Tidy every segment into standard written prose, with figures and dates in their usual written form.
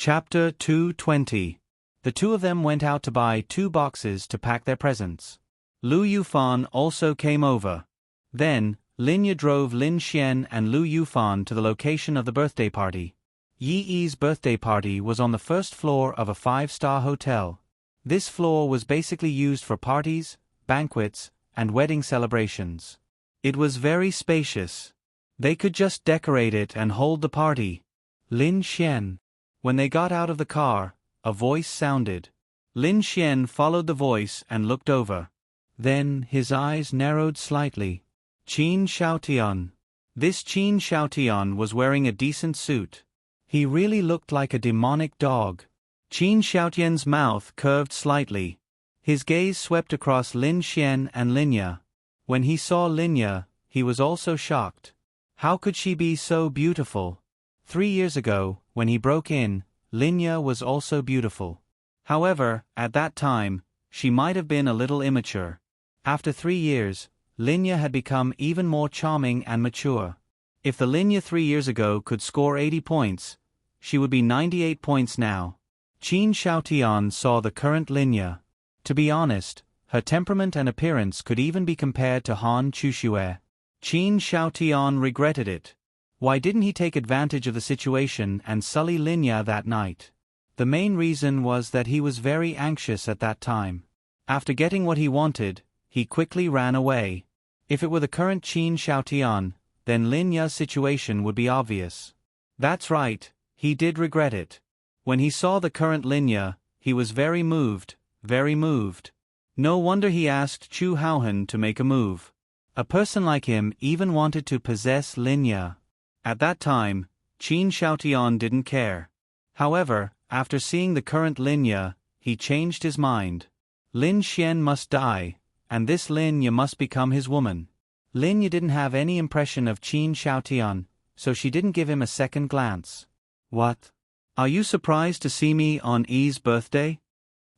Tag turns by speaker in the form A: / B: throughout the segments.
A: Chapter 220. The two of them went out to buy 2 boxes to pack their presents. Lu Yufan also came over. Then, Linya drove Lin Xian and Lu Yufan to the location of the birthday party. Yi Yi's birthday party was on the first floor of a 5-star hotel. This floor was basically used for parties, banquets, and wedding celebrations. It was very spacious. They could just decorate it and hold the party. Lin Xian. When they got out of the car, a voice sounded. Lin Xian followed the voice and looked over. Then his eyes narrowed slightly. Qin Xiaotian. This Qin Xiaotian was wearing a decent suit. He really looked like a demonic dog. Qin Xiaotian's mouth curved slightly. His gaze swept across Lin Xian and Linya. When he saw Linya, he was also shocked. How could she be so beautiful? 3 years ago, when he broke in, Linya was also beautiful. However, at that time, she might have been a little immature. After 3 years, Linya had become even more charming and mature. If the Linya 3 years ago could score 80 points, she would be 98 points now. Qin Xiaotian saw the current Linya. To be honest, her temperament and appearance could even be compared to Han Chuxue. Qin Xiaotian regretted it. Why didn't he take advantage of the situation and sully Linya that night? The main reason was that he was very anxious at that time. After getting what he wanted, he quickly ran away. If it were the current Qin Xiaotian, then Linya's situation would be obvious. That's right, he did regret it. When he saw the current Linya, he was very moved, very moved. No wonder he asked Chu Haohan to make a move. A person like him even wanted to possess Linya. At that time, Qin Xiaotian didn't care. However, after seeing the current Linya, he changed his mind. Lin Xian must die, and this Linya must become his woman. Linya didn't have any impression of Qin Xiaotian, so she didn't give him a second glance. What? Are you surprised to see me on Yi's birthday?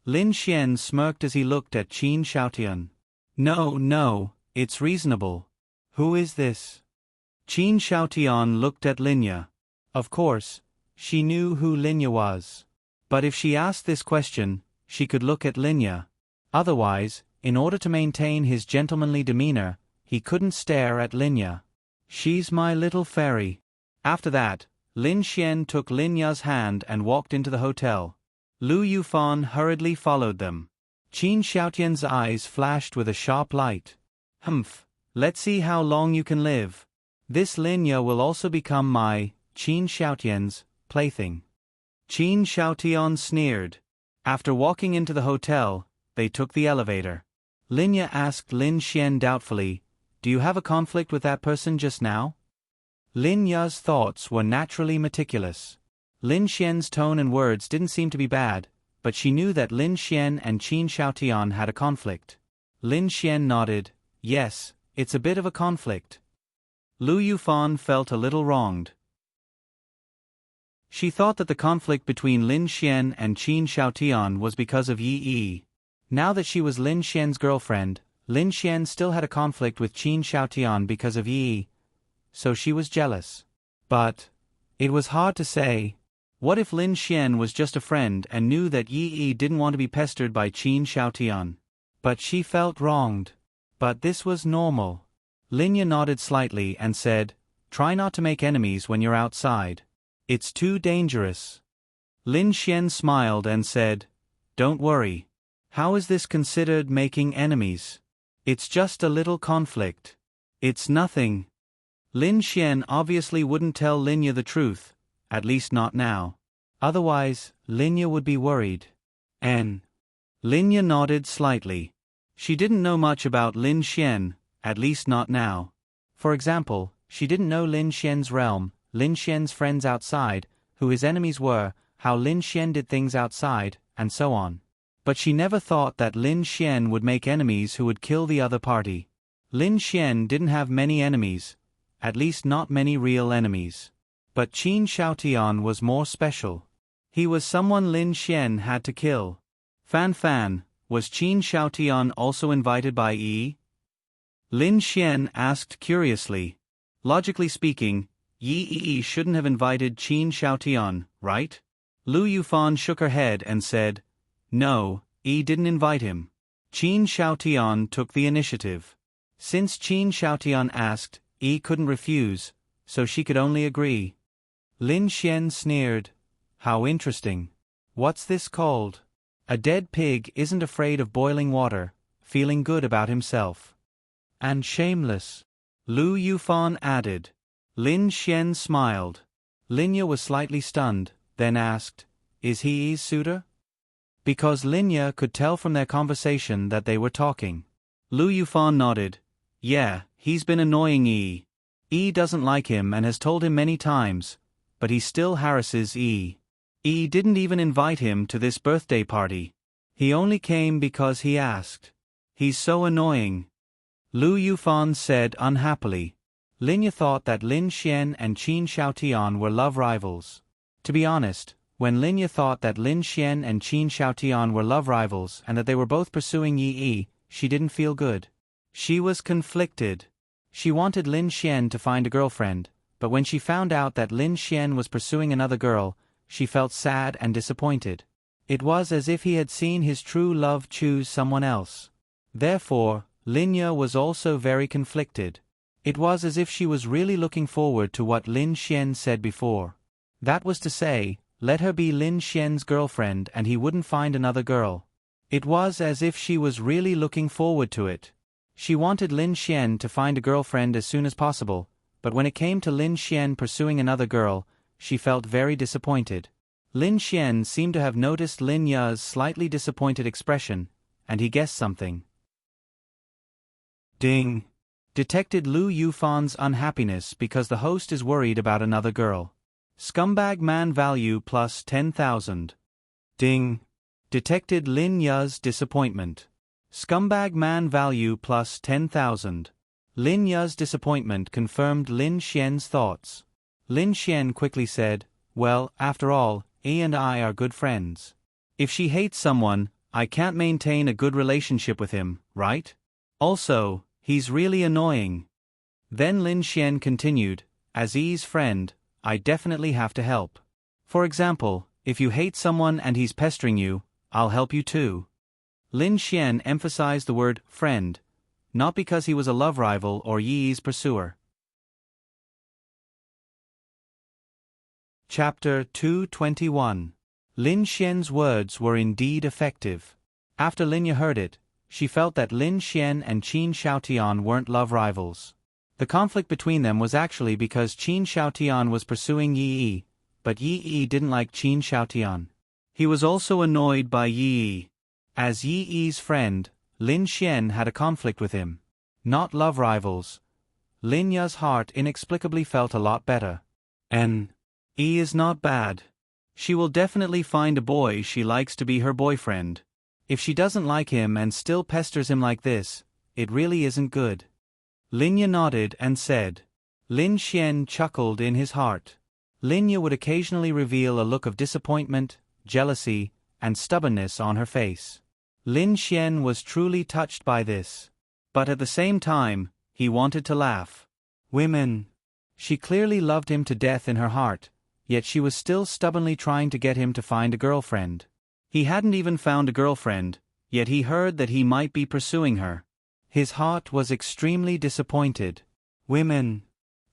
A: Lin Xian smirked as he looked at Qin Xiaotian. No, it's reasonable. Who is this? Qin Xiaotian looked at Linya. Of course, she knew who Linya was. But if she asked this question, she could look at Linya. Otherwise, in order to maintain his gentlemanly demeanor, he couldn't stare at Linya. She's my little fairy. After that, Lin Xian took Linya's hand and walked into the hotel. Lu Yufan hurriedly followed them. Qin Xiaotian's eyes flashed with a sharp light. Humph, let's see how long you can live. This Linya will also become my, Qin Xiaotian's, plaything. Qin Xiaotian sneered. After walking into the hotel, they took the elevator. Linya asked Lin Xian doubtfully, "Do you have a conflict with that person just now?" Linya's thoughts were naturally meticulous. Lin Xian's tone and words didn't seem to be bad, but she knew that Lin Xian and Qin Xiaotian had a conflict. Lin Xian nodded. Yes, it's a bit of a conflict. Lu Yufan felt a little wronged. She thought that the conflict between Lin Xian and Qin Xiaotian was because of Yi Yi. Now that she was Lin Xian's girlfriend, Lin Xian still had a conflict with Qin Xiaotian because of Yi Yi. So she was jealous. But it was hard to say. What if Lin Xian was just a friend and knew that Yi Yi didn't want to be pestered by Qin Xiaotian? But she felt wronged. But this was normal. Linya nodded slightly and said, "Try not to make enemies when you're outside. It's too dangerous." Lin Xian smiled and said, "Don't worry. How is this considered making enemies? It's just a little conflict. It's nothing." Lin Xian obviously wouldn't tell Linya the truth, at least not now. Otherwise, Linya would be worried. Linya nodded slightly. She didn't know much about Lin Xian, at least not now. For example, she didn't know Lin Xian's realm, Lin Xian's friends outside, who his enemies were, how Lin Xian did things outside, and so on. But she never thought that Lin Xian would make enemies who would kill the other party. Lin Xian didn't have many enemies, at least not many real enemies. But Qin Xiaotian was more special. He was someone Lin Xian had to kill. Fan, was Qin Xiaotian also invited by Yi? Lin Xian asked curiously. Logically speaking, Yi shouldn't have invited Qin Xiaotian, right? Lu Yufan shook her head and said, "No, Yi didn't invite him." Qin Xiaotian took the initiative. Since Qin Xiaotian asked, Yi couldn't refuse, so she could only agree. Lin Xian sneered. "How interesting. What's this called? A dead pig isn't afraid of boiling water, feeling good about himself. And shameless," Lu Yufan added. Lin Xian smiled. Linya was slightly stunned, then asked, "Is he Yi's suitor?" Because Linya could tell from their conversation that they were talking. Lu Yufan nodded. "Yeah, he's been annoying Yi. Yi doesn't like him and has told him many times, but he still harasses Yi. Yi didn't even invite him to this birthday party. He only came because he asked. He's so annoying," Lu Yufan said unhappily. Linya thought that Lin Xian and Qin Xiaotian were love rivals. To be honest, when Linya thought that Lin Xian and Qin Xiaotian were love rivals and that they were both pursuing Yi, she didn't feel good. She was conflicted. She wanted Lin Xian to find a girlfriend, but when she found out that Lin Xian was pursuing another girl, she felt sad and disappointed. It was as if he had seen his true love choose someone else. Therefore, Linya was also very conflicted. It was as if she was really looking forward to what Lin Xian said before. That was to say, let her be Lin Xian's girlfriend and he wouldn't find another girl. It was as if she was really looking forward to it. She wanted Lin Xian to find a girlfriend as soon as possible, but when it came to Lin Xian pursuing another girl, she felt very disappointed. Lin Xian seemed to have noticed Lin Ya's slightly disappointed expression, and he guessed something. Ding! Detected Lu Yufan's unhappiness because the host is worried about another girl. Scumbag man value plus 10,000. Ding! Detected Lin Ya's disappointment. Scumbag man value plus 10,000. Lin Ya's disappointment confirmed Lin Xian's thoughts. Lin Xian quickly said, "Well, after all, Yi and I are good friends. If she hates someone, I can't maintain a good relationship with him, right? Also, he's really annoying." Then Lin Xian continued, "As Yi's friend, I definitely have to help. For example, if you hate someone and he's pestering you, I'll help you too." Lin Xian emphasized the word friend, not because he was a love rival or Yi's pursuer. Chapter 221. Lin Xian's words were indeed effective. After Linya heard it, she felt that Lin Xian and Qin Xiaotian weren't love rivals. The conflict between them was actually because Qin Xiaotian was pursuing Yi, but Yi didn't like Qin Xiaotian. He was also annoyed by Yi. As Yi's friend, Lin Xian had a conflict with him. Not love rivals. Linya's heart inexplicably felt a lot better. Yi is not bad. She will definitely find a boy she likes to be her boyfriend. If she doesn't like him and still pesters him like this, it really isn't good. Linya nodded and said. Lin Xian chuckled in his heart. Linya would occasionally reveal a look of disappointment, jealousy, and stubbornness on her face. Lin Xian was truly touched by this. But at the same time, he wanted to laugh. Women. She clearly loved him to death in her heart, yet she was still stubbornly trying to get him to find a girlfriend. He hadn't even found a girlfriend, yet he heard that he might be pursuing her. His heart was extremely disappointed. Women.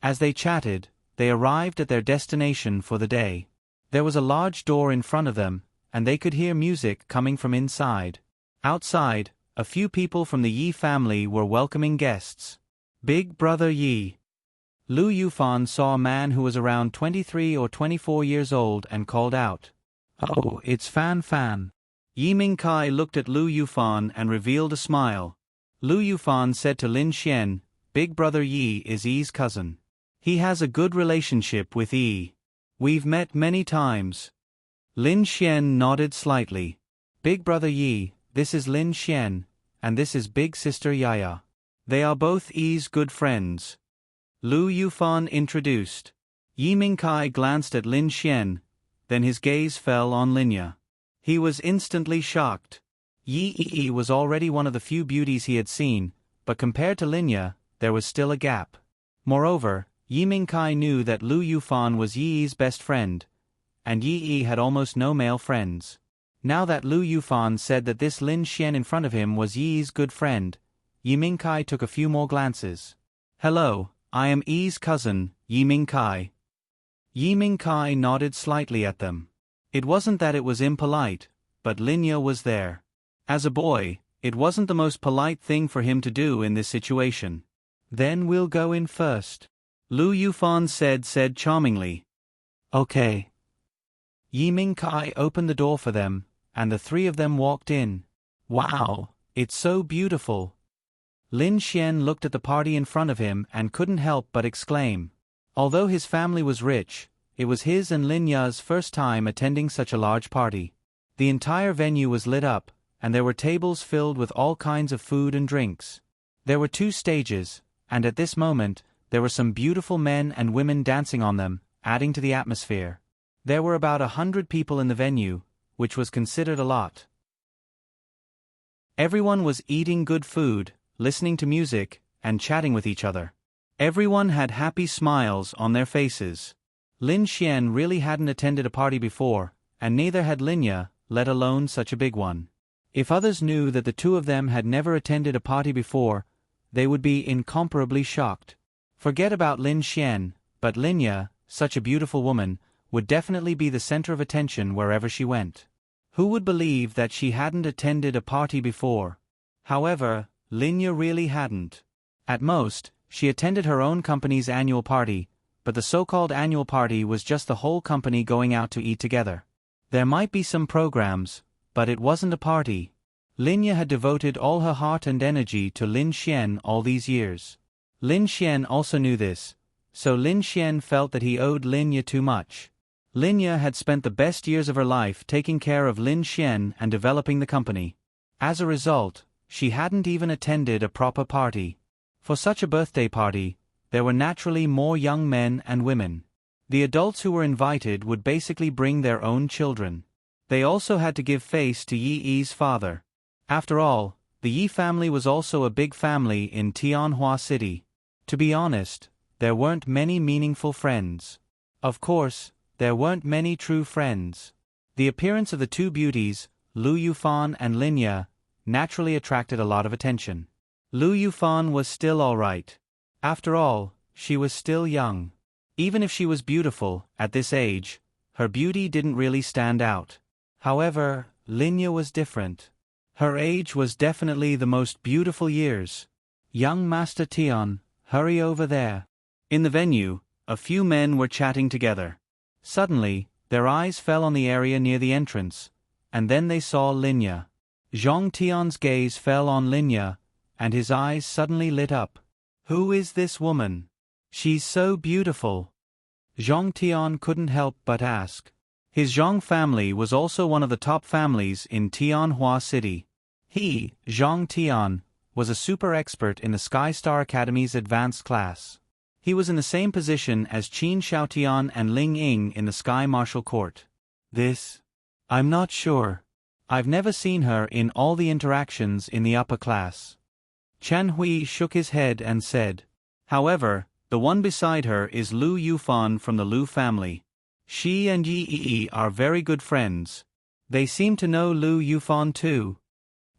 A: As they chatted, they arrived at their destination for the day. There was a large door in front of them, and they could hear music coming from inside. Outside, a few people from the Yi family were welcoming guests. Big Brother Yi. Lu Yufan saw a man who was around 23 or 24 years old and called out, "Oh, it's Fan Fan." Yi Mingkai looked at Lu Yufan and revealed a smile. Lu Yufan said to Lin Xian, "Big Brother Yi is Yi's cousin. He has a good relationship with Yi. We've met many times." Lin Xian nodded slightly. "Big Brother Yi, this is Lin Xian, and this is Big Sister Yaya. They are both Yi's good friends." Lu Yufan introduced. Yi Mingkai glanced at Lin Xian, then his gaze fell on Linya. He was instantly shocked. Yi was already one of the few beauties he had seen, but compared to Linya, there was still a gap. Moreover, Yi Mingkai knew that Lu Yufan was Yi's best friend, and Yi Yi had almost no male friends. Now that Lu Yufan said that this Lin Xian in front of him was Yi's good friend, Yi Mingkai took a few more glances. "Hello, I am Yi's cousin, Yi Mingkai." Yi Mingkai nodded slightly at them. It wasn't that it was impolite, but Linya was there. As a boy, it wasn't the most polite thing for him to do in this situation. "Then we'll go in first," Lu Yufan said charmingly. "Okay." Yi Mingkai opened the door for them, and the three of them walked in. "Wow, it's so beautiful." Lin Xian looked at the party in front of him and couldn't help but exclaim. Although his family was rich, it was his and Linya's first time attending such a large party. The entire venue was lit up, and there were tables filled with all kinds of food and drinks. There were 2 stages, and at this moment, there were some beautiful men and women dancing on them, adding to the atmosphere. There were about 100 people in the venue, which was considered a lot. Everyone was eating good food, listening to music, and chatting with each other. Everyone had happy smiles on their faces. Lin Xian really hadn't attended a party before, and neither had Linya, let alone such a big one. If others knew that the two of them had never attended a party before, they would be incomparably shocked. Forget about Lin Xian, but Linya, such a beautiful woman, would definitely be the center of attention wherever she went. Who would believe that she hadn't attended a party before? However, Linya really hadn't. At most, she attended her own company's annual party, but the so-called annual party was just the whole company going out to eat together. There might be some programs, but it wasn't a party. Linya had devoted all her heart and energy to Lin Xian all these years. Lin Xian also knew this, so Lin Xian felt that he owed Linya too much. Linya had spent the best years of her life taking care of Lin Xian and developing the company. As a result, she hadn't even attended a proper party. For such a birthday party, there were naturally more young men and women. The adults who were invited would basically bring their own children. They also had to give face to Yi Yi's father. After all, the Yi family was also a big family in Tianhua City. To be honest, there weren't many meaningful friends. Of course, there weren't many true friends. The appearance of the 2 beauties, Lu Yufan and Linya, naturally attracted a lot of attention. Lu Yufan was still alright. After all, she was still young. Even if she was beautiful, at this age, her beauty didn't really stand out. However, Linya was different. Her age was definitely the most beautiful years. "Young Master Tian, hurry over there." In the venue, a few men were chatting together. Suddenly, their eyes fell on the area near the entrance, and then they saw Linya. Zhong Tian's gaze fell on Linya, and his eyes suddenly lit up. "Who is this woman? She's so beautiful." Zhong Tian couldn't help but ask. His Zhong family was also one of the top families in Tianhua City. He, Zhong Tian, was a super expert in the Sky Star Academy's advanced class. He was in the same position as Qin Xiaotian and Ling Ying in the Sky Martial Court. I'm not sure. I've never seen her in all the interactions in the upper class." Chen Hui shook his head and said. "However, the one beside her is Lu Yufan from the Lu family. She and Yi Yi are very good friends. They seem to know Lu Yufan too.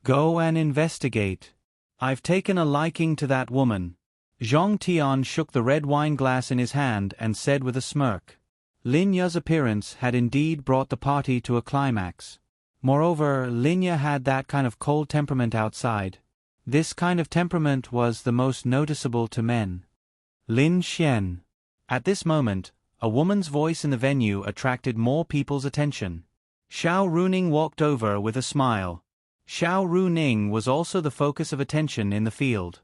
A: Go and investigate. I've taken a liking to that woman." Zhong Tian shook the red wine glass in his hand and said with a smirk. Linya's appearance had indeed brought the party to a climax. Moreover, Linya had that kind of cold temperament outside. This kind of temperament was the most noticeable to men. Lin Xian. At this moment, a woman's voice in the venue attracted more people's attention. Xiao Runing walked over with a smile. Xiao Runing was also the focus of attention in the field.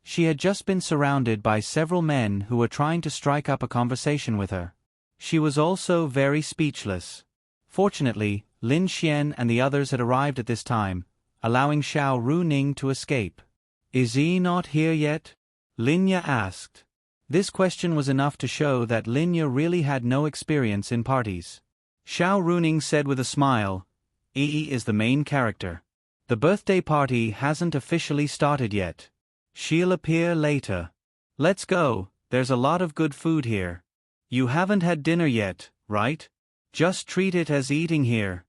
A: She had just been surrounded by several men who were trying to strike up a conversation with her. She was also very speechless. Fortunately, Lin Xian and the others had arrived at this time, allowing Xiao Runing to escape. "Is he not here yet?" Linya asked. This question was enough to show that Linya really had no experience in parties. Xiao Runing said with a smile, "Yi is the main character. The birthday party hasn't officially started yet. She'll appear later. Let's go, there's a lot of good food here." You haven't had dinner yet, right? Just treat it as eating here.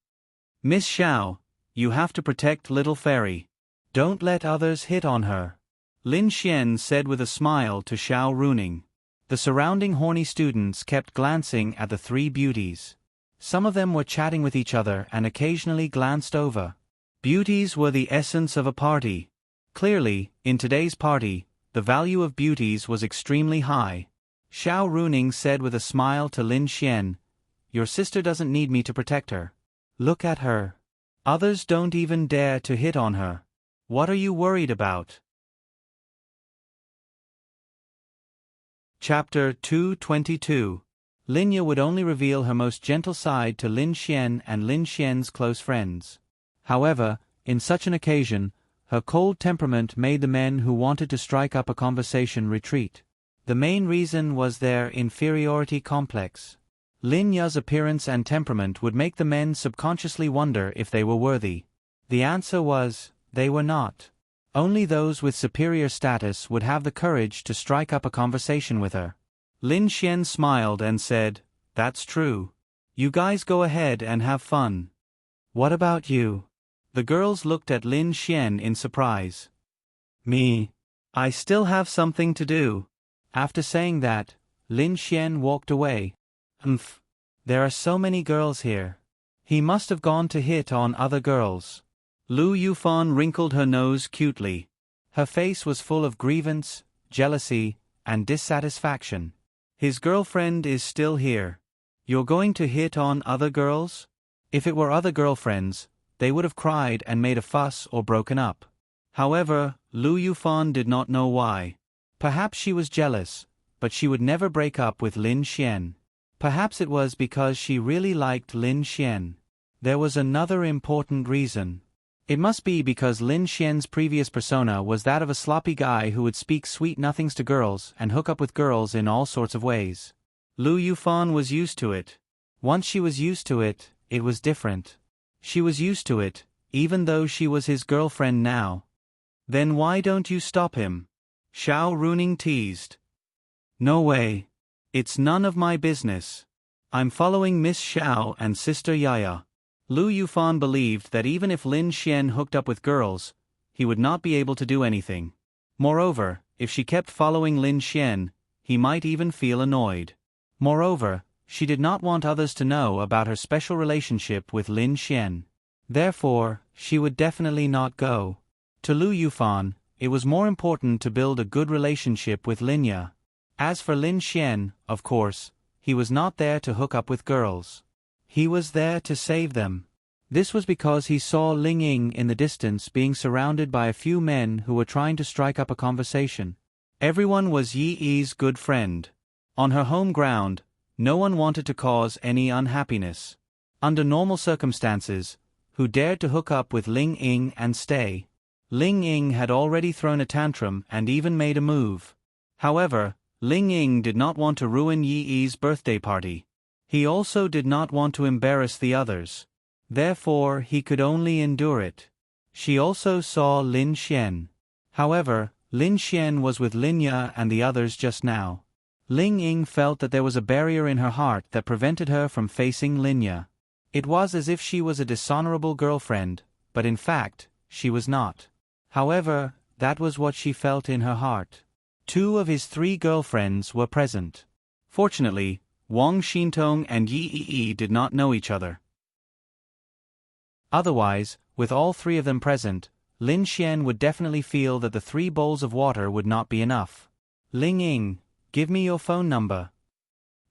A: Miss Xiao, you have to protect little fairy. Don't let others hit on her. Lin Xian said with a smile to Xiao Runing. The surrounding horny students kept glancing at the three beauties. Some of them were chatting with each other and occasionally glanced over. Beauties were the essence of a party. Clearly, in today's party, the value of beauties was extremely high. Xiao Runing said with a smile to Lin Xian, "Your sister doesn't need me to protect her. Look at her. Others don't even dare to hit on her. What are you worried about?" Chapter 222. Linya would only reveal her most gentle side to Lin Xian and Lin Xian's close friends. However, in such an occasion, her cold temperament made the men who wanted to strike up a conversation retreat. The main reason was their inferiority complex. Linya's appearance and temperament would make the men subconsciously wonder if they were worthy. The answer was, they were not. Only those with superior status would have the courage to strike up a conversation with her. Lin Xian smiled and said, "That's true. You guys go ahead and have fun. What about you?" The girls looked at Lin Xian in surprise. "Me? I still have something to do." After saying that, Lin Xian walked away. There are so many girls here. He must have gone to hit on other girls. Lu Yufan wrinkled her nose cutely. Her face was full of grievance, jealousy, and dissatisfaction. His girlfriend is still here. You're going to hit on other girls? If it were other girlfriends, they would have cried and made a fuss or broken up. However, Lu Yufan did not know why. Perhaps she was jealous, but she would never break up with Lin Xian. Perhaps it was because she really liked Lin Xian. There was another important reason. It must be because Lin Xian's previous persona was that of a sloppy guy who would speak sweet nothings to girls and hook up with girls in all sorts of ways. Lu Yufan was used to it. Once she was used to it, it was different. She was used to it, even though she was his girlfriend now. Then why don't you stop him? Xiao Runing teased. No way. It's none of my business. I'm following Miss Xiao and Sister Yaya. Lu Yufan believed that even if Lin Xian hooked up with girls, he would not be able to do anything. Moreover, if she kept following Lin Xian, he might even feel annoyed. Moreover, she did not want others to know about her special relationship with Lin Xian. Therefore, she would definitely not go. To Lu Yufan, it was more important to build a good relationship with Linya. As for Lin Xian, of course, he was not there to hook up with girls. He was there to save them. This was because he saw Ling Ying in the distance being surrounded by a few men who were trying to strike up a conversation. Everyone was Yi Yi's good friend. On her home ground, no one wanted to cause any unhappiness. Under normal circumstances, who dared to hook up with Ling Ying and stay? Ling Ying had already thrown a tantrum and even made a move. However, Ling Ying did not want to ruin Yi Yi's birthday party. He also did not want to embarrass the others. Therefore, he could only endure it. She also saw Lin Xian. However, Lin Xian was with Linya and the others just now. Ling Ying felt that there was a barrier in her heart that prevented her from facing Linya. It was as if she was a dishonorable girlfriend, but in fact, she was not. However, that was what she felt in her heart. 2 of his 3 girlfriends were present. Fortunately, Wang Xintong and Yi Yi did not know each other. Otherwise, with all 3 of them present, Lin Xian would definitely feel that the 3 bowls of water would not be enough. Ling Ying, give me your phone number.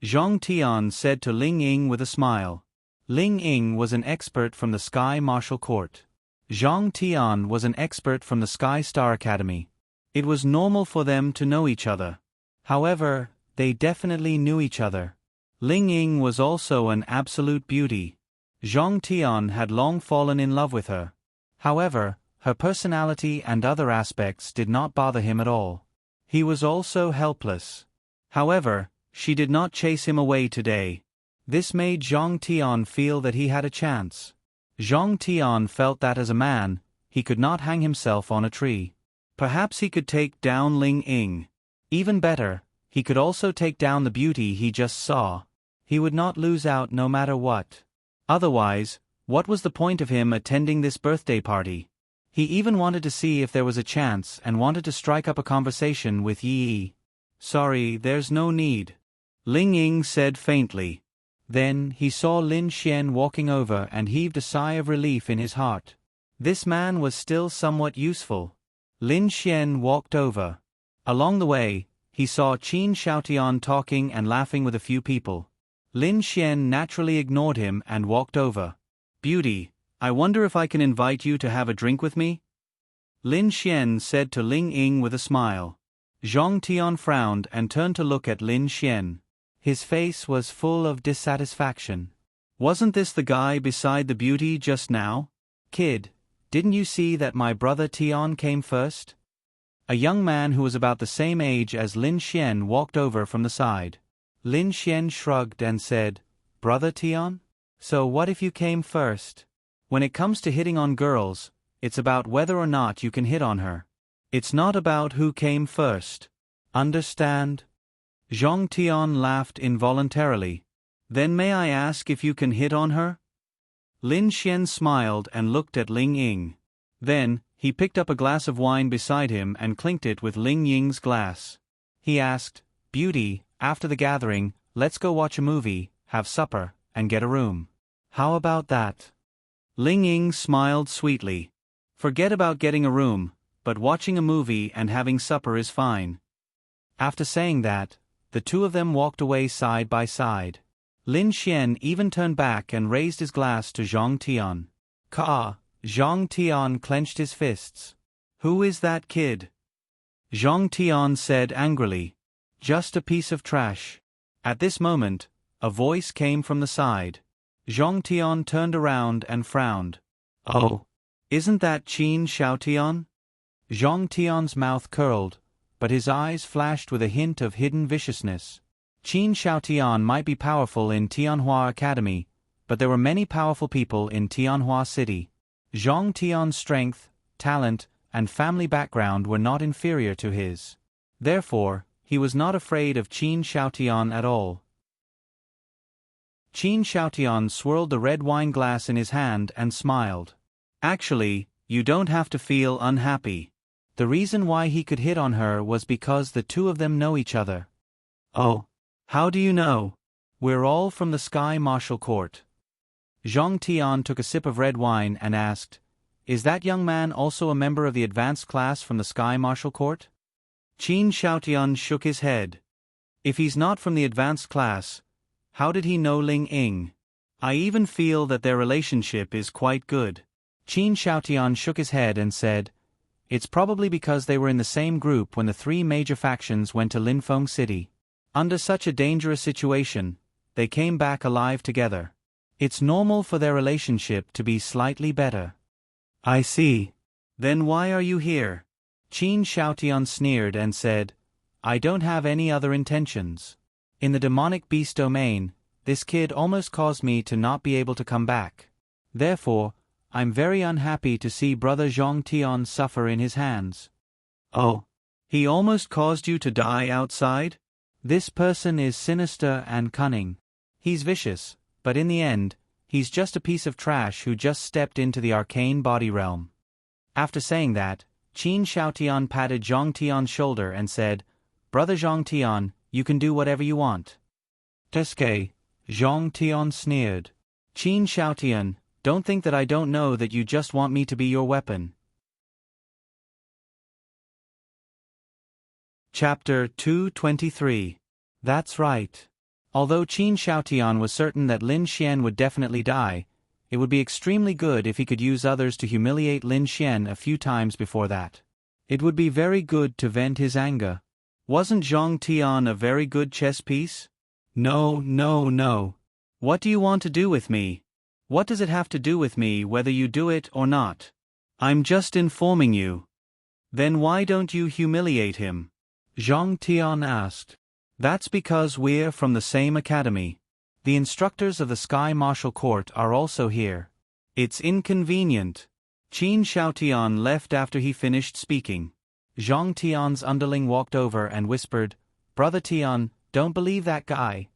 A: Zhang Tian said to Ling Ying with a smile. Ling Ying was an expert from the Sky Martial Court. Zhang Tian was an expert from the Sky Star Academy. It was normal for them to know each other. However, they definitely knew each other. Ling Ying was also an absolute beauty. Zhang Tian had long fallen in love with her. However, her personality and other aspects did not bother him at all. He was also helpless. However, she did not chase him away today. This made Zhang Tian feel that he had a chance. Zhang Tian felt that as a man, he could not hang himself on a tree. Perhaps he could take down Ling Ying. Even better, He could also take down the beauty he just saw. He would not lose out no matter what. Otherwise, what was the point of him attending this birthday party? He even wanted to see if there was a chance and wanted to strike up a conversation with Yi. Sorry, there's no need, Ling Ying said faintly. Then he saw Lin Xian walking over and heaved a sigh of relief in his heart. This man was still somewhat useful. Lin Xian walked over. Along the way, he saw Qin Xiaotian talking and laughing with a few people. Lin Xian naturally ignored him and walked over. Beauty, I wonder if I can invite you to have a drink with me? Lin Xian said to Ling Ying with a smile. Zhang Tian frowned and turned to look at Lin Xian. His face was full of dissatisfaction. Wasn't this the guy beside the beauty just now? Kid, didn't you see that my brother Tian came first? A young man who was about the same age as Lin Xian walked over from the side. Lin Xian shrugged and said, Brother Tian? So what if you came first? When it comes to hitting on girls, it's about whether or not you can hit on her. It's not about who came first. Understand? Zhang Tian laughed involuntarily. Then may I ask if you can hit on her? Lin Xian smiled and looked at Ling Ying. Then, he picked up a glass of wine beside him and clinked it with Ling Ying's glass. He asked, Beauty, after the gathering, let's go watch a movie, have supper, and get a room. How about that? Ling Ying smiled sweetly. Forget about getting a room, but watching a movie and having supper is fine. After saying that, the two of them walked away side by side. Lin Xian even turned back and raised his glass to Zhang Tian. Ka! Zhang Tian clenched his fists. Who is that kid? Zhang Tian said angrily. Just a piece of trash. At this moment, a voice came from the side. Zhang Tian turned around and frowned. Oh, isn't that Qin Xiaotian? Zhang Tian's mouth curled, but his eyes flashed with a hint of hidden viciousness. Qin Xiaotian might be powerful in Tianhua Academy, but there were many powerful people in Tianhua City. Zhang Tian's strength, talent, and family background were not inferior to his. Therefore, he was not afraid of Qin Xiaotian at all. Qin Xiaotian swirled the red wine glass in his hand and smiled. Actually, you don't have to feel unhappy. The reason why he could hit on her was because the two of them know each other. Oh, how do you know? We're all from the Sky Martial Court. Zhang Tian took a sip of red wine and asked, Is that young man also a member of the advanced class from the Sky Martial Court? Qin Xiaotian shook his head. If he's not from the advanced class, how did he know Ling Ying? I even feel that their relationship is quite good. Qin Xiaotian shook his head and said, It's probably because they were in the same group when the three major factions went to Linfeng City. Under such a dangerous situation, they came back alive together. It's normal for their relationship to be slightly better. I see. Then why are you here? Qin Xiaotian sneered and said, I don't have any other intentions. In the demonic beast domain, this kid almost caused me to not be able to come back. Therefore, I'm very unhappy to see Brother Zhang Tian suffer in his hands. Oh, he almost caused you to die outside? This person is sinister and cunning. He's vicious, but in the end, he's just a piece of trash who just stepped into the arcane body realm. After saying that, Qin Xiaotian patted Zhang Tian's shoulder and said, Brother Zhang Tian, you can do whatever you want. Teske, Zhang Tian sneered. Qin Xiaotian, don't think that I don't know that you just want me to be your weapon. Chapter 223. That's right. Although Qin Xiaotian was certain that Lin Xian would definitely die, it would be extremely good if he could use others to humiliate Lin Xian a few times before that. It would be very good to vent his anger. Wasn't Zhang Tian a very good chess piece? No. What do you want to do with me? What does it have to do with me whether you do it or not? I'm just informing you. Then why don't you humiliate him? Zhang Tian asked. That's because we're from the same academy. The instructors of the Sky Martial Court are also here. It's inconvenient. Qin Xiaotian left after he finished speaking. Zhang Tian's underling walked over and whispered, Brother Tian, don't believe that guy.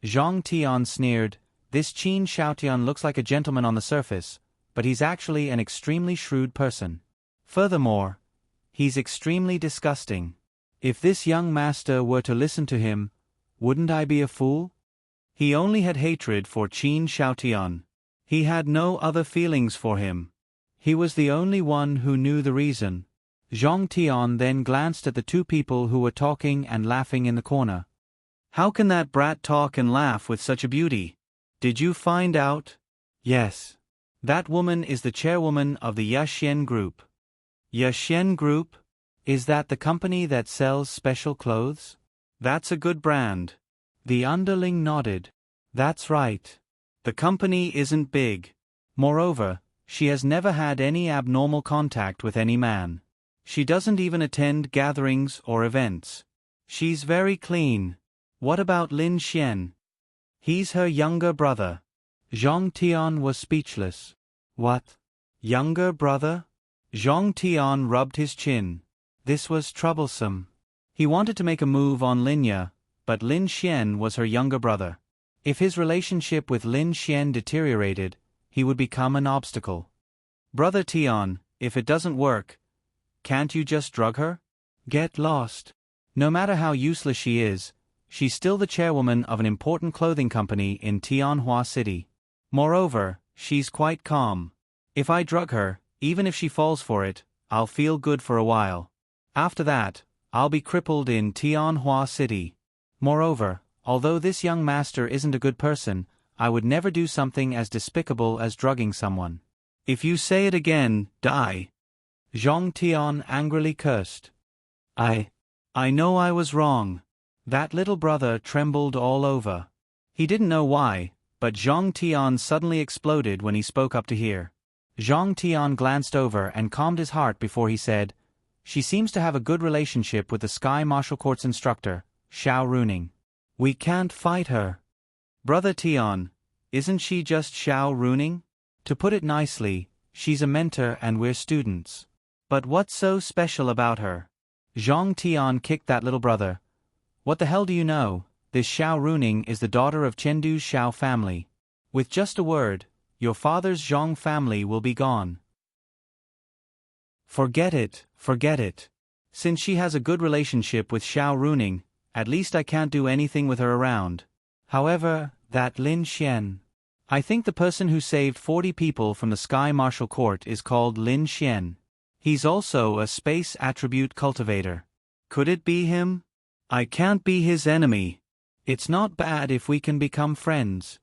A: Zhang Tian sneered, this Qin Shaotian looks like a gentleman on the surface, but he's actually an extremely shrewd person. Furthermore, he's extremely disgusting. If this young master were to listen to him, wouldn't I be a fool? He only had hatred for Qin Shaotian. He had no other feelings for him. He was the only one who knew the reason. Zhang Tian then glanced at the two people who were talking and laughing in the corner. How can that brat talk and laugh with such a beauty? Did you find out? Yes. That woman is the chairwoman of the Yaxian Group. Yaxian Group? Is that the company that sells special clothes? That's a good brand. The underling nodded. That's right. The company isn't big. Moreover, she has never had any abnormal contact with any man. She doesn't even attend gatherings or events. She's very clean. What about Lin Xian? He's her younger brother. Zhang Tian was speechless. What? Younger brother? Zhang Tian rubbed his chin. This was troublesome. He wanted to make a move on Linya, but Lin Xian was her younger brother. If his relationship with Lin Xian deteriorated, he would become an obstacle. Brother Tian, if it doesn't work, can't you just drug her? Get lost. No matter how useless she is, she's still the chairwoman of an important clothing company in Tianhua City. Moreover, she's quite calm. If I drug her, even if she falls for it, I'll feel good for a while. After that, I'll be crippled in Tianhua City. Moreover, although this young master isn't a good person, I would never do something as despicable as drugging someone. If you say it again, die. Zhang Tian angrily cursed. I know I was wrong. That little brother trembled all over. He didn't know why, but Zhang Tian suddenly exploded when he spoke up to hear. Zhang Tian glanced over and calmed his heart before he said, she seems to have a good relationship with the Sky Martial Court's instructor, Xiao Runing. We can't fight her. Brother Tian, isn't she just Xiao Runing? To put it nicely, she's a mentor and we're students. But what's so special about her? Zhang Tian kicked that little brother. What the hell do you know? This Xiao Runing is the daughter of Chengdu's Xiao family. With just a word, your father's Zhang family will be gone. Forget it, forget it. Since she has a good relationship with Xiao Runing, at least I can't do anything with her around. However, that Lin Xian. I think the person who saved 40 people from the Sky Martial Court is called Lin Xian. He's also a space attribute cultivator. Could it be him? I can't be his enemy. It's not bad if we can become friends.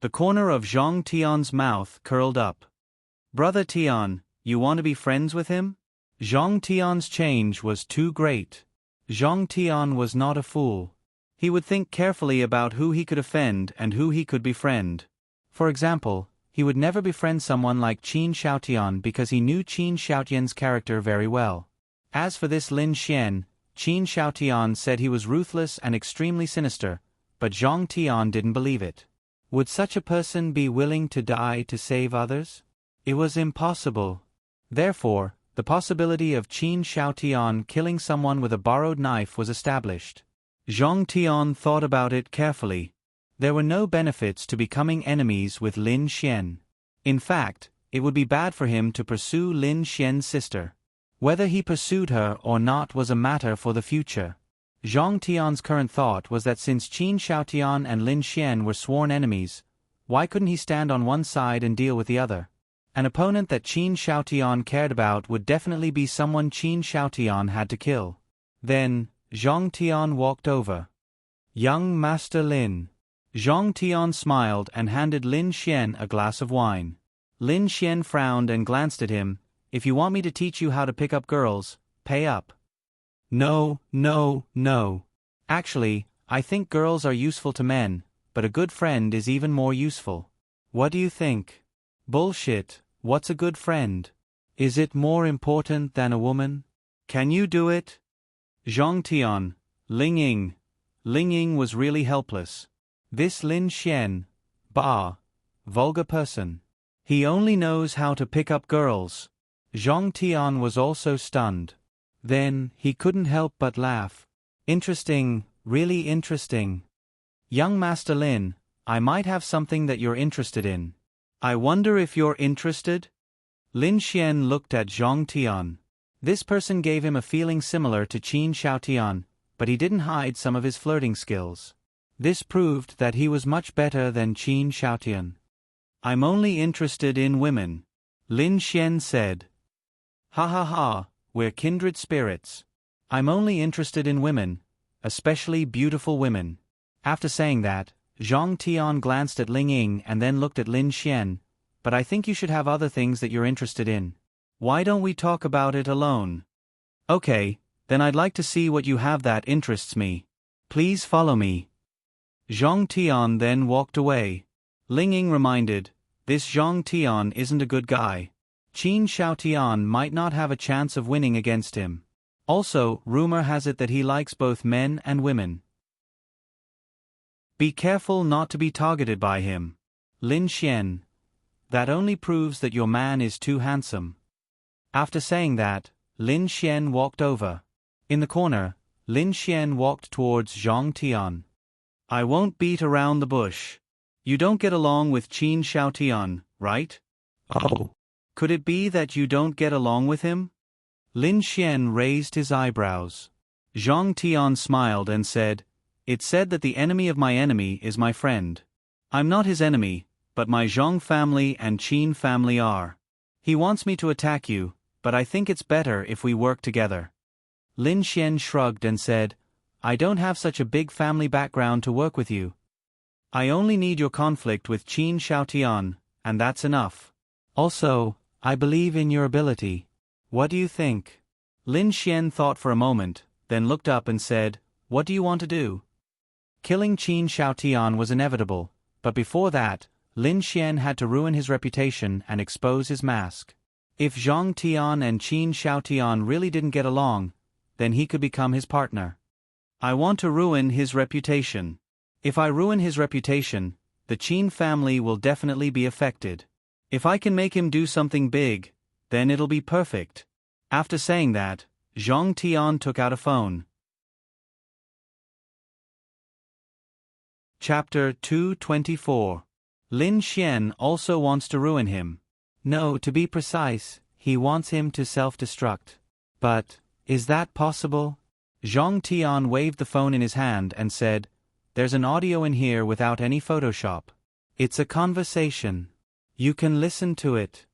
A: The corner of Zhang Tian's mouth curled up. Brother Tian, you want to be friends with him? Zhang Tian's change was too great. Zhang Tian was not a fool. He would think carefully about who he could offend and who he could befriend. For example, he would never befriend someone like Qin Shaotian because he knew Qin Shaotian's character very well. As for this Lin Xian, Qin Shaotian said he was ruthless and extremely sinister, but Zhang Tian didn't believe it. Would such a person be willing to die to save others? It was impossible. Therefore, the possibility of Qin Shaotian killing someone with a borrowed knife was established. Zhang Tian thought about it carefully. There were no benefits to becoming enemies with Lin Xian. In fact, it would be bad for him to pursue Lin Xian's sister. Whether he pursued her or not was a matter for the future. Zhang Tian's current thought was that since Qin Shaotian and Lin Xian were sworn enemies, why couldn't he stand on one side and deal with the other? An opponent that Qin Shaotian cared about would definitely be someone Qin Shaotian had to kill. Then, Zhang Tian walked over. Young Master Lin. Zhang Tian smiled and handed Lin Xian a glass of wine. Lin Xian frowned and glanced at him. If you want me to teach you how to pick up girls, pay up. No, no, no. Actually, I think girls are useful to men, but a good friend is even more useful. What do you think? Bullshit, what's a good friend? Is it more important than a woman? Can you do it? Zhang Tian, Ling Ying. Ling Ying was really helpless. This Lin Xian, vulgar person. He only knows how to pick up girls. Zhang Tian was also stunned. Then, he couldn't help but laugh. Interesting, really interesting. Young Master Lin, I might have something that you're interested in. I wonder if you're interested? Lin Xian looked at Zhang Tian. This person gave him a feeling similar to Qin Xiaotian, but he didn't hide some of his flirting skills. This proved that he was much better than Qin Xiaotian. I'm only interested in women, Lin Xian said. Ha ha ha, we're kindred spirits. I'm only interested in women, especially beautiful women. After saying that, Zhang Tian glanced at Ling Ying and then looked at Lin Xian. But I think you should have other things that you're interested in. Why don't we talk about it alone? Okay, then I'd like to see what you have that interests me. Please follow me. Zhang Tian then walked away. Ling Ying reminded, this Zhang Tian isn't a good guy. Qin Xiaotian might not have a chance of winning against him. Also, rumor has it that he likes both men and women. Be careful not to be targeted by him. Lin Xian. That only proves that your man is too handsome. After saying that, Lin Xian walked over. In the corner, Lin Xian walked towards Zhang Tian. I won't beat around the bush. You don't get along with Qin Xiaotian, right? Oh. Could it be that you don't get along with him? Lin Xian raised his eyebrows. Zhang Tian smiled and said, it's said that the enemy of my enemy is my friend. I'm not his enemy, but my Zhang family and Qin family are. He wants me to attack you, but I think it's better if we work together. Lin Xian shrugged and said, I don't have such a big family background to work with you. I only need your conflict with Qin Xiaotian, and that's enough. Also, I believe in your ability. What do you think? Lin Xian thought for a moment, then looked up and said, what do you want to do? Killing Qin Xiaotian was inevitable, but before that, Lin Xian had to ruin his reputation and expose his mask. If Zhang Tian and Qin Xiaotian really didn't get along, then he could become his partner. I want to ruin his reputation. If I ruin his reputation, the Qin family will definitely be affected. If I can make him do something big, then it'll be perfect. After saying that, Zhang Tian took out a phone. Chapter 224. Lin Xian also wants to ruin him. No, to be precise, he wants him to self-destruct. But, is that possible? Zhang Tian waved the phone in his hand and said, there's an audio in here without any Photoshop. It's a conversation. You can listen to it.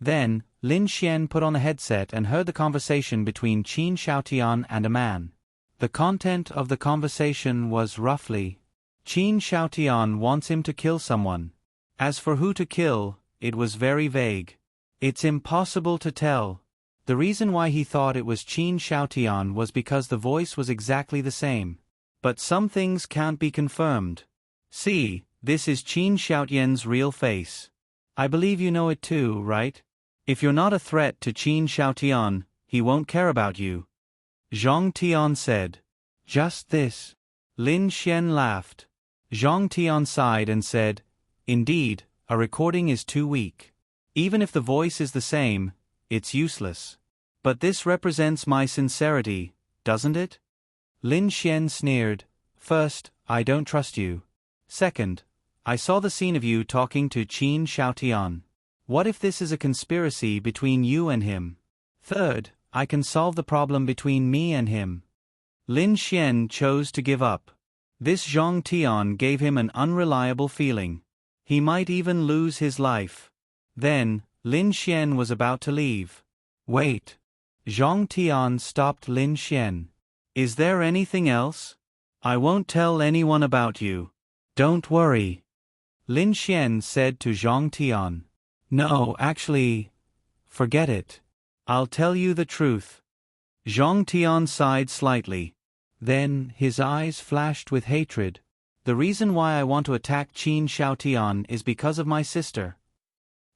A: Then, Lin Xian put on a headset and heard the conversation between Qin Xiaotian and a man. The content of the conversation was roughly, Qin Xiaotian wants him to kill someone. As for who to kill, it was very vague. It's impossible to tell. The reason why he thought it was Qin Xiaotian was because the voice was exactly the same. But some things can't be confirmed. See, this is Qin Xiaotian's real face. I believe you know it too, right? If you're not a threat to Qin Xiaotian, he won't care about you. Zhang Tian said. Just this. Lin Xian laughed. Zhang Tian sighed and said, indeed, a recording is too weak. Even if the voice is the same, it's useless. But this represents my sincerity, doesn't it? Lin Xian sneered. First, I don't trust you. Second, I saw the scene of you talking to Qin Xiaotian. What if this is a conspiracy between you and him? Third, I can solve the problem between me and him. Lin Xian chose to give up. This Zhang Tian gave him an unreliable feeling. He might even lose his life. Then, Lin Xian was about to leave. Wait. Zhang Tian stopped Lin Xian. Is there anything else? I won't tell anyone about you. Don't worry. Lin Xian said to Zhang Tian. No, actually, forget it. I'll tell you the truth. Zhang Tian sighed slightly. Then, his eyes flashed with hatred. The reason why I want to attack Qin Xiaotian is because of my sister.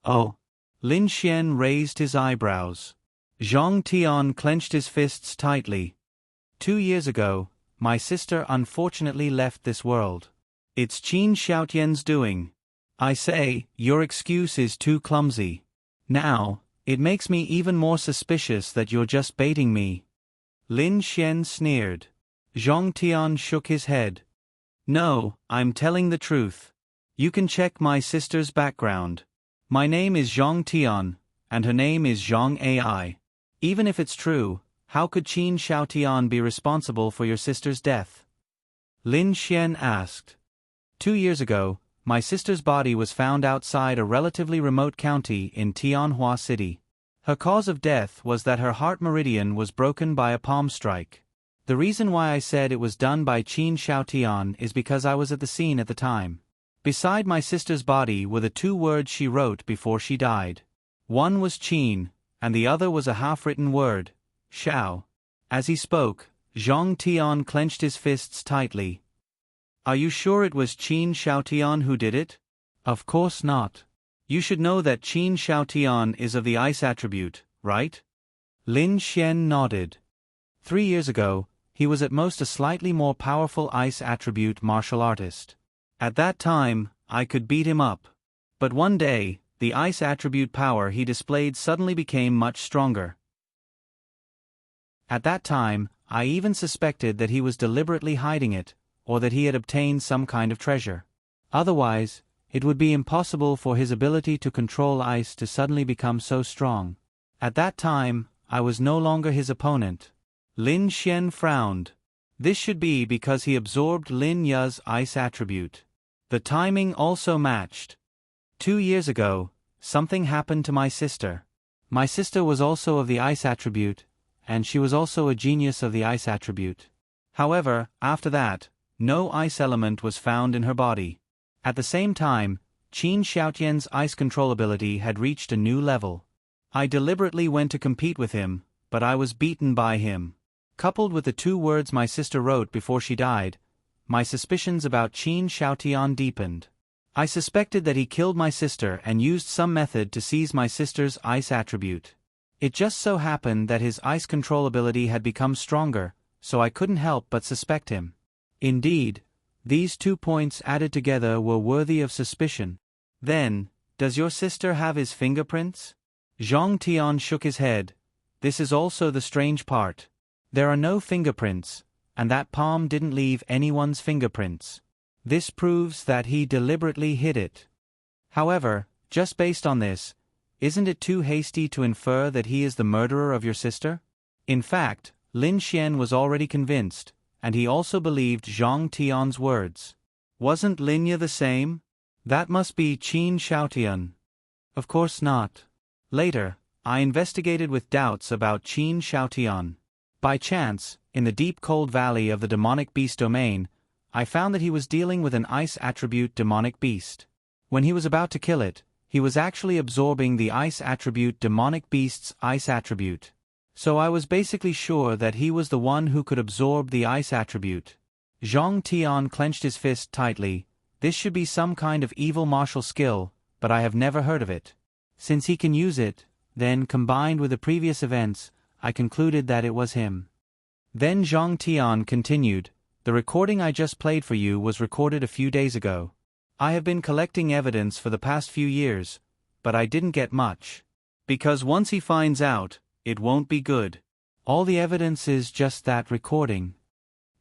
A: Oh. Lin Xian raised his eyebrows. Zhang Tian clenched his fists tightly. 2 years ago, my sister unfortunately left this world. It's Qin Xiaotian's doing. I say, your excuse is too clumsy. Now, it makes me even more suspicious that you're just baiting me. Lin Xian sneered. Zhang Tian shook his head. No, I'm telling the truth. You can check my sister's background. My name is Zhang Tian, and her name is Zhang Ai. Even if it's true, how could Qin Xiaotian be responsible for your sister's death? Lin Xian asked. 2 years ago, my sister's body was found outside a relatively remote county in Tianhua City. Her cause of death was that her heart meridian was broken by a palm strike. The reason why I said it was done by Qin Xiaotian is because I was at the scene at the time. Beside my sister's body were the 2 words she wrote before she died. One was Qin, and the other was a half-written word, Xiao. As he spoke, Zhang Tian clenched his fists tightly. Are you sure it was Qin Xiaotian who did it? Of course not. You should know that Qin Xiaotian is of the ice attribute, right? Lin Xian nodded. 3 years ago, he was at most a slightly more powerful ice attribute martial artist. At that time, I could beat him up. But one day, the ice attribute power he displayed suddenly became much stronger. At that time, I even suspected that he was deliberately hiding it, or that he had obtained some kind of treasure. Otherwise, it would be impossible for his ability to control ice to suddenly become so strong. At that time, I was no longer his opponent. Lin Xian frowned. This should be because he absorbed Lin Ya's ice attribute. The timing also matched. 2 years ago, something happened to my sister. My sister was also of the ice attribute, and she was also a genius of the ice attribute. However, after that, no ice element was found in her body. At the same time, Qin Xiaotian's ice control ability had reached a new level. I deliberately went to compete with him, but I was beaten by him. Coupled with the 2 words my sister wrote before she died, my suspicions about Qin Xiaotian deepened. I suspected that he killed my sister and used some method to seize my sister's ice attribute. It just so happened that his ice control ability had become stronger, so I couldn't help but suspect him. Indeed, these 2 points added together were worthy of suspicion. Then, does your sister have his fingerprints? Zhang Tian shook his head. This is also the strange part. There are no fingerprints, and that palm didn't leave anyone's fingerprints. This proves that he deliberately hid it. However, just based on this, isn't it too hasty to infer that he is the murderer of your sister? In fact, Lin Xian was already convinced, and he also believed Zhang Tian's words. Wasn't Linya the same? That must be Qin Xiaotian. Of course not. Later, I investigated with doubts about Qin Xiaotian. By chance, in the deep cold valley of the demonic beast domain, I found that he was dealing with an ice attribute demonic beast. When he was about to kill it, he was actually absorbing the ice attribute demonic beast's ice attribute. So I was basically sure that he was the one who could absorb the ice attribute. Zhang Tian clenched his fist tightly. This should be some kind of evil martial skill, but I have never heard of it. Since he can use it, then combined with the previous events, I concluded that it was him. Then Zhang Tian continued, the recording I just played for you was recorded a few days ago. I have been collecting evidence for the past few years, but I didn't get much. Because once he finds out, it won't be good. All the evidence is just that recording.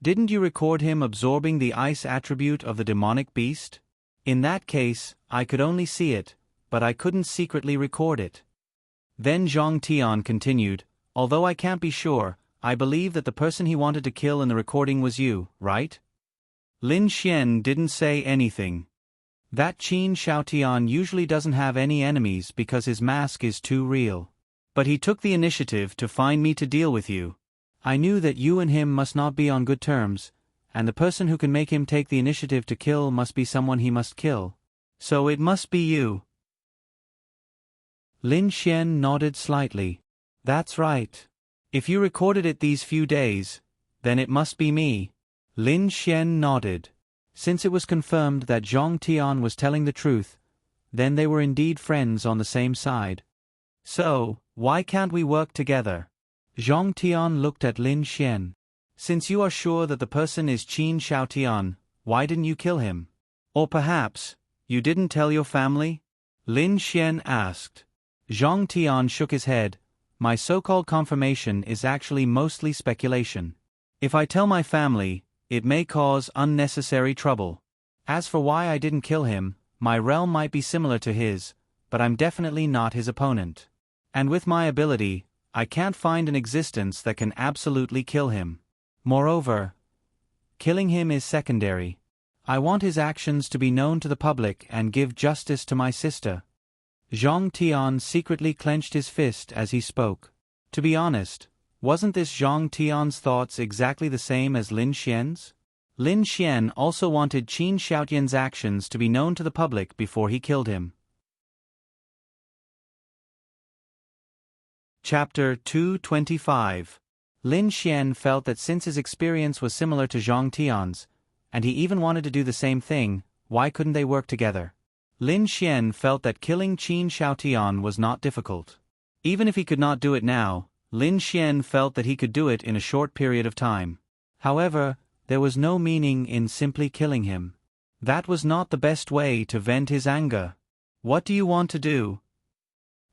A: Didn't you record him absorbing the ice attribute of the demonic beast? In that case, I could only see it, but I couldn't secretly record it. Then Zhang Tian continued, although I can't be sure, I believe that the person he wanted to kill in the recording was you, right? Lin Xian didn't say anything. That Qin Xiaotian usually doesn't have any enemies because his mask is too real. But he took the initiative to find me to deal with you. I knew that you and him must not be on good terms, and the person who can make him take the initiative to kill must be someone he must kill. So it must be you. Lin Xian nodded slightly. That's right. If you recorded it these few days, then it must be me. Lin Xian nodded. Since it was confirmed that Zhang Tian was telling the truth, then they were indeed friends on the same side. So, why can't we work together? Zhang Tian looked at Lin Xian. Since you are sure that the person is Qin Xiaotian, why didn't you kill him? Or perhaps, you didn't tell your family? Lin Xian asked. Zhang Tian shook his head. My so-called confirmation is actually mostly speculation. If I tell my family, it may cause unnecessary trouble. As for why I didn't kill him, my realm might be similar to his, but I'm definitely not his opponent. And with my ability, I can't find an existence that can absolutely kill him. Moreover, killing him is secondary. I want his actions to be known to the public and give justice to my sister. Zhang Tian secretly clenched his fist as he spoke. To be honest, wasn't this Zhang Tian's thoughts exactly the same as Lin Xian's? Lin Xian also wanted Qin Xiaotian's actions to be known to the public before he killed him. Chapter 225. Lin Xian felt that since his experience was similar to Zhang Tian's, and he even wanted to do the same thing, why couldn't they work together? Lin Xian felt that killing Qin Xiaotian was not difficult. Even if he could not do it now, Lin Xian felt that he could do it in a short period of time. However, there was no meaning in simply killing him. That was not the best way to vent his anger. What do you want to do?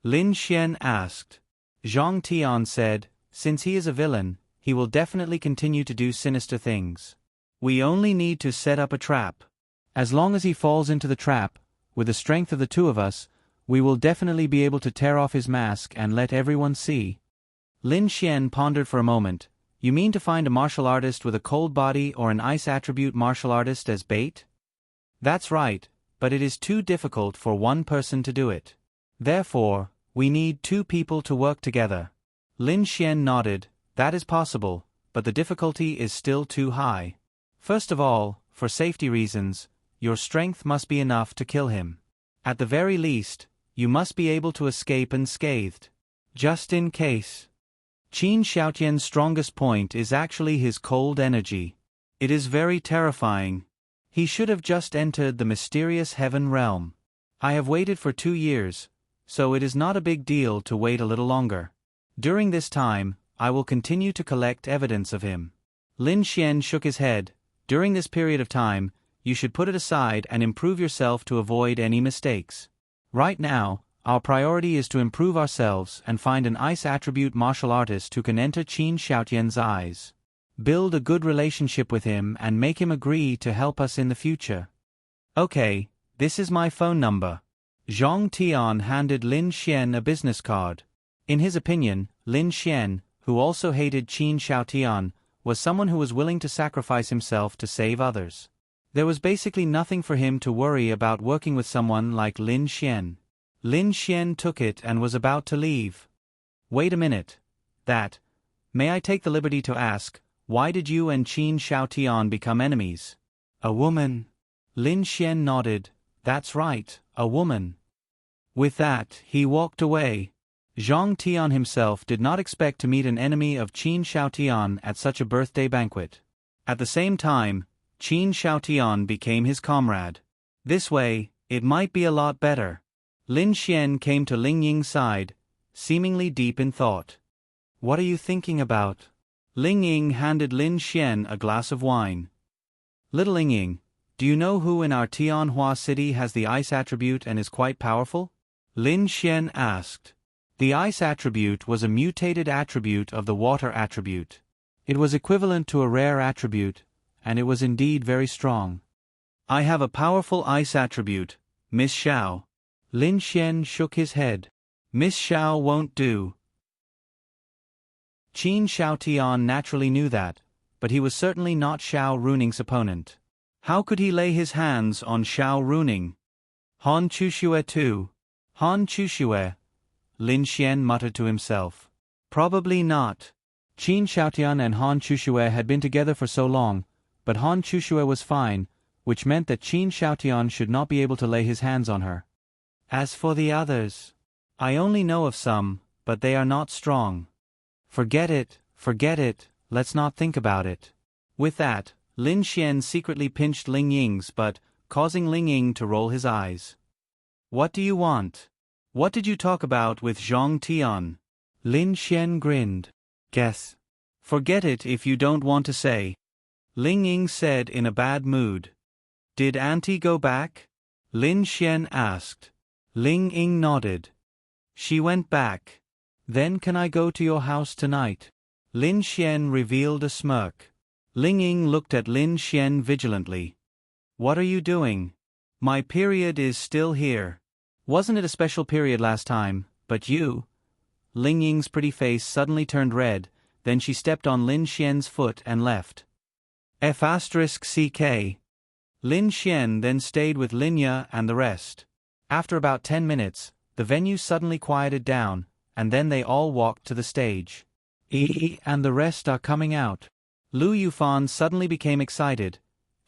A: Lin Xian asked. Zhang Tian said, since he is a villain, he will definitely continue to do sinister things. We only need to set up a trap. As long as he falls into the trap, with the strength of the two of us, we will definitely be able to tear off his mask and let everyone see. Lin Xian pondered for a moment. You mean to find a martial artist with a cold body or an ice attribute martial artist as bait? That's right, but it is too difficult for one person to do it. Therefore, we need two people to work together. Lin Xian nodded. That is possible, but the difficulty is still too high. First of all, for safety reasons, your strength must be enough to kill him. At the very least, you must be able to escape unscathed. Just in case. Qin Xiaotian's strongest point is actually his cold energy. It is very terrifying. He should have just entered the mysterious heaven realm. I have waited for 2 years, so it is not a big deal to wait a little longer. During this time, I will continue to collect evidence of him. Lin Xian shook his head. During this period of time, you should put it aside and improve yourself to avoid any mistakes. Right now, our priority is to improve ourselves and find an ice attribute martial artist who can enter Qin Xiaotian's eyes. Build a good relationship with him and make him agree to help us in the future. Okay, this is my phone number. Zhang Tian handed Lin Xian a business card. In his opinion, Lin Xian, who also hated Qin Xiaotian, was someone who was willing to sacrifice himself to save others. There was basically nothing for him to worry about working with someone like Lin Xian. Lin Xian took it and was about to leave. Wait a minute. May I take the liberty to ask, why did you and Qin Xiaotian become enemies? A woman. Lin Xian nodded. That's right, a woman. With that, he walked away. Zhang Tian himself did not expect to meet an enemy of Qin Xiaotian at such a birthday banquet. At the same time, Qin Xiaotian became his comrade. This way, it might be a lot better. Lin Xian came to Ling Ying's side, seemingly deep in thought. What are you thinking about? Ling Ying handed Lin Xian a glass of wine. Little Ling Ying, do you know who in our Tianhua city has the ice attribute and is quite powerful? Lin Xian asked. The ice attribute was a mutated attribute of the water attribute. It was equivalent to a rare attribute, and it was indeed very strong. I have a powerful ice attribute, Miss Xiao. Lin Xian shook his head. Miss Xiao won't do. Qin Xiaotian naturally knew that, but he was certainly not Xiao Runing's opponent. How could he lay his hands on Xiao Runing? Han Chuxue too. Han Chuxue. Lin Xian muttered to himself. Probably not. Qin Xiaotian and Han Chuxue had been together for so long, but Han Chuxue was fine, which meant that Qin Xiaotian should not be able to lay his hands on her. As for the others, I only know of some, but they are not strong. Forget it, let's not think about it. With that, Lin Xian secretly pinched Ling Ying's butt, causing Ling Ying to roll his eyes. What do you want? What did you talk about with Zhang Tian? Lin Xian grinned. Guess. Forget it if you don't want to say. Ling Ying said in a bad mood. Did Auntie go back? Lin Xian asked. Ling Ying nodded. She went back. Then can I go to your house tonight? Lin Xian revealed a smirk. Ling Ying looked at Lin Xian vigilantly. What are you doing? My period is still here. Wasn't it a special period last time, but you? Ling Ying's pretty face suddenly turned red, then she stepped on Lin Xian's foot and left. F***CK. Lin Xian then stayed with Linya and the rest. After about 10 minutes, the venue suddenly quieted down, and then they all walked to the stage. And the rest are coming out. Lu Yufan suddenly became excited,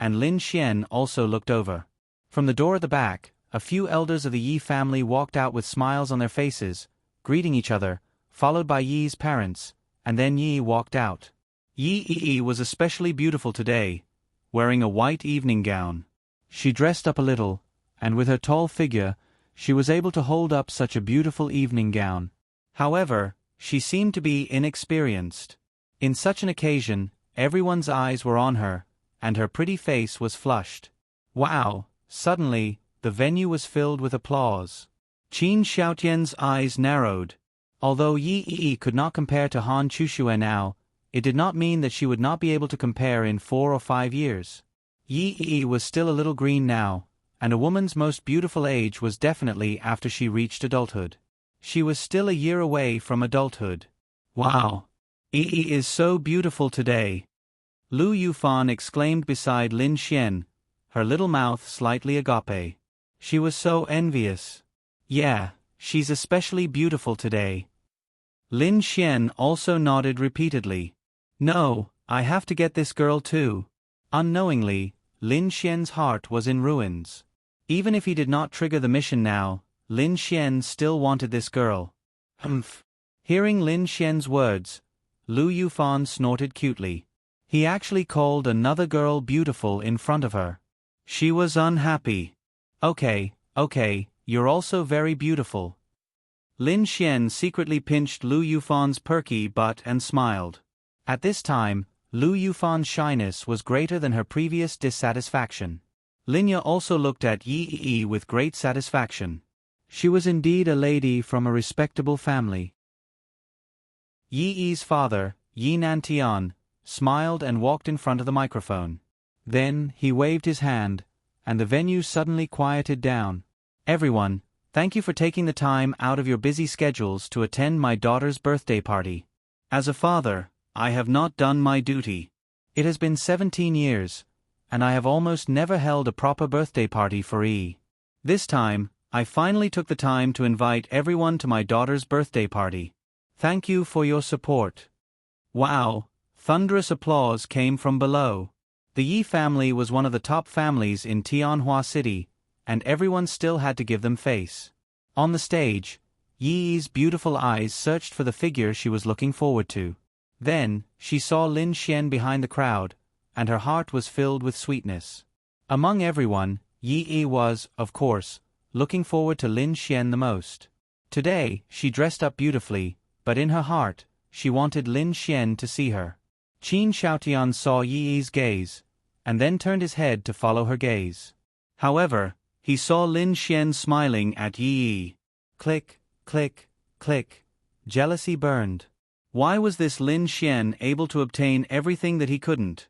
A: and Lin Xian also looked over. From the door at the back, a few elders of the Yi family walked out with smiles on their faces, greeting each other, followed by Yi's parents, and then Yi walked out. Yi was especially beautiful today, wearing a white evening gown. She dressed up a little, and with her tall figure, she was able to hold up such a beautiful evening gown. However, she seemed to be inexperienced. In such an occasion, everyone's eyes were on her, and her pretty face was flushed. Wow! Suddenly, the venue was filled with applause. Qin Xiaotian's eyes narrowed. Although Yi could not compare to Han Chuxue now, it did not mean that she would not be able to compare in 4 or 5 years. Yi was still a little green now, and a woman's most beautiful age was definitely after she reached adulthood. She was still a year away from adulthood. Wow! Yi is so beautiful today. Lu Yufan exclaimed beside Lin Xian, her little mouth slightly agape. She was so envious. Yeah, she's especially beautiful today. Lin Xian also nodded repeatedly. No, I have to get this girl too. Unknowingly, Lin Xian's heart was in ruins. Even if he did not trigger the mission now, Lin Xian still wanted this girl. Humph. Hearing Lin Xian's words, Lu Yufan snorted cutely. He actually called another girl beautiful in front of her. She was unhappy. Okay, you're also very beautiful. Lin Xian secretly pinched Lu Yufan's perky butt and smiled. At this time, Lu Yufan's shyness was greater than her previous dissatisfaction. Linya also looked at Yi with great satisfaction. She was indeed a lady from a respectable family. Yi's father, Yi Nantian, smiled and walked in front of the microphone. Then, he waved his hand, and the venue suddenly quieted down. Everyone, thank you for taking the time out of your busy schedules to attend my daughter's birthday party. As a father, I have not done my duty. It has been 17 years, and I have almost never held a proper birthday party for Yi. This time, I finally took the time to invite everyone to my daughter's birthday party. Thank you for your support. Wow! Thunderous applause came from below. The Yi family was one of the top families in Tianhua City, and everyone still had to give them face. On the stage, Yi's beautiful eyes searched for the figure she was looking forward to. Then, she saw Lin Xian behind the crowd, and her heart was filled with sweetness. Among everyone, Yi was, of course, looking forward to Lin Xian the most. Today, she dressed up beautifully, but in her heart, she wanted Lin Xian to see her. Qin Xiaotian saw Yi's gaze, and then turned his head to follow her gaze. However, he saw Lin Xian smiling at Yi. Click, click, click. Jealousy burned. Why was this Lin Xian able to obtain everything that he couldn't?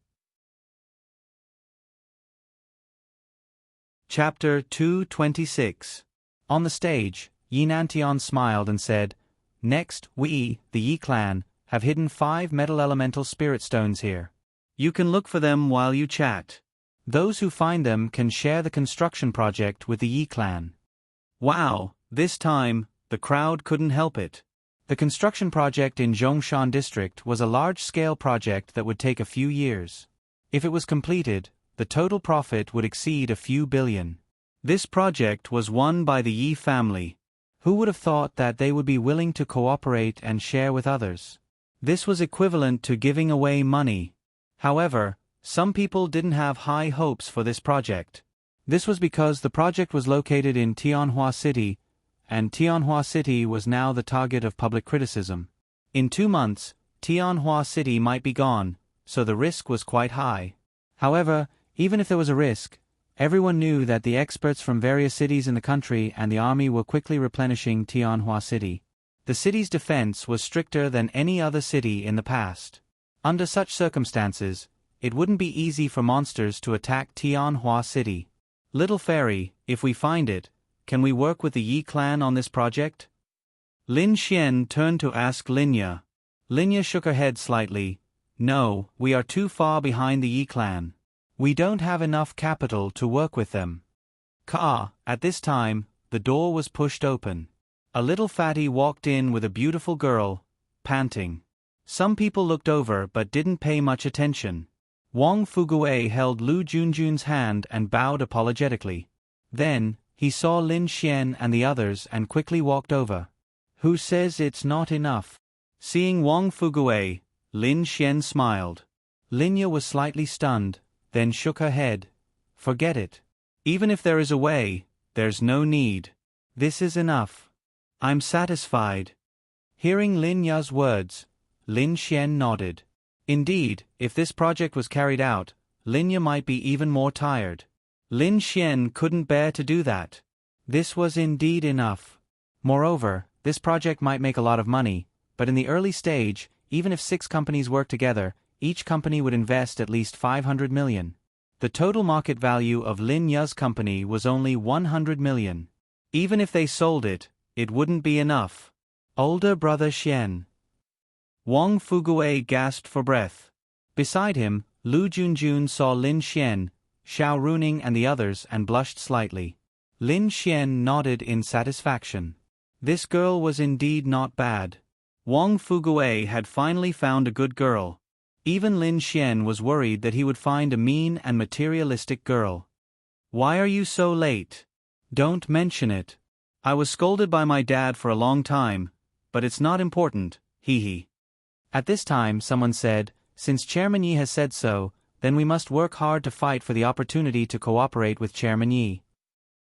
A: Chapter 226. On the stage, Yi Nantian smiled and said, Next, we, the Yi clan, have hidden 5 metal elemental spirit stones here. You can look for them while you chat. Those who find them can share the construction project with the Yi clan. Wow, this time, the crowd couldn't help it. The construction project in Zhongshan district was a large-scale project that would take a few years. If it was completed, the total profit would exceed a few billion. This project was won by the Yi family. Who would have thought that they would be willing to cooperate and share with others? This was equivalent to giving away money. However, some people didn't have high hopes for this project. This was because the project was located in Tianhua City, and Tianhua City was now the target of public criticism. In 2 months, Tianhua City might be gone, so the risk was quite high. However, even if there was a risk, everyone knew that the experts from various cities in the country and the army were quickly replenishing Tianhua City. The city's defense was stricter than any other city in the past. Under such circumstances, it wouldn't be easy for monsters to attack Tianhua City. Little fairy, if we find it, can we work with the Yi clan on this project? Lin Xian turned to ask Linya. Linya shook her head slightly. No, we are too far behind the Yi clan. We don't have enough capital to work with them. At this time, the door was pushed open. A little fatty walked in with a beautiful girl, panting. Some people looked over but didn't pay much attention. Wang Fuguei held Lu Junjun's hand and bowed apologetically. Then, he saw Lin Xian and the others and quickly walked over. Who says it's not enough? Seeing Wang Fuguei, Lin Xian smiled. Linya was slightly stunned, then shook her head. Forget it. Even if there is a way, there's no need. This is enough. I'm satisfied. Hearing Lin Ya's words, Lin Xian nodded. Indeed, if this project was carried out, Linya might be even more tired. Lin Xian couldn't bear to do that. This was indeed enough. Moreover, this project might make a lot of money, but in the early stage, even if 6 companies work together, each company would invest at least 500 million. The total market value of Lin Ya's company was only 100 million. Even if they sold it, it wouldn't be enough. Older brother Xian. Wang Fuguei gasped for breath. Beside him, Lu Junjun saw Lin Xian, Xiao Runing and the others and blushed slightly. Lin Xian nodded in satisfaction. This girl was indeed not bad. Wang Fuguei had finally found a good girl. Even Lin Xian was worried that he would find a mean and materialistic girl. Why are you so late? Don't mention it. I was scolded by my dad for a long time, but it's not important, hee. At this time someone said, since Chairman Yi has said so, then we must work hard to fight for the opportunity to cooperate with Chairman Yi.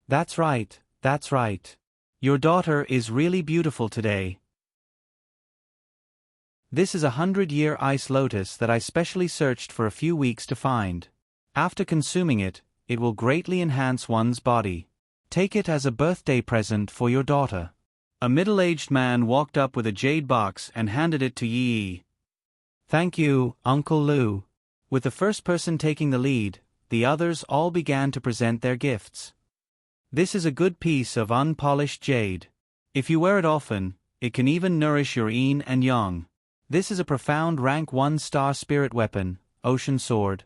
A: That's right, that's right. Your daughter is really beautiful today. This is a 100-year ice lotus that I specially searched for a few weeks to find. After consuming it, it will greatly enhance one's body. Take it as a birthday present for your daughter. A middle-aged man walked up with a jade box and handed it to Yi. Thank you, Uncle Lu. With the first person taking the lead, the others all began to present their gifts. This is a good piece of unpolished jade. If you wear it often, it can even nourish your yin and yang. This is a profound rank 1-star spirit weapon, ocean sword.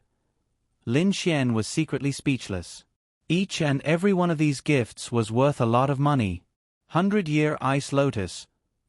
A: Lin Xian was secretly speechless. Each and every one of these gifts was worth a lot of money. 100-year ice lotus,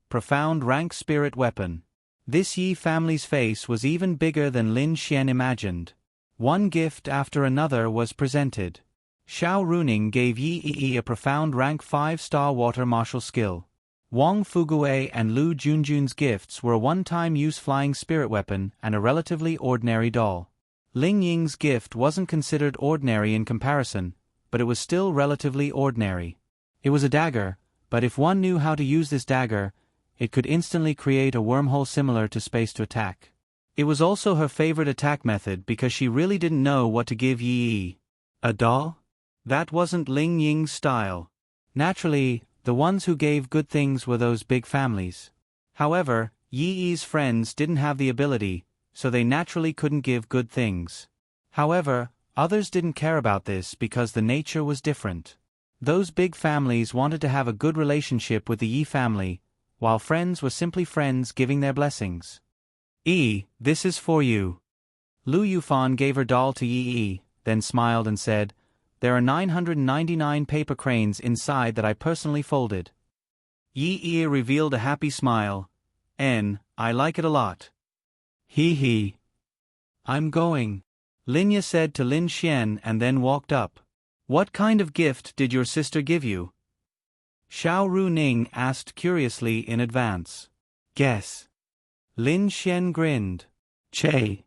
A: profound rank spirit weapon. This Yi family's face was even bigger than Lin Xian imagined. One gift after another was presented. Xiao Runing gave Yi a profound rank 5-star water martial skill. Wang Fuguei and Lu Junjun's gifts were a one-time use flying spirit weapon and a relatively ordinary doll. Ling Ying's gift wasn't considered ordinary in comparison, but it was still relatively ordinary. It was a dagger, but if one knew how to use this dagger, it could instantly create a wormhole similar to space to attack. It was also her favorite attack method because she really didn't know what to give Yi. A doll? That wasn't Ling Ying's style. Naturally, the ones who gave good things were those big families. However, Yi's friends didn't have the ability, so they naturally couldn't give good things. However, others didn't care about this because the nature was different. Those big families wanted to have a good relationship with the Yi family, while friends were simply friends giving their blessings. Yi, this is for you. Lu Yufan gave her doll to Yi, then smiled and said, there are 999 paper cranes inside that I personally folded. Yi revealed a happy smile. I like it a lot. Hee. I'm going. Linya said to Lin Xian and then walked up. What kind of gift did your sister give you? Xiao Runing asked curiously in advance. Guess. Lin Xian grinned. Che.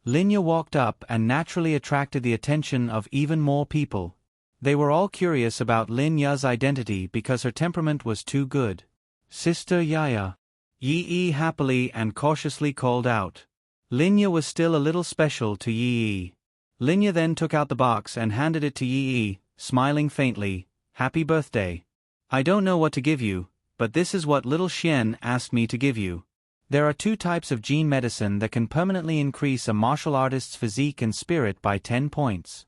A: Linya walked up and naturally attracted the attention of even more people. They were all curious about Lin Ya's identity because her temperament was too good. Sister Yaya. Yi happily and cautiously called out. Linya was still a little special to Yi. Linya then took out the box and handed it to Yi, smiling faintly. Happy birthday. I don't know what to give you, but this is what little Xian asked me to give you. There are two types of gene medicine that can permanently increase a martial artist's physique and spirit by 10 points.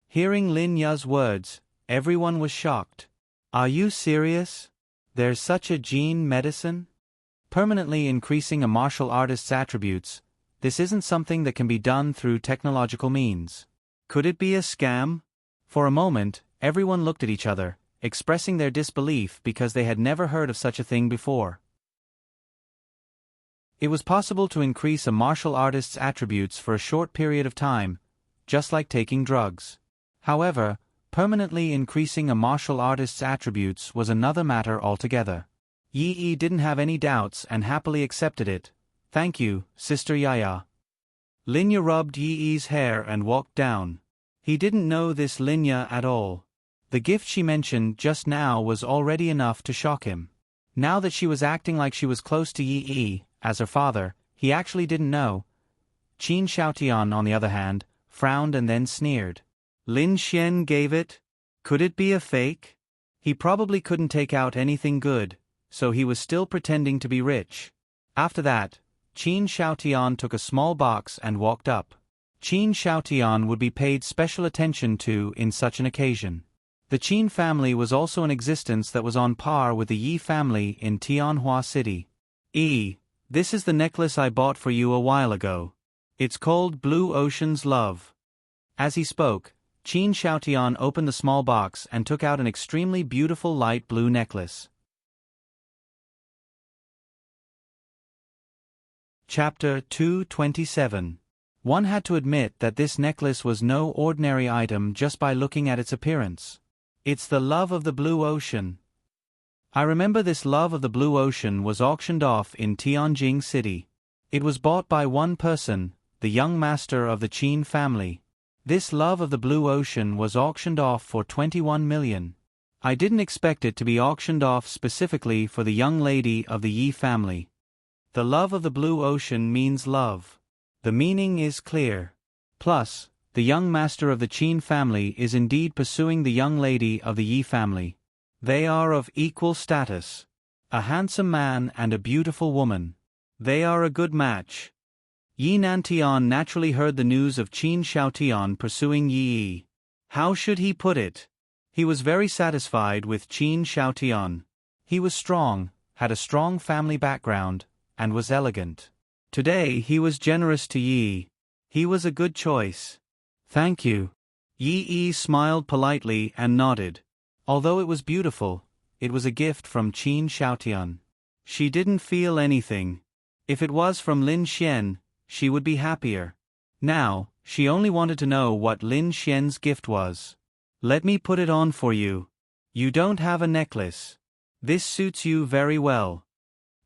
A: Hearing Lin Ya's words, everyone was shocked. Are you serious? There's such a gene medicine? Permanently increasing a martial artist's attributes, this isn't something that can be done through technological means. Could it be a scam? For a moment, everyone looked at each other, expressing their disbelief because they had never heard of such a thing before. It was possible to increase a martial artist's attributes for a short period of time, just like taking drugs. However, permanently increasing a martial artist's attributes was another matter altogether. Yi didn't have any doubts and happily accepted it. Thank you, Sister Yaya. Linya rubbed Yi's hair and walked down. He didn't know this Linya at all. The gift she mentioned just now was already enough to shock him. Now that she was acting like she was close to Yi, as her father, he actually didn't know. Qin Xiaotian, on the other hand, frowned and then sneered. Lin Xian gave it? Could it be a fake? He probably couldn't take out anything good, so he was still pretending to be rich. After that, Qin Xiaotian took a small box and walked up. Qin Xiaotian would be paid special attention to in such an occasion. The Qin family was also an existence that was on par with the Yi family in Tianhua City. This is the necklace I bought for you a while ago. It's called Blue Ocean's Love. As he spoke, Qin Xiaotian opened the small box and took out an extremely beautiful light blue necklace. Chapter 227. One had to admit that this necklace was no ordinary item just by looking at its appearance. It's the love of the blue ocean. I remember this love of the blue ocean was auctioned off in Tianjing City. It was bought by one person, the young master of the Qin family. This love of the blue ocean was auctioned off for 21 million. I didn't expect it to be auctioned off specifically for the young lady of the Yi family. The love of the blue ocean means love. The meaning is clear. Plus, the young master of the Qin family is indeed pursuing the young lady of the Yi family. They are of equal status. A handsome man and a beautiful woman. They are a good match. Yi Nantian naturally heard the news of Qin Xiaotian pursuing Yi. How should he put it? He was very satisfied with Qin Xiaotian. He was strong, had a strong family background, and was elegant. Today he was generous to Yi. He was a good choice. Thank you. Yi smiled politely and nodded. Although it was beautiful, it was a gift from Qin Xiaotian. She didn't feel anything. If it was from Lin Xian, she would be happier. Now, she only wanted to know what Lin Xian's gift was. Let me put it on for you. You don't have a necklace. This suits you very well.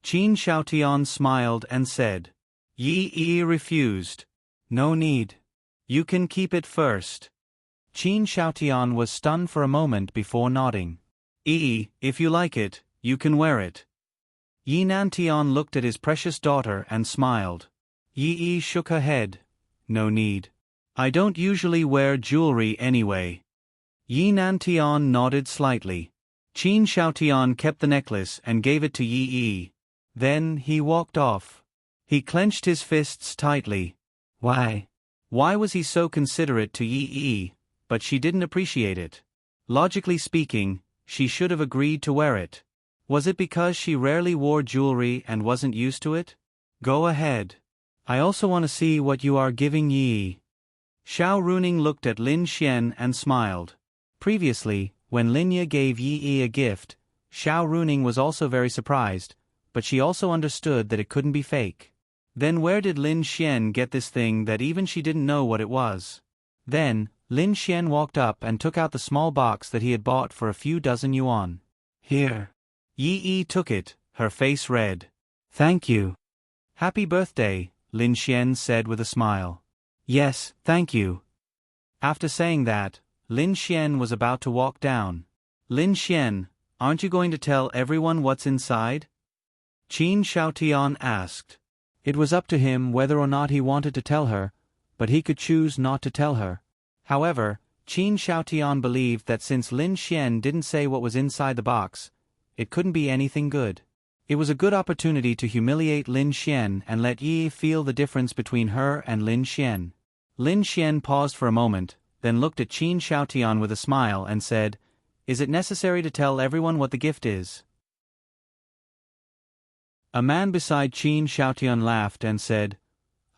A: Qin Xiaotian smiled and said. Yi refused. No need. You can keep it first. Qin Xiaotian was stunned for a moment before nodding. If you like it, you can wear it. Yi Nantian looked at his precious daughter and smiled. Yi shook her head. No need. I don't usually wear jewelry anyway. Yi Nantian nodded slightly. Qin Xiaotian kept the necklace and gave it to Yi. Then he walked off. He clenched his fists tightly. Why? Why was he so considerate to Yi? But she didn't appreciate it. Logically speaking, she should have agreed to wear it. Was it because she rarely wore jewelry and wasn't used to it? Go ahead. I also want to see what you are giving Yi. Xiao Runing looked at Lin Xian and smiled. Previously, when Linya gave Yi a gift, Xiao Runing was also very surprised, but she also understood that it couldn't be fake. Then where did Lin Xian get this thing that even she didn't know what it was? Then, Lin Xian walked up and took out the small box that he had bought for a few dozen yuan. Here. Yi took it, her face red. Thank you. Happy birthday, Lin Xian said with a smile. Yes, thank you. After saying that, Lin Xian was about to walk down. Lin Xian, aren't you going to tell everyone what's inside? Qin Xiaotian asked. It was up to him whether or not he wanted to tell her, but he could choose not to tell her. However, Qin Xiaotian believed that since Lin Xian didn't say what was inside the box, it couldn't be anything good. It was a good opportunity to humiliate Lin Xian and let Yi feel the difference between her and Lin Xian. Lin Xian paused for a moment, then looked at Qin Xiaotian with a smile and said, "Is it necessary to tell everyone what the gift is?" A man beside Qin Xiaotian laughed and said,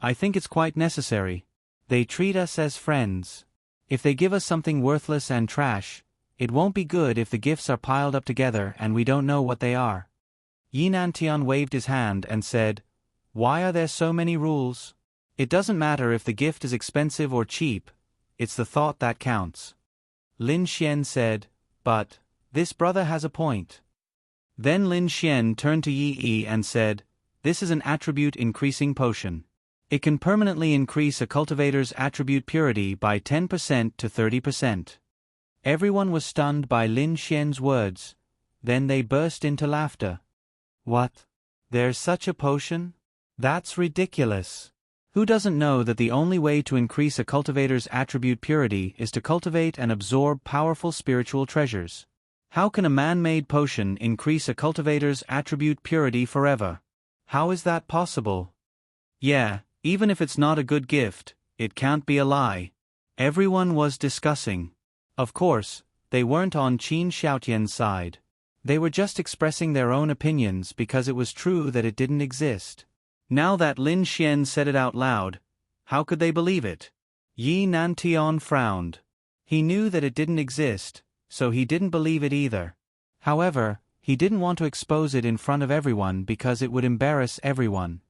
A: "I think it's quite necessary. They treat us as friends. If they give us something worthless and trash, it won't be good if the gifts are piled up together and we don't know what they are." Yi Nantian waved his hand and said, "Why are there so many rules? It doesn't matter if the gift is expensive or cheap, it's the thought that counts." Lin Xian said, "But this brother has a point." Then Lin Xian turned to Yi and said, "This is an attribute increasing potion. It can permanently increase a cultivator's attribute purity by 10% to 30%. Everyone was stunned by Lin Xian's words. Then they burst into laughter. "What? There's such a potion? That's ridiculous. Who doesn't know that the only way to increase a cultivator's attribute purity is to cultivate and absorb powerful spiritual treasures? How can a man-made potion increase a cultivator's attribute purity forever? How is that possible? Yeah, even if it's not a good gift, it can't be a lie." Everyone was discussing. Of course, they weren't on Qin Xiaotian's side. They were just expressing their own opinions because it was true that it didn't exist. Now that Lin Xian said it out loud, how could they believe it? Yi Nantian frowned. He knew that it didn't exist, so he didn't believe it either. However, he didn't want to expose it in front of everyone because it would embarrass everyone.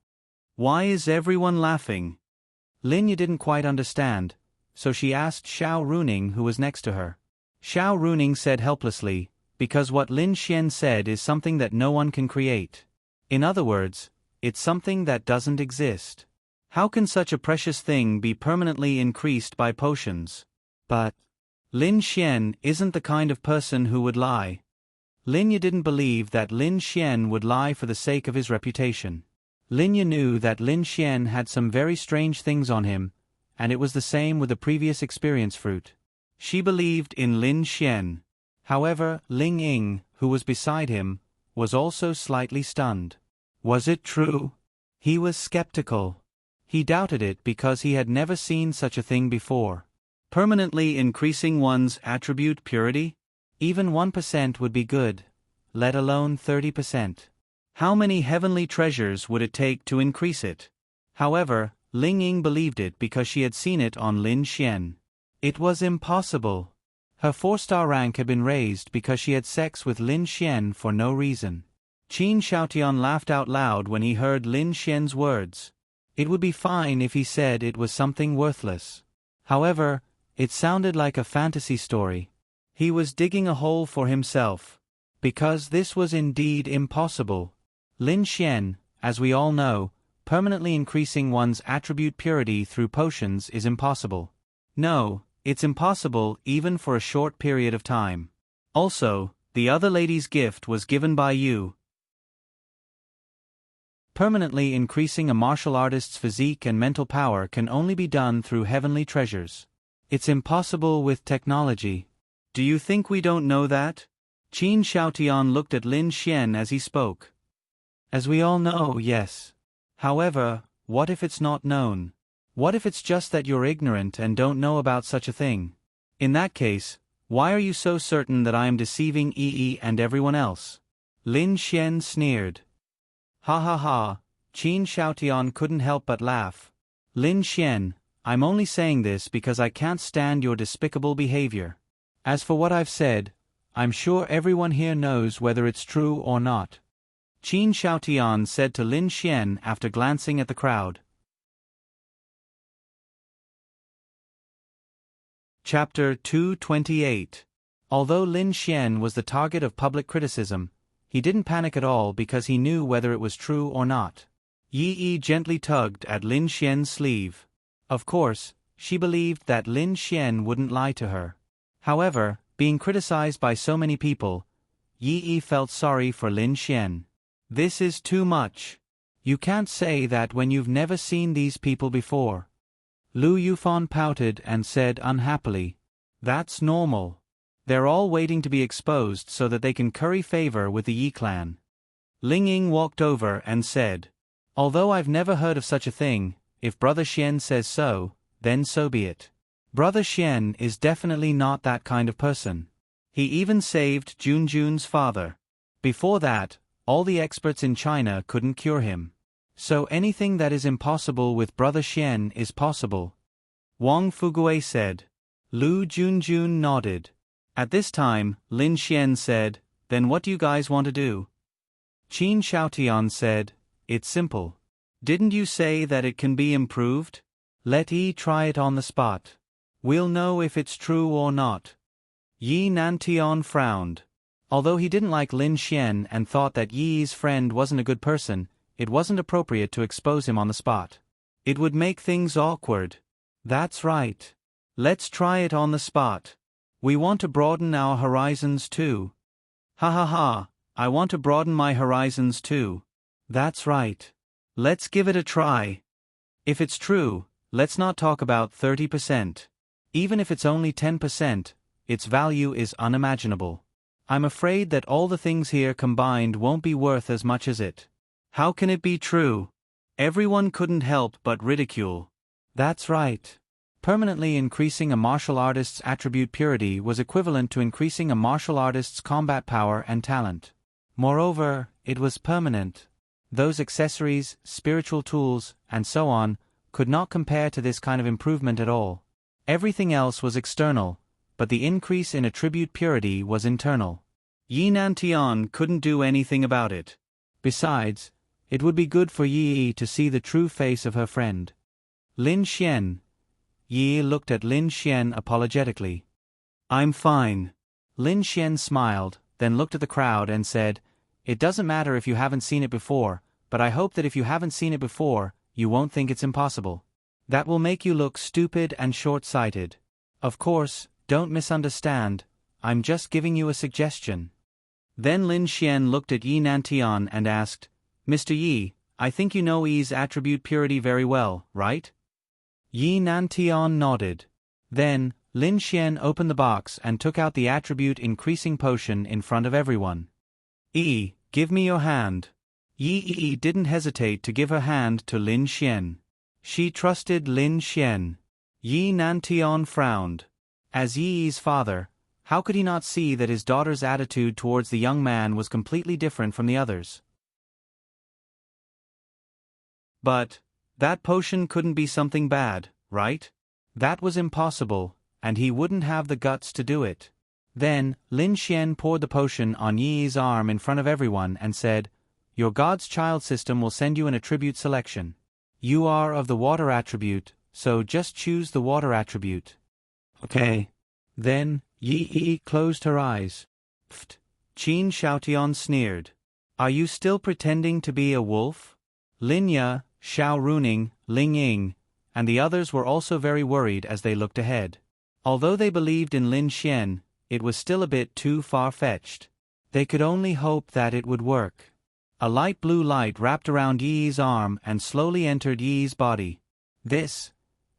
A: "Why is everyone laughing?" Lin Yi didn't quite understand, so she asked Xiao Runing, who was next to her. Xiao Runing said helplessly, "Because what Lin Xian said is something that no one can create. In other words, it's something that doesn't exist. How can such a precious thing be permanently increased by potions?" But Lin Xian isn't the kind of person who would lie. Lin Yi didn't believe that Lin Xian would lie for the sake of his reputation. Lin Yi knew that Lin Xian had some very strange things on him, and it was the same with the previous experience fruit. She believed in Lin Xian. However, Ling Ying, who was beside him, was also slightly stunned. Was it true? He was skeptical. He doubted it because he had never seen such a thing before. Permanently increasing one's attribute purity? Even 1% would be good, let alone 30%. How many heavenly treasures would it take to increase it? However, Ling Ying believed it because she had seen it on Lin Xian. It was impossible. Her 4-star rank had been raised because she had sex with Lin Xian for no reason. Qin Xiaotian laughed out loud when he heard Lin Xian's words. It would be fine if he said it was something worthless. However, it sounded like a fantasy story. He was digging a hole for himself. Because this was indeed impossible. Lin Xian, as we all know, permanently increasing one's attribute purity through potions is impossible. No, it's impossible even for a short period of time. Also, the other lady's gift was given by you. Permanently increasing a martial artist's physique and mental power can only be done through heavenly treasures. It's impossible with technology. Do you think we don't know that? Qin Xiaotian looked at Lin Xian as he spoke. As we all know, yes. However, what if it's not known? What if it's just that you're ignorant and don't know about such a thing? In that case, why are you so certain that I am deceiving Yi and everyone else? Lin Xian sneered. Ha ha ha, Qin Xiaotian couldn't help but laugh. Lin Xian, I'm only saying this because I can't stand your despicable behavior. As for what I've said, I'm sure everyone here knows whether it's true or not. Qin Xiaotian said to Lin Xian after glancing at the crowd. Chapter 228. Although Lin Xian was the target of public criticism, he didn't panic at all because he knew whether it was true or not. Yi gently tugged at Lin Xian's sleeve. Of course, she believed that Lin Xian wouldn't lie to her. However, being criticized by so many people, Yi felt sorry for Lin Xian. This is too much. You can't say that when you've never seen these people before. Lu Yufan pouted and said unhappily, "That's normal. They're all waiting to be exposed so that they can curry favor with the Yi clan." Ling Ying walked over and said, "Although I've never heard of such a thing, if Brother Xian says so, then so be it. Brother Xian is definitely not that kind of person. He even saved Junjun's father. Before that, all the experts in China couldn't cure him. So anything that is impossible with Brother Xian is possible." Wang Fugue said. Lu Junjun nodded. At this time, Lin Xian said, "Then what do you guys want to do?" Qin Xiaotian said, "It's simple. Didn't you say that it can be improved? Let Yi try it on the spot. We'll know if it's true or not." Yi Nantian frowned. Although he didn't like Lin Xian and thought that Yi's friend wasn't a good person, it wasn't appropriate to expose him on the spot. It would make things awkward. "That's right. Let's try it on the spot. We want to broaden our horizons too." "Ha ha ha, I want to broaden my horizons too." "That's right. Let's give it a try. If it's true, let's not talk about 30%. Even if it's only 10%, its value is unimaginable. I'm afraid that all the things here combined won't be worth as much as it." "How can it be true?" Everyone couldn't help but ridicule. "That's right. Permanently increasing a martial artist's attribute purity was equivalent to increasing a martial artist's combat power and talent. Moreover, it was permanent. Those accessories, spiritual tools, and so on, could not compare to this kind of improvement at all. Everything else was external, but the increase in attribute purity was internal. Yi Nantian couldn't do anything about it. Besides, it would be good for Yi to see the true face of her friend. Lin Xian. Yi looked at Lin Xian apologetically. "I'm fine." Lin Xian smiled, then looked at the crowd and said, "It doesn't matter if you haven't seen it before, but I hope that if you haven't seen it before, you won't think it's impossible. That will make you look stupid and short-sighted. Of course, don't misunderstand, I'm just giving you a suggestion." Then Lin Xian looked at Yi Nantian and asked, "Mr. Yi, I think you know Yi's attribute purity very well, right?" Yi Nantian nodded. Then, Lin Xian opened the box and took out the attribute increasing potion in front of everyone. "Yi, give me your hand." Yi didn't hesitate to give her hand to Lin Xian. She trusted Lin Xian. Yi Nantian frowned. As Yi's father, how could he not see that his daughter's attitude towards the young man was completely different from the others? But that potion couldn't be something bad, right? That was impossible, and he wouldn't have the guts to do it. Then, Lin Xian poured the potion on Yi's arm in front of everyone and said, "Your God's child system will send you an attribute selection. You are of the water attribute, so just choose the water attribute." "Okay." Then, Yi closed her eyes. "Pfft," Qin Xiaotian sneered. "Are you still pretending to be a wolf?" Lin Ya, Xiao Runing, Ling Ying, and the others were also very worried as they looked ahead. Although they believed in Lin Xian, it was still a bit too far-fetched. They could only hope that it would work. A light blue light wrapped around Yi's arm and slowly entered Yi's body.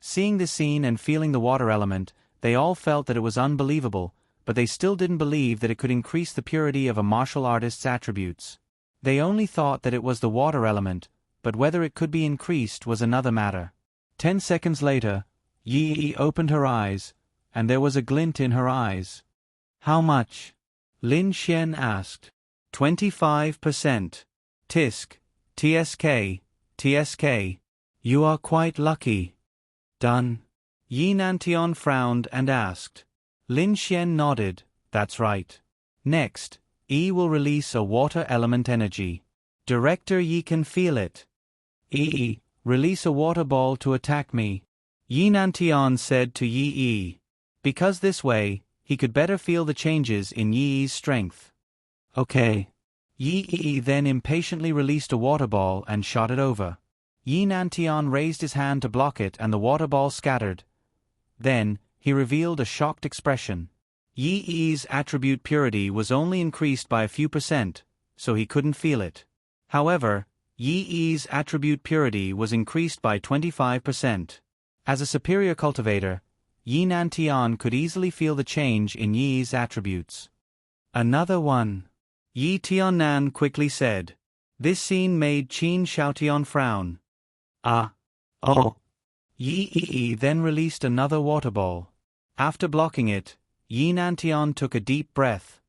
A: Seeing the scene and feeling the water element, they all felt that it was unbelievable, but they still didn't believe that it could increase the purity of a martial artist's attributes. They only thought that it was the water element, but whether it could be increased was another matter. 10 seconds later, Yi opened her eyes, and there was a glint in her eyes. "How much?" Lin Xian asked. 25%. Tisk, TSK, TSK. You are quite lucky. Done. Yi Nantian frowned and asked. Lin Xian nodded, "That's right. Next, Yi will release a water element energy. Director Yi can feel it. Yi, release a water ball to attack me." Yi Nantian said to Yi, because this way, he could better feel the changes in Yi's strength. "Okay." Yi then impatiently released a water ball and shot it over. Yi Nantian raised his hand to block it and the water ball scattered. Then, he revealed a shocked expression. Yi's attribute purity was only increased by a few %, so he couldn't feel it. However, Yi's attribute purity was increased by 25%. As a superior cultivator, Yi Nantian could easily feel the change in Yi's attributes. "Another one," Yi Tiannan quickly said. This scene made Qin Xiaotian frown. Ah. Oh. Yi then released another water ball. After blocking it, Yi Nantian took a deep breath.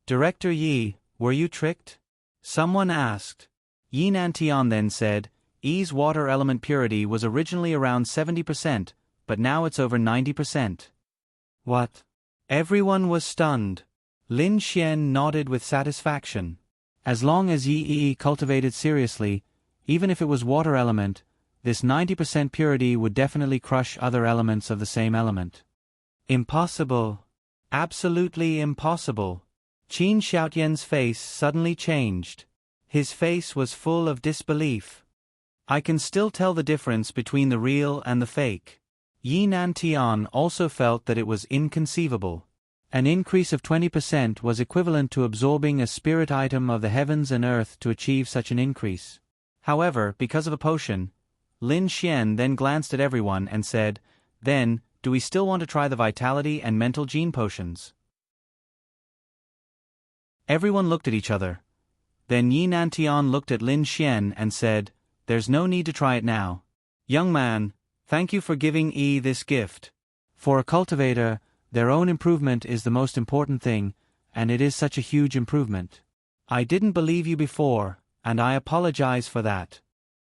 A: Director Yi, were you tricked? Someone asked. Yi Nantian then said, Yi's water element purity was originally around 70%, but now it's over 90%. What? Everyone was stunned. Lin Xian nodded with satisfaction. As long as Yi cultivated seriously, even if it was water element, this 90% purity would definitely crush other elements of the same element. Impossible. Absolutely impossible. Qin Xiaotian's face suddenly changed. His face was full of disbelief. I can still tell the difference between the real and the fake. Yi Nantian also felt that it was inconceivable. An increase of 20% was equivalent to absorbing a spirit item of the heavens and earth to achieve such an increase. However, because of a potion, Lin Xian then glanced at everyone and said, Then, do we still want to try the vitality and mental gene potions? Everyone looked at each other. Then Yi Nantian looked at Lin Xian and said, There's no need to try it now. Young man, thank you for giving Yi this gift. For a cultivator, their own improvement is the most important thing, and it is such a huge improvement. I didn't believe you before, and I apologize for that.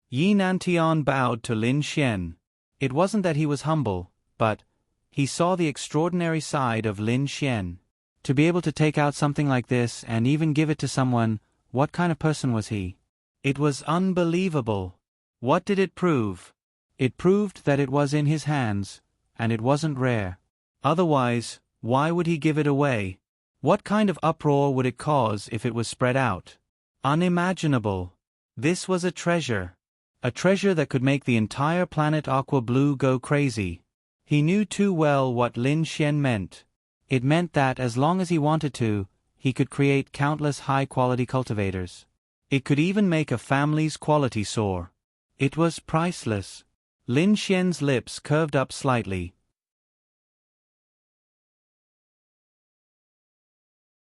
A: Yi Nantian bowed to Lin Xian. It wasn't that he was humble, but he saw the extraordinary side of Lin Xian. To be able to take out something like this and even give it to someone, what kind of person was he? It was unbelievable. What did it prove? It proved that it was in his hands, and it wasn't rare. Otherwise, why would he give it away? What kind of uproar would it cause if it was spread out? Unimaginable. This was a treasure. A treasure that could make the entire planet Aqua Blue go crazy. He knew too well what Lin Xian meant. It meant that as long as he wanted to, he could create countless high-quality cultivators. It could even make a family's quality soar. It was priceless. Lin Xian's lips curved up slightly.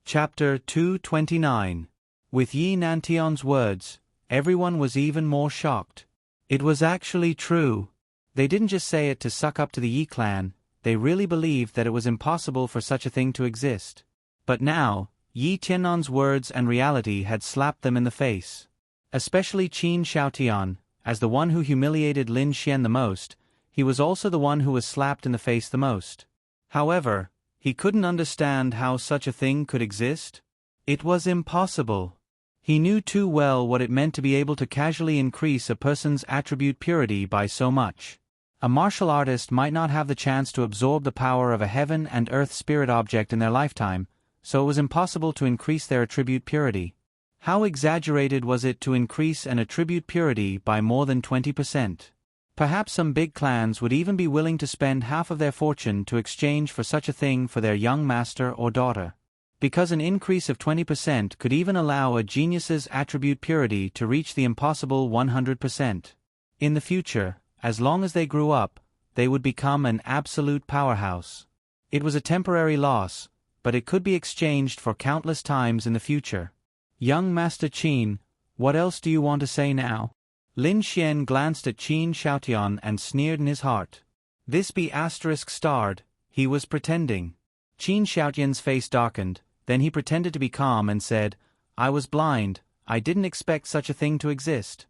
A: Chapter 229. With Yi Nantian's words, everyone was even more shocked. It was actually true. They didn't just say it to suck up to the Yi clan, they really believed that it was impossible for such a thing to exist. But now, Yi Tiannan's words and reality had slapped them in the face. Especially Qin Xiaotian, as the one who humiliated Lin Xian the most, he was also the one who was slapped in the face the most. However, he couldn't understand how such a thing could exist. It was impossible. He knew too well what it meant to be able to casually increase a person's attribute purity by so much. A martial artist might not have the chance to absorb the power of a heaven and earth spirit object in their lifetime, so it was impossible to increase their attribute purity. How exaggerated was it to increase an attribute purity by more than 20%? Perhaps some big clans would even be willing to spend half of their fortune to exchange for such a thing for their young master or daughter. Because an increase of 20% could even allow a genius's attribute purity to reach the impossible 100%. In the future, as long as they grew up, they would become an absolute powerhouse. It was a temporary loss, but it could be exchanged for countless times in the future. Young Master Qin, what else do you want to say now? Lin Xian glanced at Qin Xiaotian and sneered in his heart. This be **starred, he was pretending. Qin Xiaotian's face darkened, then he pretended to be calm and said, I was blind, I didn't expect such a thing to exist.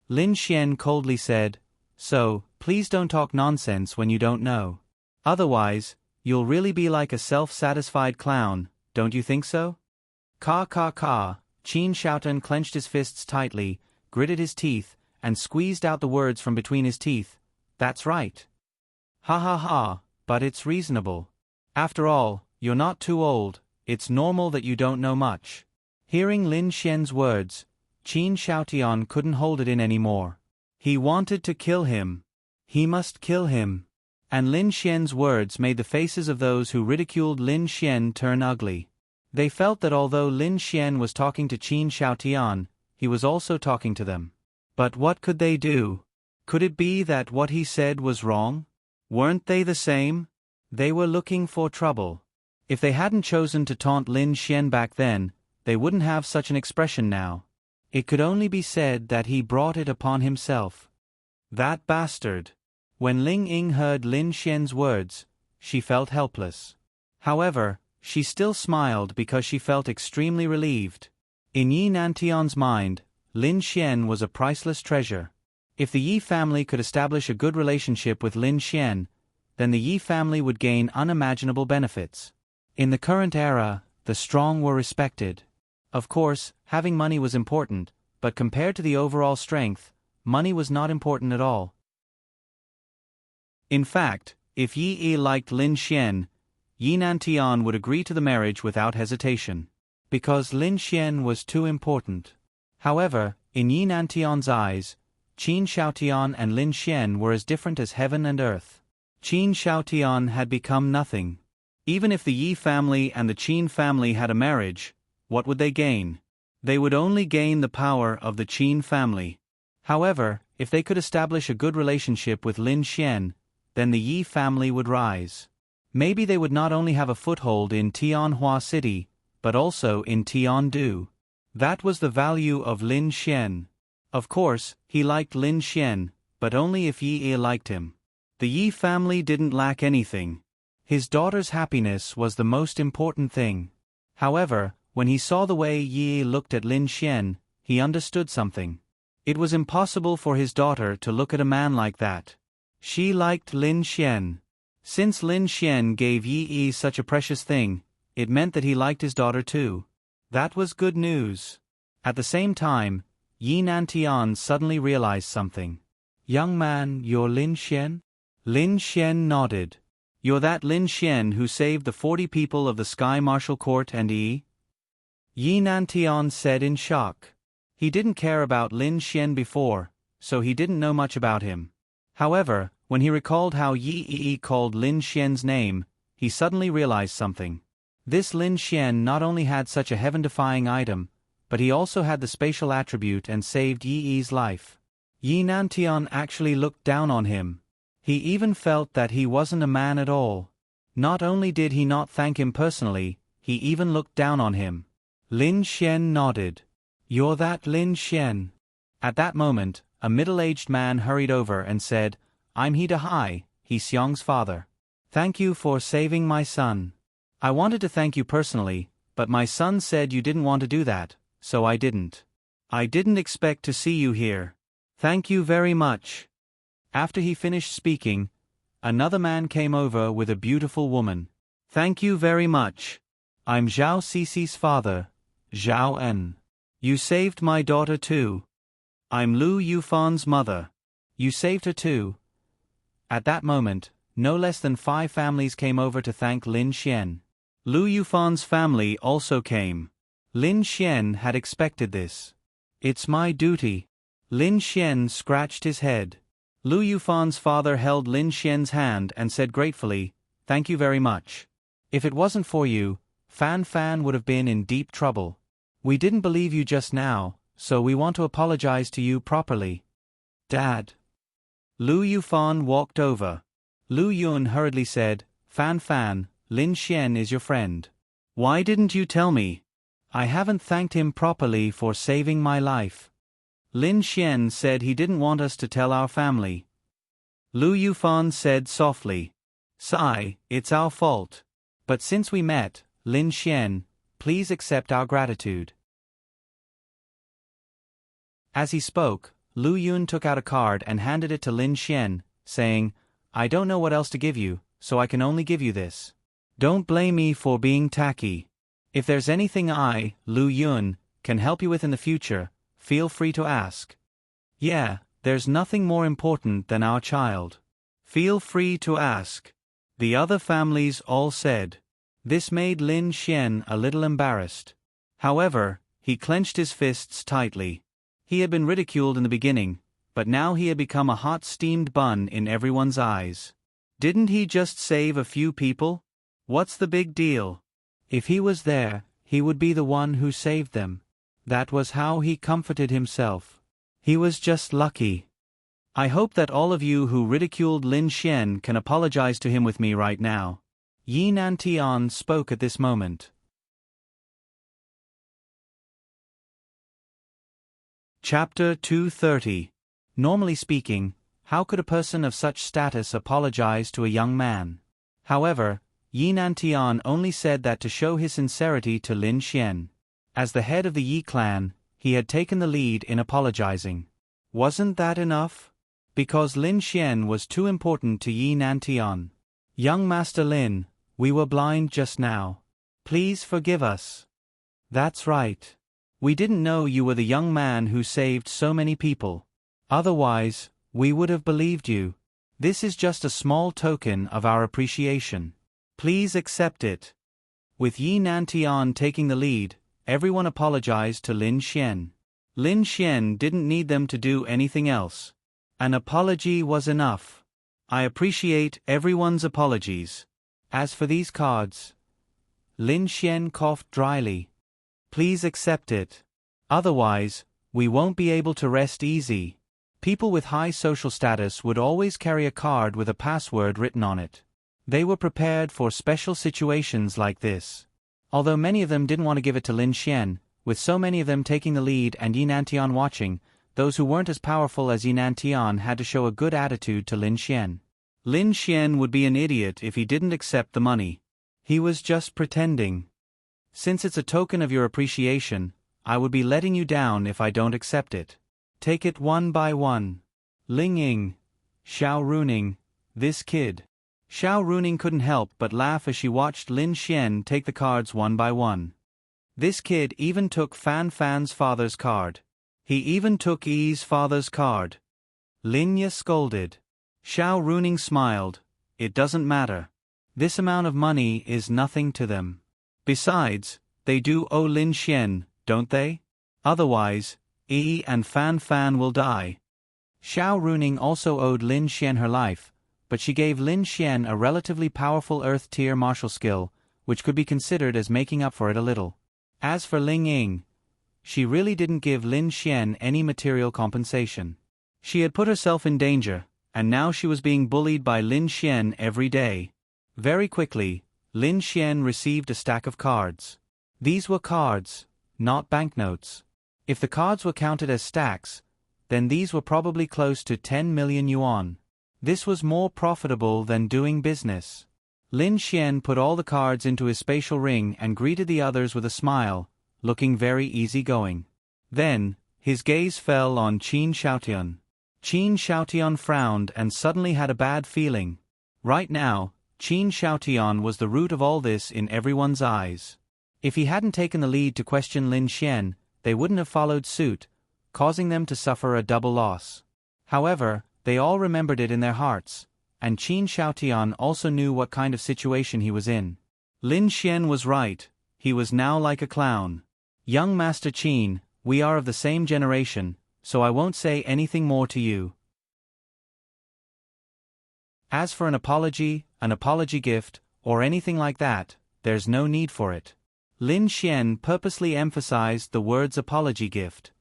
A: Lin Xian coldly said, So, please don't talk nonsense when you don't know. Otherwise, you'll really be like a self-satisfied clown, don't you think so? Ka. Qin Xiaotian clenched his fists tightly, gritted his teeth, and squeezed out the words from between his teeth. That's right. Ha, but it's reasonable. After all, you're not too old, it's normal that you don't know much. Hearing Lin Xian's words, Qin Xiaotian couldn't hold it in anymore. He wanted to kill him. He must kill him. And Lin Xian's words made the faces of those who ridiculed Lin Xian turn ugly. They felt that although Lin Xian was talking to Qin Xiaotian, he was also talking to them. But what could they do? Could it be that what he said was wrong? Weren't they the same? They were looking for trouble. If they hadn't chosen to taunt Lin Xian back then, they wouldn't have such an expression now. It could only be said that he brought it upon himself. That bastard! When Ling Ying heard Lin Xian's words, she felt helpless. However, she still smiled because she felt extremely relieved. In Yi Nantian's mind, Lin Xian was a priceless treasure. If the Yi family could establish a good relationship with Lin Xian, then the Yi family would gain unimaginable benefits. In the current era, the strong were respected. Of course, having money was important, but compared to the overall strength, money was not important at all. In fact, if Yi Yi liked Lin Xian, Yi Nantian would agree to the marriage without hesitation. Because Lin Xian was too important. However, in Yi Nantian's eyes, Qin Xiaotian and Lin Xian were as different as heaven and earth. Qin Xiaotian had become nothing. Even if the Yi family and the Qin family had a marriage, what would they gain? They would only gain the power of the Qin family. However, if they could establish a good relationship with Lin Xian, then the Yi family would rise. Maybe they would not only have a foothold in Tianhua City, but also in Tiandu. That was the value of Lin Xian. Of course, he liked Lin Xian, but only if Yi Yi liked him. The Yi family didn't lack anything. His daughter's happiness was the most important thing. However, when he saw the way Yi Yi looked at Lin Xian, he understood something. It was impossible for his daughter to look at a man like that. She liked Lin Xian. Since Lin Xian gave Yi Yi such a precious thing, it meant that he liked his daughter too. That was good news. At the same time, Yi Nantian suddenly realized something. "Young man, you're Lin Xian?" Lin Xian nodded. "You're that Lin Xian who saved the 40 people of the Sky Martial Court and Yi?" Yi Nantian said in shock. He didn't care about Lin Xian before, so he didn't know much about him. However, when he recalled how Yi Yi called Lin Xian's name, he suddenly realized something. This Lin Xian not only had such a heaven-defying item, but he also had the spatial attribute and saved Yi Yi's life. Yi Nantian actually looked down on him. He even felt that he wasn't a man at all. Not only did he not thank him personally, he even looked down on him. Lin Xian nodded. "You're that Lin Xian." At that moment, a middle-aged man hurried over and said, "I'm He Dahai, He Xiong's father. Thank you for saving my son. I wanted to thank you personally, but my son said you didn't want to do that, so I didn't. I didn't expect to see you here. Thank you very much." After he finished speaking, another man came over with a beautiful woman. "Thank you very much. I'm Zhao Cici's father, Zhao En. You saved my daughter too. I'm Lu Yufan's mother. You saved her too." At that moment, no less than 5 families came over to thank Lin Xian. Lu Yufan's family also came. Lin Xian had expected this. "It's my duty." Lin Xian scratched his head. Lu Yufan's father held Lin Xian's hand and said gratefully, "Thank you very much. If it wasn't for you, Fan Fan would have been in deep trouble. We didn't believe you just now, so we want to apologize to you properly." "Dad." Lu Yufan walked over. Lu Yun hurriedly said, "Fan Fan, Lin Xian is your friend. Why didn't you tell me? I haven't thanked him properly for saving my life." Lin Xian said he didn't want us to tell our family. Lu Yufan said softly, "Sai, it's our fault. But since we met, Lin Xian, please accept our gratitude." As he spoke, Lu Yun took out a card and handed it to Lin Xian, saying, "I don't know what else to give you, so I can only give you this. Don't blame me for being tacky. If there's anything I, Lu Yun, can help you with in the future, feel free to ask. Yeah, there's nothing more important than our child. Feel free to ask." The other families all said. This made Lin Xian a little embarrassed. However, he clenched his fists tightly. He had been ridiculed in the beginning, but now he had become a hot steamed bun in everyone's eyes. Didn't he just save a few people? What's the big deal? If he was there, he would be the one who saved them. That was how he comforted himself. He was just lucky. I hope that all of you who ridiculed Lin Xian can apologize to him with me right now. Yi Nantian spoke at this moment. Chapter 230. Normally speaking, how could a person of such status apologize to a young man? However, Yi Nantian only said that to show his sincerity to Lin Xian. As the head of the Yi clan, he had taken the lead in apologizing. Wasn't that enough? Because Lin Xian was too important to Yi Nantian. Young Master Lin, we were blind just now. Please forgive us. That's right. We didn't know you were the young man who saved so many people. Otherwise, we would have believed you. This is just a small token of our appreciation. Please accept it. With Yi Nantian taking the lead, everyone apologized to Lin Xian. Lin Xian didn't need them to do anything else. An apology was enough. I appreciate everyone's apologies. As for these cards, Lin Xian coughed dryly. Please accept it. Otherwise, we won't be able to rest easy. People with high social status would always carry a card with a password written on it. They were prepared for special situations like this. Although many of them didn't want to give it to Lin Xian, with so many of them taking the lead and Yi Nantian watching, those who weren't as powerful as Yi Nantian had to show a good attitude to Lin Xian. Lin Xian would be an idiot if he didn't accept the money. He was just pretending. Since it's a token of your appreciation, I would be letting you down if I don't accept it. Take it one by one. Ling Ying. Xiao Runing. This kid. Xiao Runing couldn't help but laugh as she watched Lin Xian take the cards one by one. This kid even took Fan Fan's father's card. He even took Yi's father's card. Lin Ye scolded. Xiao Runing smiled. It doesn't matter. This amount of money is nothing to them. Besides, they do owe Lin Xian, don't they? Otherwise, Yi and Fan Fan will die. Xiao Runing also owed Lin Xian her life, but she gave Lin Xian a relatively powerful Earth-tier martial skill, which could be considered as making up for it a little. As for Ling Ying, she really didn't give Lin Xian any material compensation. She had put herself in danger, and now she was being bullied by Lin Xian every day. Very quickly, Lin Xian received a stack of cards. These were cards, not banknotes. If the cards were counted as stacks, then these were probably close to 10 million yuan. This was more profitable than doing business. Lin Xian put all the cards into his spatial ring and greeted the others with a smile, looking very easygoing. Then, his gaze fell on Qin Xiaotian. Qin Xiaotian frowned and suddenly had a bad feeling. Right now, Qin Xiaotian was the root of all this in everyone's eyes. If he hadn't taken the lead to question Lin Xian, they wouldn't have followed suit, causing them to suffer a double loss. However, they all remembered it in their hearts, and Qin Xiaotian also knew what kind of situation he was in. Lin Xian was right, he was now like a clown. Young Master Qin, we are of the same generation, so I won't say anything more to you. As for an apology gift, or anything like that, there's no need for it. Lin Xian purposely emphasized the words apology gift.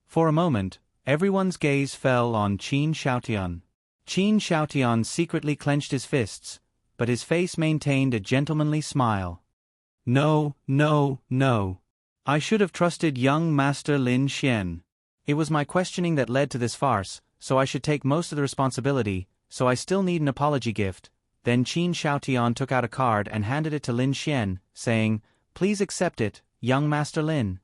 A: For a moment, everyone's gaze fell on Qin Xiaotian. Qin Xiaotian secretly clenched his fists, but his face maintained a gentlemanly smile. No. I should have trusted young Master Lin Xian. It was my questioning that led to this farce, so I should take most of the responsibility, so I still need an apology gift. Then Qin Xiaotian took out a card and handed it to Lin Xian, saying, Please accept it, young Master Lin.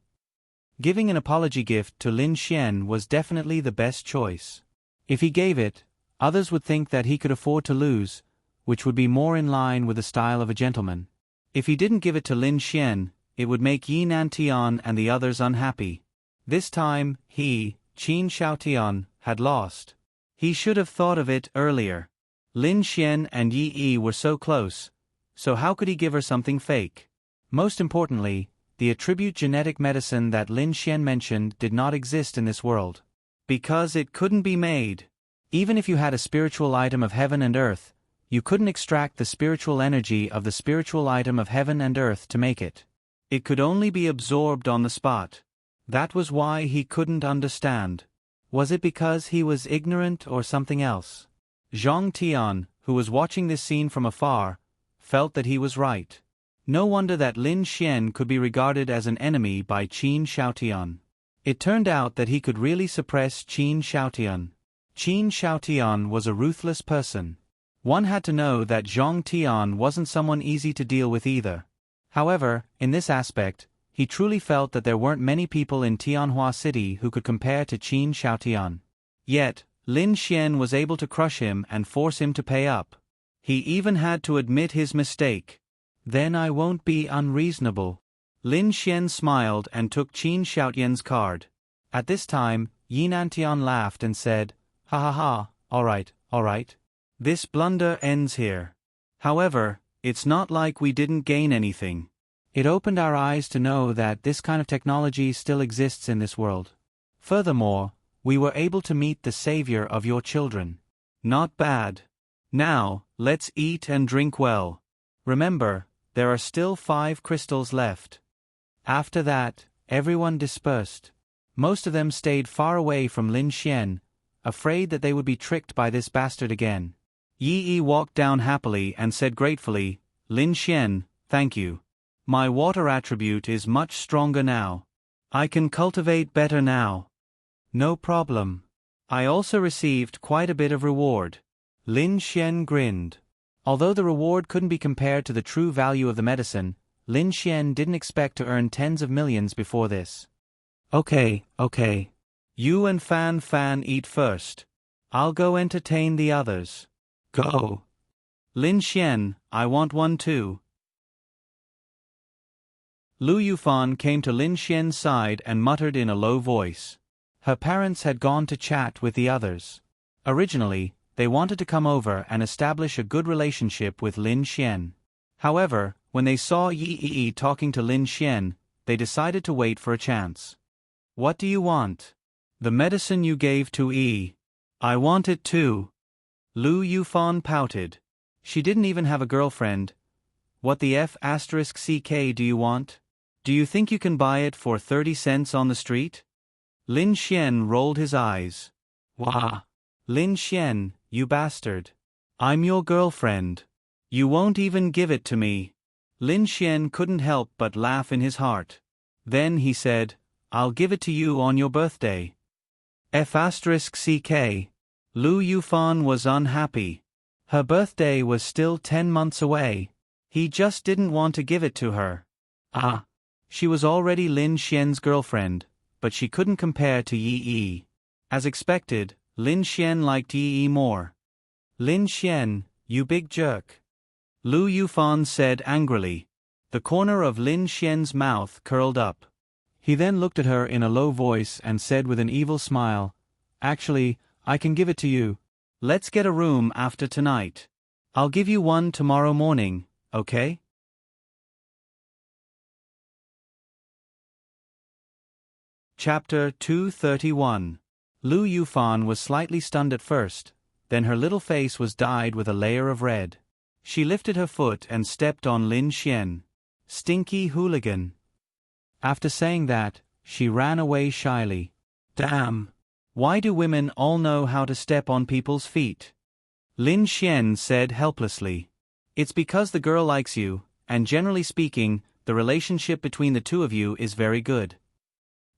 A: Giving an apology gift to Lin Xian was definitely the best choice. If he gave it, others would think that he could afford to lose, which would be more in line with the style of a gentleman. If he didn't give it to Lin Xian, it would make Yi Nantian and the others unhappy. This time, he, Qin Xiaotian, had lost. He should have thought of it earlier. Lin Xian and Yi were so close, so how could he give her something fake? Most importantly, the attribute genetic medicine that Lin Xian mentioned did not exist in this world. Because it couldn't be made. Even if you had a spiritual item of heaven and earth, you couldn't extract the spiritual energy of the spiritual item of heaven and earth to make it. It could only be absorbed on the spot. That was why he couldn't understand. Was it because he was ignorant or something else? Zhang Tian, who was watching this scene from afar, felt that he was right. No wonder that Lin Xian could be regarded as an enemy by Qin Xiaotian. It turned out that he could really suppress Qin Xiaotian. Qin Xiaotian was a ruthless person. One had to know that Zhang Tian wasn't someone easy to deal with either. However, in this aspect, he truly felt that there weren't many people in Tianhua City who could compare to Qin Xiaotian. Yet, Lin Xian was able to crush him and force him to pay up. He even had to admit his mistake. Then I won't be unreasonable. Lin Xian smiled and took Qin Xiaotian's card. At this time, Yinantian laughed and said, "Ha ha ha, all right. This blunder ends here. However, it's not like we didn't gain anything. It opened our eyes to know that this kind of technology still exists in this world. Furthermore, we were able to meet the savior of your children. Not bad. Now, let's eat and drink well. Remember, there are still 5 crystals left." After that, everyone dispersed. Most of them stayed far away from Lin Xian, afraid that they would be tricked by this bastard again. Yi Yi walked down happily and said gratefully, "Lin Xian, thank you. My water attribute is much stronger now. I can cultivate better now." "No problem. I also received quite a bit of reward." Lin Xian grinned. Although the reward couldn't be compared to the true value of the medicine, Lin Xian didn't expect to earn tens of millions before this. Okay. You and Fan eat first. I'll go entertain the others." "Go." "Lin Xian, I want one too." Lu Yufan came to Lin Xian's side and muttered in a low voice. Her parents had gone to chat with the others. Originally, they wanted to come over and establish a good relationship with Lin Xian. However, when they saw Yi Yi talking to Lin Xian, they decided to wait for a chance. "What do you want?" "The medicine you gave to Yi. I want it too." Lu Yufan pouted. She didn't even have a girlfriend. "What the F***ck do you want? Do you think you can buy it for 30 cents on the street?" Lin Xian rolled his eyes. "Wah! Lin Xian, you bastard. I'm your girlfriend. You won't even give it to me." Lin Xian couldn't help but laugh in his heart. Then he said, "I'll give it to you on your birthday." F***ck. Lu Yufan was unhappy. Her birthday was still 10 months away. He just didn't want to give it to her. She was already Lin Xian's girlfriend, but she couldn't compare to Yi Yi. As expected, Lin Xian liked Yi Yi more. "Lin Xian, you big jerk," Lu Yufan said angrily. The corner of Lin Xian's mouth curled up. He then looked at her in a low voice and said with an evil smile, "Actually, I can give it to you. Let's get a room after tonight. I'll give you one tomorrow morning, okay?" Chapter 231. Lu Yufan was slightly stunned at first, then her little face was dyed with a layer of red. She lifted her foot and stepped on Lin Xian. "Stinky hooligan." After saying that, she ran away shyly. Damn! Why do women all know how to step on people's feet? Lin Xian said helplessly. "It's because the girl likes you, and generally speaking, the relationship between the two of you is very good."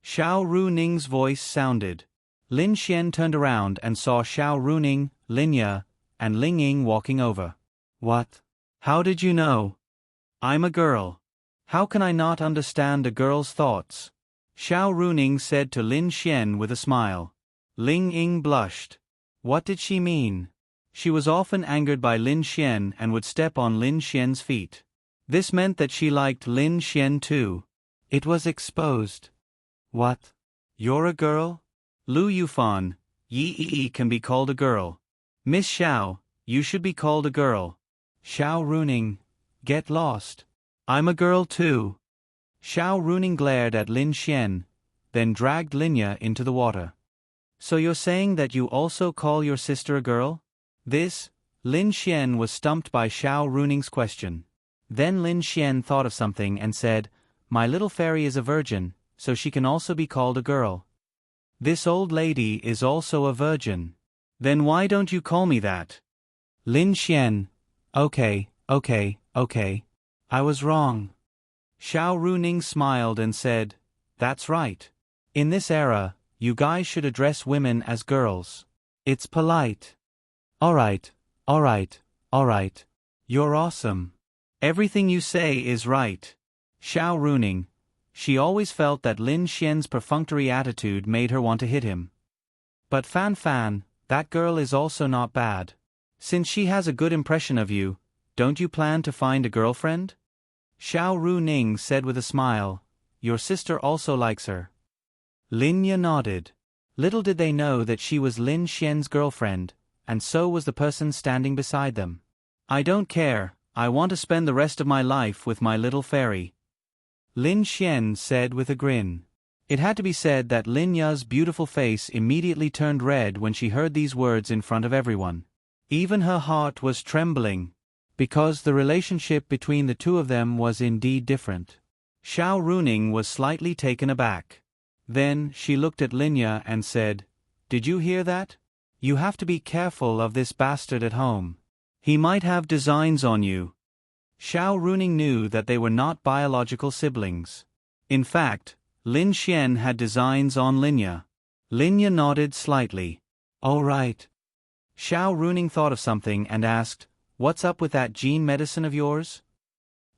A: Xiao Runing's voice sounded. Lin Xian turned around and saw Xiao Runing, Linya, and Ling Ying walking over. "What? How did you know?" "I'm a girl. How can I not understand a girl's thoughts?" Xiao Runing said to Lin Xian with a smile. Ling Ying blushed. What did she mean? She was often angered by Lin Xian and would step on Lin Xian's feet. This meant that she liked Lin Xian too. It was exposed. "What? You're a girl?" "Lu Yufan, Yi Yi can be called a girl. Miss Xiao, you should be called a girl." Xiao Runing, get lost. "I'm a girl too." Xiao Runing glared at Lin Xian, then dragged Linya into the water. "So you're saying that you also call your sister a girl?" Lin Xian was stumped by Xiao Runing's question. Then Lin Xian thought of something and said, "My little fairy is a virgin, so she can also be called a girl." "This old lady is also a virgin. Then why don't you call me that?" Lin Xian, Okay. I was wrong." Xiao Runing smiled and said, "That's right. In this era, you guys should address women as girls. It's polite. Alright, alright, alright. You're awesome. Everything you say is right. Xiao Runing. She always felt that Lin Xian's perfunctory attitude made her want to hit him. But Fan Fan, that girl is also not bad. Since she has a good impression of you, don't you plan to find a girlfriend? Xiao Runing said with a smile. Your sister also likes her. Linya nodded. Little did they know that she was Lin Xian's girlfriend, and so was the person standing beside them. I don't care, I want to spend the rest of my life with my little fairy. Lin Xian said with a grin. It had to be said that Linya's beautiful face immediately turned red when she heard these words in front of everyone. Even her heart was trembling, because the relationship between the two of them was indeed different. Xiao Runing was slightly taken aback. Then she looked at Linya and said, Did you hear that? You have to be careful of this bastard at home. He might have designs on you. Xiao Runing knew that they were not biological siblings. In fact, Lin Xian had designs on Linya. Linya nodded slightly. All right. Xiao Runing thought of something and asked, What's up with that gene medicine of yours?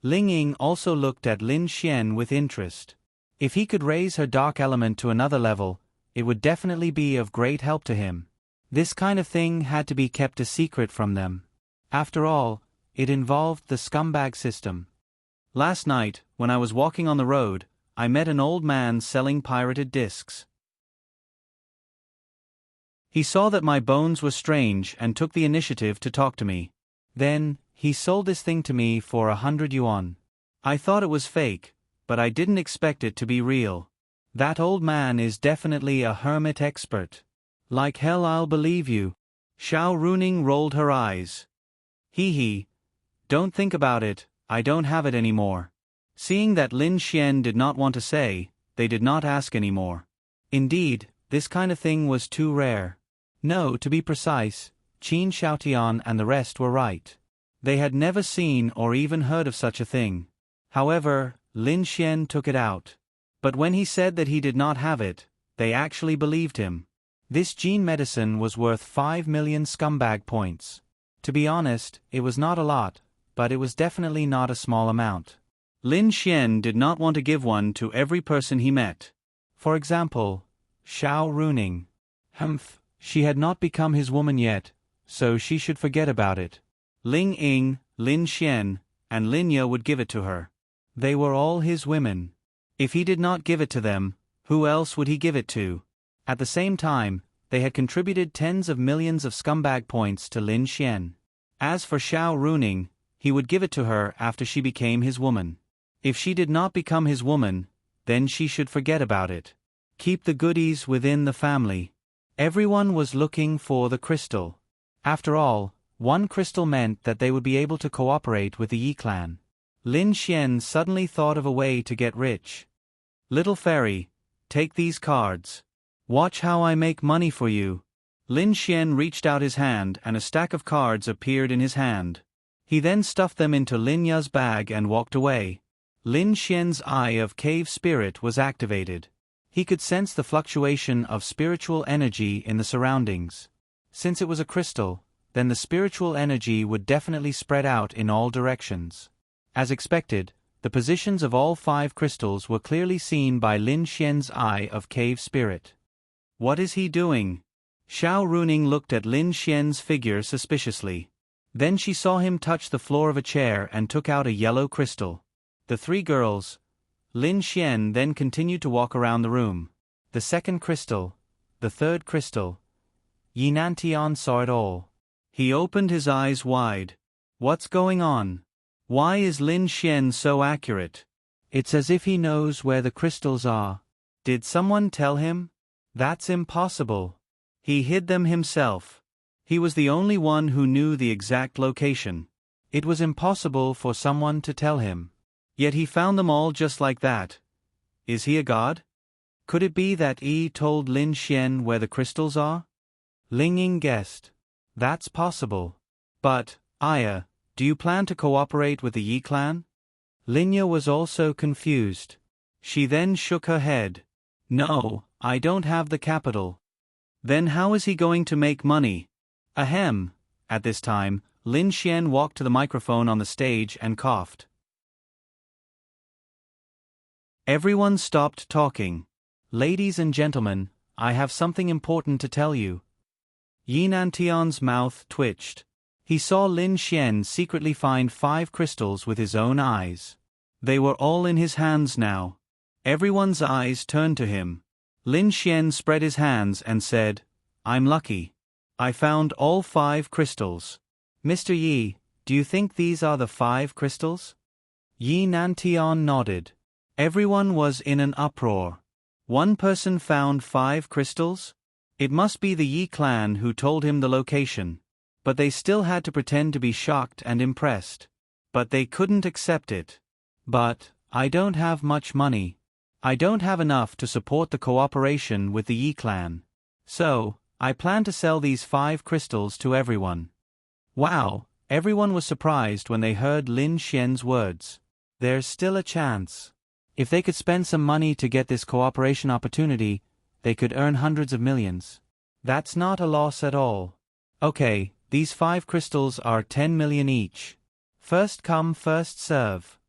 A: Ling Ying also looked at Lin Xian with interest. If he could raise her dark element to another level, it would definitely be of great help to him. This kind of thing had to be kept a secret from them. After all, it involved the scumbag system. Last night, when I was walking on the road, I met an old man selling pirated discs. He saw that my bones were strange and took the initiative to talk to me. Then, he sold this thing to me for 100 yuan. I thought it was fake, but I didn't expect it to be real. That old man is definitely a hermit expert. Like hell I'll believe you. Xiao Runing rolled her eyes. Hee. Don't think about it, I don't have it anymore. Seeing that Lin Xian did not want to say, they did not ask anymore. Indeed, this kind of thing was too rare. No, to be precise, Qin Xiaotian and the rest were right. They had never seen or even heard of such a thing. However, Lin Xian took it out. But when he said that he did not have it, they actually believed him. This gene medicine was worth 5 million scumbag points. To be honest, it was not a lot, but it was definitely not a small amount. Lin Xian did not want to give one to every person he met. For example, Xiao Runing. She had not become his woman yet, so she should forget about it. Ling Ying, Lin Xian, and Linya would give it to her. They were all his women. If he did not give it to them, who else would he give it to? At the same time, they had contributed tens of millions of scumbag points to Lin Xian. As for Xiao Runing, he would give it to her after she became his woman. If she did not become his woman, then she should forget about it. Keep the goodies within the family. Everyone was looking for the crystal. After all, one crystal meant that they would be able to cooperate with the Yi clan. Lin Xian suddenly thought of a way to get rich. Little fairy, take these cards. Watch how I make money for you. Lin Xian reached out his hand and a stack of cards appeared in his hand. He then stuffed them into Linya's bag and walked away. Lin Xian's eye of cave spirit was activated. He could sense the fluctuation of spiritual energy in the surroundings. Since it was a crystal, then the spiritual energy would definitely spread out in all directions. As expected, the positions of all 5 crystals were clearly seen by Lin Xian's eye of cave spirit. What is he doing? Xiao Runing looked at Lin Xian's figure suspiciously. Then she saw him touch the floor of a chair and took out a yellow crystal. The 3 girls. Lin Xian then continued to walk around the room. The 2nd crystal. The 3rd crystal. Yinantian saw it all. He opened his eyes wide. What's going on? Why is Lin Xian so accurate? It's as if he knows where the crystals are. Did someone tell him? That's impossible. He hid them himself. He was the only one who knew the exact location. It was impossible for someone to tell him. Yet he found them all just like that. Is he a god? Could it be that Yi told Lin Xian where the crystals are? Ling Ying guessed. That's possible. But, Aya, do you plan to cooperate with the Yi clan? Linya was also confused. She then shook her head. No, I don't have the capital. Then how is he going to make money? Ahem. At this time, Lin Xian walked to the microphone on the stage and coughed. Everyone stopped talking. Ladies and gentlemen, I have something important to tell you. Yi Nantian's mouth twitched. He saw Lin Xian secretly find 5 crystals with his own eyes. They were all in his hands now. Everyone's eyes turned to him. Lin Xian spread his hands and said, I'm lucky. I found all 5 crystals. Mr. Yi, do you think these are the 5 crystals? Yi Nantian nodded. Everyone was in an uproar. One person found 5 crystals? It must be the Yi clan who told him the location. But they still had to pretend to be shocked and impressed. But they couldn't accept it. But, I don't have much money. I don't have enough to support the cooperation with the Yi clan. So, I plan to sell these 5 crystals to everyone. Wow, everyone was surprised when they heard Lin Xian's words. There's still a chance. If they could spend some money to get this cooperation opportunity, they could earn hundreds of millions. That's not a loss at all. Okay, these 5 crystals are 10 million each. First come, first serve.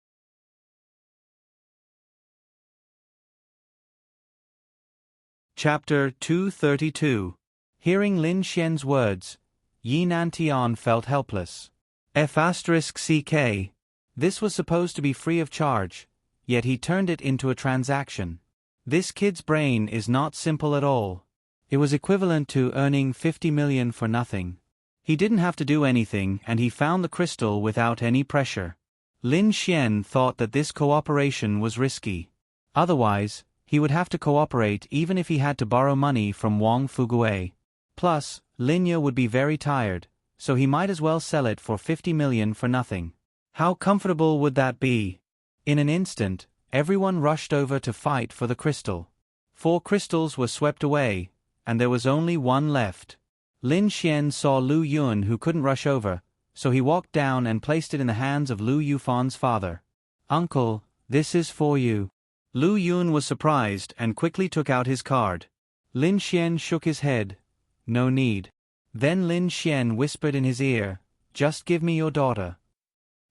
A: Chapter 232. Hearing Lin Xian's words, Yi Nantian felt helpless. F***CK. This was supposed to be free of charge, yet he turned it into a transaction. This kid's brain is not simple at all. It was equivalent to earning 50 million for nothing. He didn't have to do anything and he found the crystal without any pressure. Lin Xian thought that this cooperation was risky. Otherwise, he would have to cooperate even if he had to borrow money from Wang Fugue. Plus, Linya would be very tired, so he might as well sell it for 50 million for nothing. How comfortable would that be? In an instant, everyone rushed over to fight for the crystal. 4 crystals were swept away, and there was only 1 left. Lin Xian saw Lu Yun who couldn't rush over, so he walked down and placed it in the hands of Lu Yufan's father. Uncle, this is for you. Lu Yun was surprised and quickly took out his card. Lin Xian shook his head. No need. Then Lin Xian whispered in his ear, just give me your daughter.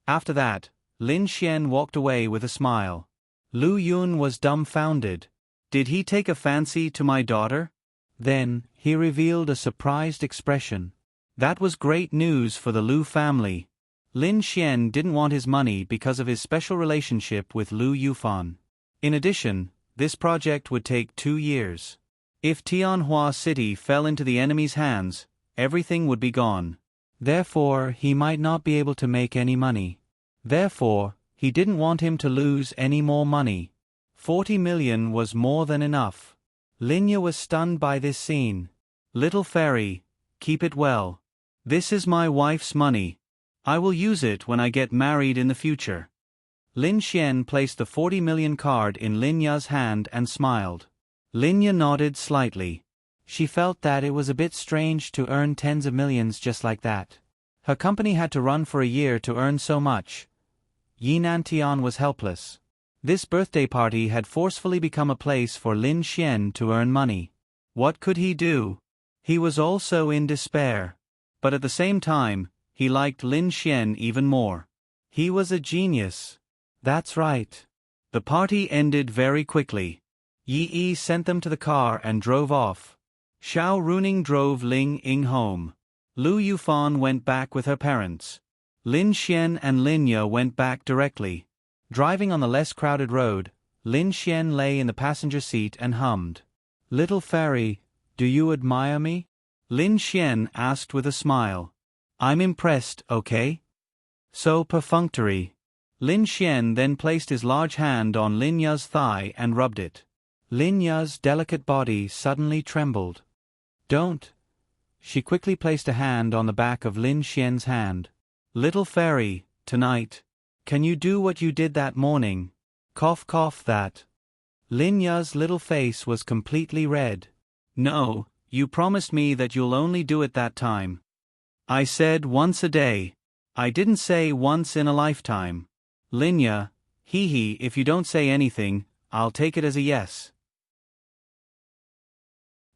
A: After that, Lin Xian walked away with a smile. Lu Yun was dumbfounded. Did he take a fancy to my daughter? Then, he revealed a surprised expression. That was great news for the Lu family. Lin Xian didn't want his money because of his special relationship with Lu Yufan. In addition, this project would take 2 years. If Tianhua City fell into the enemy's hands, everything would be gone. Therefore, he might not be able to make any money. Therefore, he didn't want him to lose any more money. 40 million was more than enough. Linya was stunned by this scene. Little fairy, keep it well. This is my wife's money. I will use it when I get married in the future. Lin Xian placed the 40 million card in Linya's hand and smiled. Linya nodded slightly. She felt that it was a bit strange to earn tens of millions just like that. Her company had to run for a year to earn so much. Yi Nantian was helpless. This birthday party had forcefully become a place for Lin Xian to earn money. What could he do? He was also in despair. But at the same time, he liked Lin Xian even more. He was a genius. That's right. The party ended very quickly. Yi Yi sent them to the car and drove off. Xiao Runing drove Ling Ying home. Lu Yufan went back with her parents. Lin Xian and Linya went back directly. Driving on the less crowded road, Lin Xian lay in the passenger seat and hummed. Little fairy, do you admire me? Lin Xian asked with a smile. I'm impressed, okay? So perfunctory. Lin Xian then placed his large hand on Linya's thigh and rubbed it. Linya's delicate body suddenly trembled. Don't. She quickly placed a hand on the back of Lin Xian's hand. Little fairy, tonight. Can you do what you did that morning? Cough cough that. Linya's little face was completely red. No, you promised me that you'll only do it that time. I said once a day. I didn't say once in a lifetime. Linya, hee hee, if you don't say anything, I'll take it as a yes.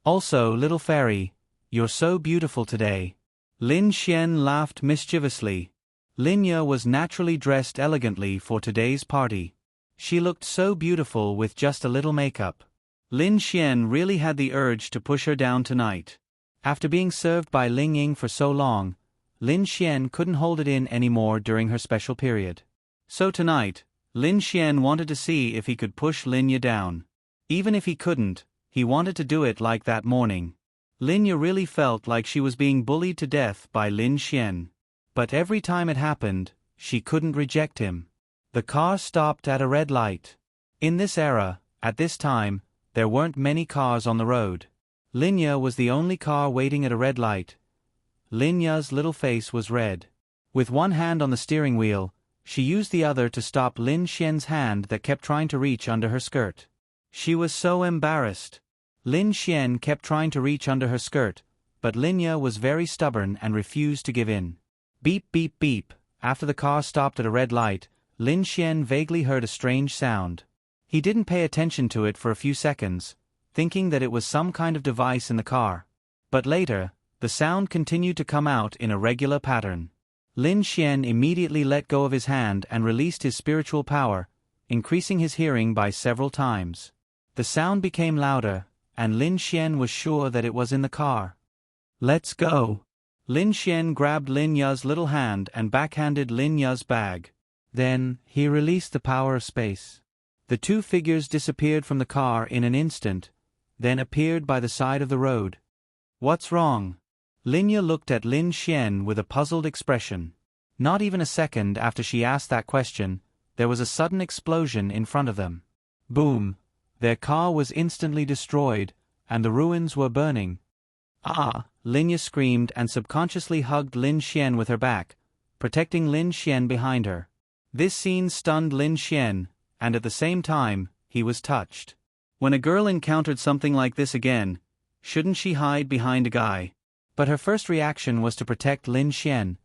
A: Also, little fairy, you're so beautiful today. Lin Xian laughed mischievously. Linya was naturally dressed elegantly for today's party. She looked so beautiful with just a little makeup. Lin Xian really had the urge to push her down tonight. After being served by Ling Ying for so long, Lin Xian couldn't hold it in anymore during her special period. So tonight, Lin Xian wanted to see if he could push Linya down. Even if he couldn't, he wanted to do it like that morning. Linya really felt like she was being bullied to death by Lin Xian. But every time it happened, she couldn't reject him. The car stopped at a red light. In this era, at this time, there weren't many cars on the road. Linya was the only car waiting at a red light. Linya's little face was red. With one hand on the steering wheel, she used the other to stop Lin Xian's hand that kept trying to reach under her skirt. She was so embarrassed. Lin Xian kept trying to reach under her skirt, but Linya was very stubborn and refused to give in. Beep beep beep. After the car stopped at a red light, Lin Xian vaguely heard a strange sound. He didn't pay attention to it for a few seconds, thinking that it was some kind of device in the car. But later, the sound continued to come out in a regular pattern. Lin Xian immediately let go of his hand and released his spiritual power, increasing his hearing by several times. The sound became louder, and Lin Xian was sure that it was in the car. Let's go. Lin Xian grabbed Linya's little hand and backhanded Linya's bag. Then, he released the power of space. The two figures disappeared from the car in an instant, then appeared by the side of the road. What's wrong? Linya looked at Lin Xian with a puzzled expression. Not even a second after she asked that question, there was a sudden explosion in front of them. Boom! Their car was instantly destroyed, and the ruins were burning. Ah! Linya screamed and subconsciously hugged Lin Xian with her back, protecting Lin Xian behind her. This scene stunned Lin Xian, and at the same time, he was touched. When a girl encountered something like this again, shouldn't she hide behind a guy? But her first reaction was to protect Lin Xian.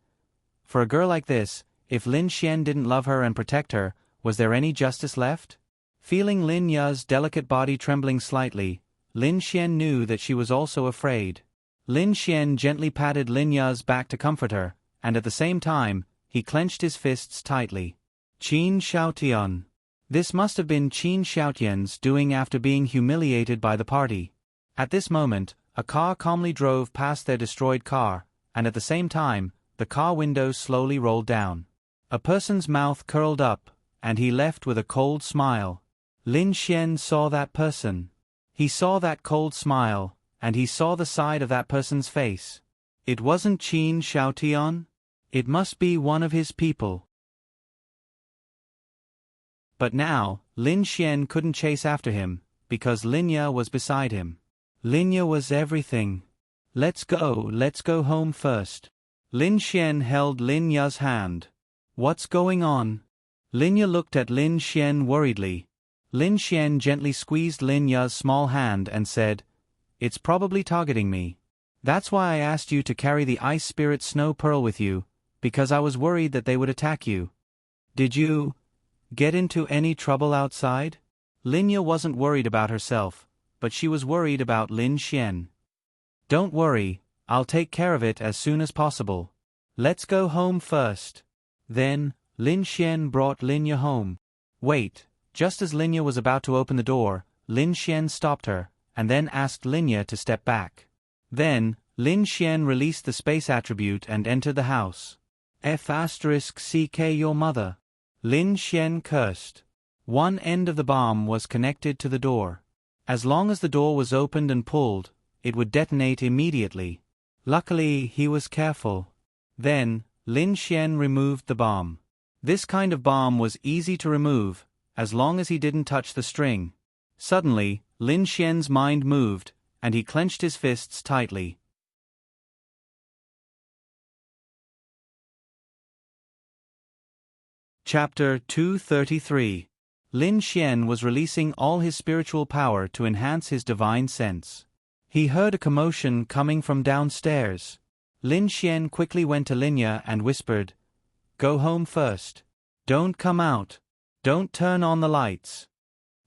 A: For a girl like this, if Lin Xian didn't love her and protect her, was there any justice left? Feeling Lin Ya's delicate body trembling slightly, Lin Xian knew that she was also afraid. Lin Xian gently patted Lin Ya's back to comfort her, and at the same time, he clenched his fists tightly. Qin Xiaotian. This must have been Qin Xiaotian's doing after being humiliated by the party. At this moment, a car calmly drove past their destroyed car, and at the same time, the car windows slowly rolled down. A person's mouth curled up, and he left with a cold smile. Lin Xian saw that person. He saw that cold smile, and he saw the side of that person's face. It wasn't Qin Xiaotian? It must be one of his people. But now, Lin Xian couldn't chase after him, because Linya was beside him. Linya was everything. Let's go home first. Lin Xian held Linya's hand. What's going on? Linya looked at Lin Xian worriedly. Lin Xian gently squeezed Linya's small hand and said, "It's probably targeting me. That's why I asked you to carry the Ice Spirit Snow Pearl with you, because I was worried that they would attack you. Did you get into any trouble outside?" Linya wasn't worried about herself, but she was worried about Lin Xian. "Don't worry, I'll take care of it as soon as possible. Let's go home first." Then, Lin Xian brought Linya home. Wait, just as Linya was about to open the door, Lin Xian stopped her, and then asked Linya to step back. Then, Lin Xian released the space attribute and entered the house. F***ck your mother. Lin Xian cursed. One end of the bomb was connected to the door. As long as the door was opened and pulled, it would detonate immediately. Luckily, he was careful. Then, Lin Xian removed the bomb. This kind of bomb was easy to remove, as long as he didn't touch the string. Suddenly, Lin Xian's mind moved, and he clenched his fists tightly. Chapter 233. Lin Xian was releasing all his spiritual power to enhance his divine sense. He heard a commotion coming from downstairs. Lin Xian quickly went to Linya and whispered, "Go home first. Don't come out. Don't turn on the lights."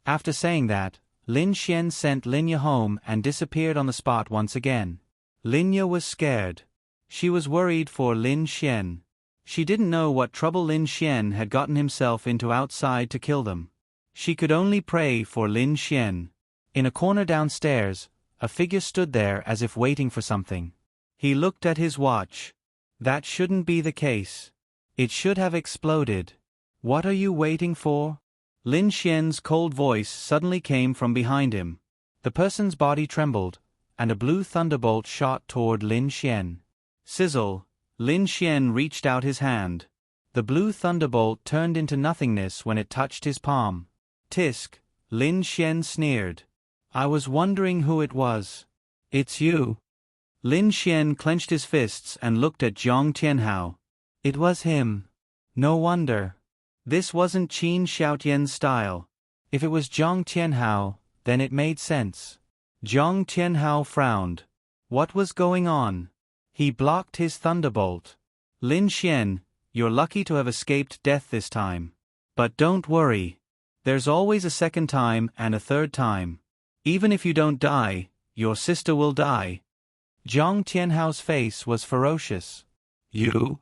A: After saying that, Lin Xian sent Linya home and disappeared on the spot once again. Linya was scared. She was worried for Lin Xian. She didn't know what trouble Lin Xian had gotten himself into outside to kill them. She could only pray for Lin Xian. In a corner downstairs, a figure stood there as if waiting for something. He looked at his watch. That shouldn't be the case. It should have exploded. What are you waiting for? Lin Xian's cold voice suddenly came from behind him. The person's body trembled, and a blue thunderbolt shot toward Lin Xian. Sizzle! Lin Xian reached out his hand. The blue thunderbolt turned into nothingness when it touched his palm. Tisk! Lin Xian sneered. I was wondering who it was. It's you. Lin Xian clenched his fists and looked at Zhang Tianhao. It was him. No wonder. This wasn't Qin Xiaotian's style. If it was Zhang Tianhao, then it made sense. Zhang Tianhao frowned. What was going on? He blocked his thunderbolt. Lin Xian, you're lucky to have escaped death this time. But don't worry. There's always a second time and a third time. Even if you don't die, your sister will die. Zhang Tianhao's face was ferocious. You?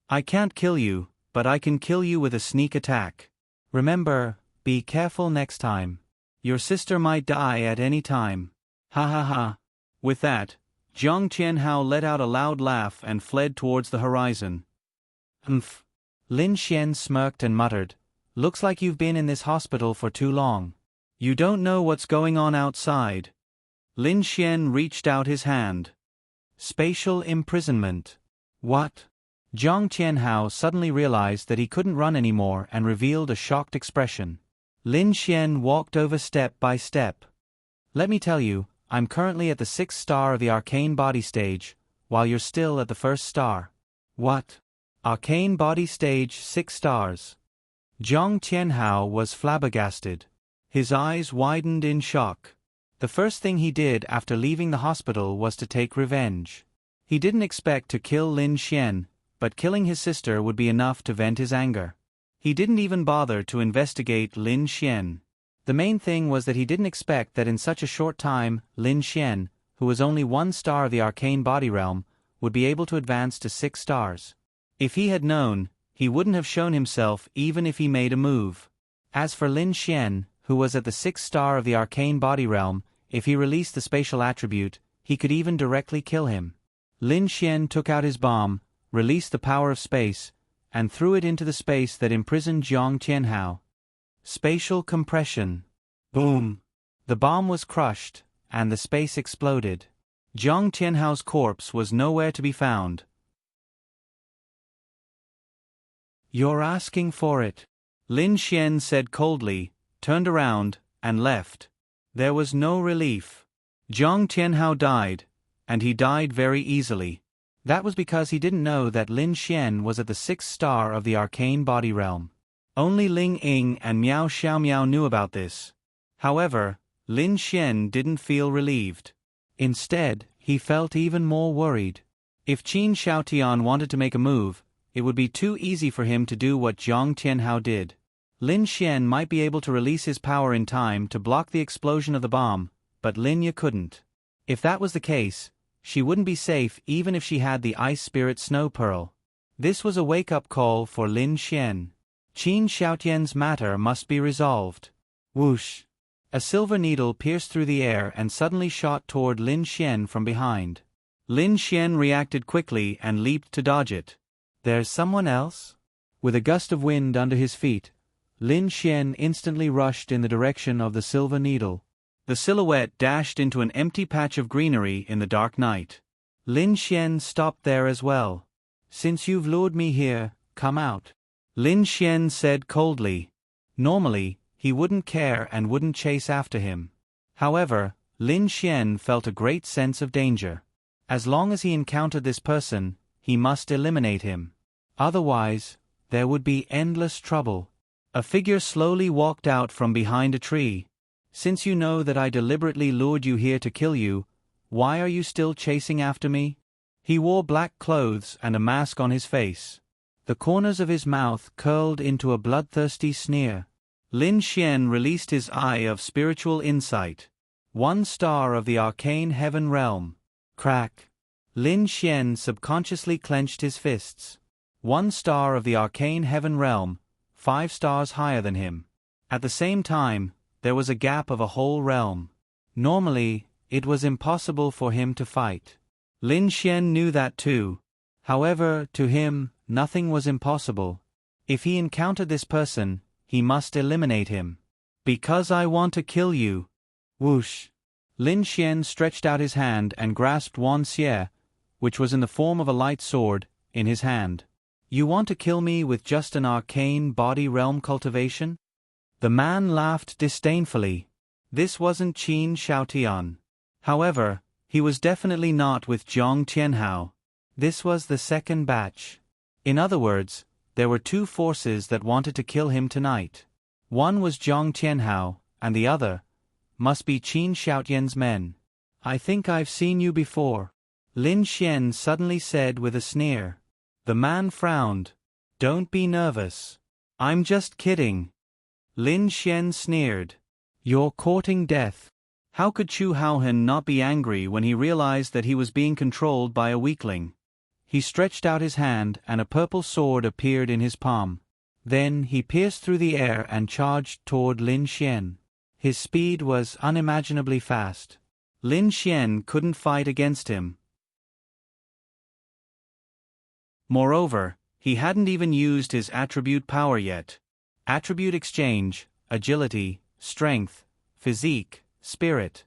A: I can't kill you, but I can kill you with a sneak attack. Remember, be careful next time. Your sister might die at any time. Ha ha ha. With that, Zhang Tianhao let out a loud laugh and fled towards the horizon. Humph. Lin Xian smirked and muttered, looks like you've been in this hospital for too long. You don't know what's going on outside. Lin Xian reached out his hand. Spatial imprisonment. What? Zhang Tianhao suddenly realized that he couldn't run anymore and revealed a shocked expression. Lin Xian walked over step by step. Let me tell you, I'm currently at the 6th star of the arcane body stage, while you're still at the 1st star. What? Arcane body stage 6 stars. Zhang Tianhao was flabbergasted. His eyes widened in shock. The first thing he did after leaving the hospital was to take revenge. He didn't expect to kill Lin Xian, but killing his sister would be enough to vent his anger. He didn't even bother to investigate Lin Xian. The main thing was that he didn't expect that in such a short time, Lin Xian, who was only 1 star of the arcane body realm, would be able to advance to 6 stars. If he had known, he wouldn't have shown himself even if he made a move. As for Lin Xian, who was at the 6th star of the arcane body realm, if he released the spatial attribute, he could even directly kill him. Lin Xian took out his bomb, released the power of space, and threw it into the space that imprisoned Zhang Tianhao. Spatial compression. Boom! The bomb was crushed, and the space exploded. Zhang Tianhao's corpse was nowhere to be found. You're asking for it, Lin Xian said coldly, turned around, and left. There was no relief. Zhang Tianhao died, and he died very easily. That was because he didn't know that Lin Xian was at the 6th star of the arcane body realm. Only Ling Ying and Miao Xiaomiao knew about this. However, Lin Xian didn't feel relieved. Instead, he felt even more worried. If Qin Xiaotian wanted to make a move, it would be too easy for him to do what Zhang Tianhao did. Lin Xian might be able to release his power in time to block the explosion of the bomb, but Linya couldn't. If that was the case, she wouldn't be safe even if she had the Ice Spirit Snow Pearl. This was a wake-up call for Lin Xian. Qin Xiaotian's matter must be resolved. Whoosh! A silver needle pierced through the air and suddenly shot toward Lin Xian from behind. Lin Xian reacted quickly and leaped to dodge it. There's someone else? With a gust of wind under his feet, Lin Xian instantly rushed in the direction of the silver needle. The silhouette dashed into an empty patch of greenery in the dark night. Lin Xian stopped there as well. Since you've lured me here, come out, Lin Xian said coldly. Normally, he wouldn't care and wouldn't chase after him. However, Lin Xian felt a great sense of danger. As long as he encountered this person, he must eliminate him. Otherwise, there would be endless trouble. A figure slowly walked out from behind a tree. Since you know that I deliberately lured you here to kill you, why are you still chasing after me? He wore black clothes and a mask on his face. The corners of his mouth curled into a bloodthirsty sneer. Lin Xian released his eye of spiritual insight. 1 star of the arcane heaven realm. Crack. Lin Xian subconsciously clenched his fists. 1 star of the arcane heaven realm, 5 stars higher than him. At the same time, there was a gap of a whole realm. Normally, it was impossible for him to fight. Lin Xian knew that too. However, to him, nothing was impossible. If he encountered this person, he must eliminate him. Because I want to kill you. Whoosh. Lin Xian stretched out his hand and grasped Wan Xie, which was in the form of a light sword, in his hand. You want to kill me with just an arcane body realm cultivation? The man laughed disdainfully. This wasn't Qin Shaotian. However, he was definitely not with Zhang Tianhao. This was the second batch. In other words, there were 2 forces that wanted to kill him tonight. One was Zhang Tianhao, and the other must be Qin Shaotian's men. I think I've seen you before, Lin Xian suddenly said with a sneer. The man frowned. Don't be nervous. I'm just kidding. Lin Xian sneered. You're courting death. How could Chu Haohan not be angry when he realized that he was being controlled by a weakling? He stretched out his hand and a purple sword appeared in his palm. Then he pierced through the air and charged toward Lin Xian. His speed was unimaginably fast. Lin Xian couldn't fight against him. Moreover, he hadn't even used his attribute power yet. Attribute exchange, agility, strength, physique, spirit.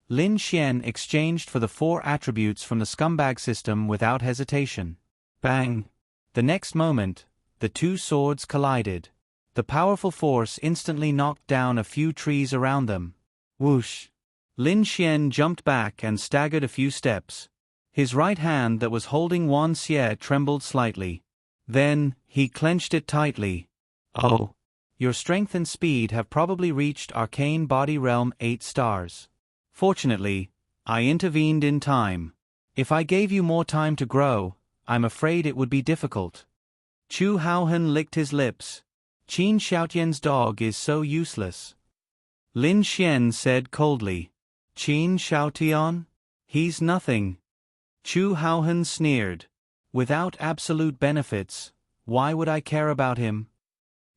A: Lin Xian exchanged for the 4 attributes from the scumbag system without hesitation. Bang! The next moment, the 2 swords collided. The powerful force instantly knocked down a few trees around them. Whoosh! Lin Xian jumped back and staggered a few steps. His right hand that was holding Wan Xie trembled slightly. Then, he clenched it tightly. Oh! Your strength and speed have probably reached Arcane Body Realm 8 stars. Fortunately, I intervened in time. If I gave you more time to grow, I'm afraid it would be difficult. Chu Haohan licked his lips. Qin Shaotian's dog is so useless. Lin Xian said coldly. Qin Shaotian? He's nothing. Chu Haohan sneered. Without absolute benefits, why would I care about him?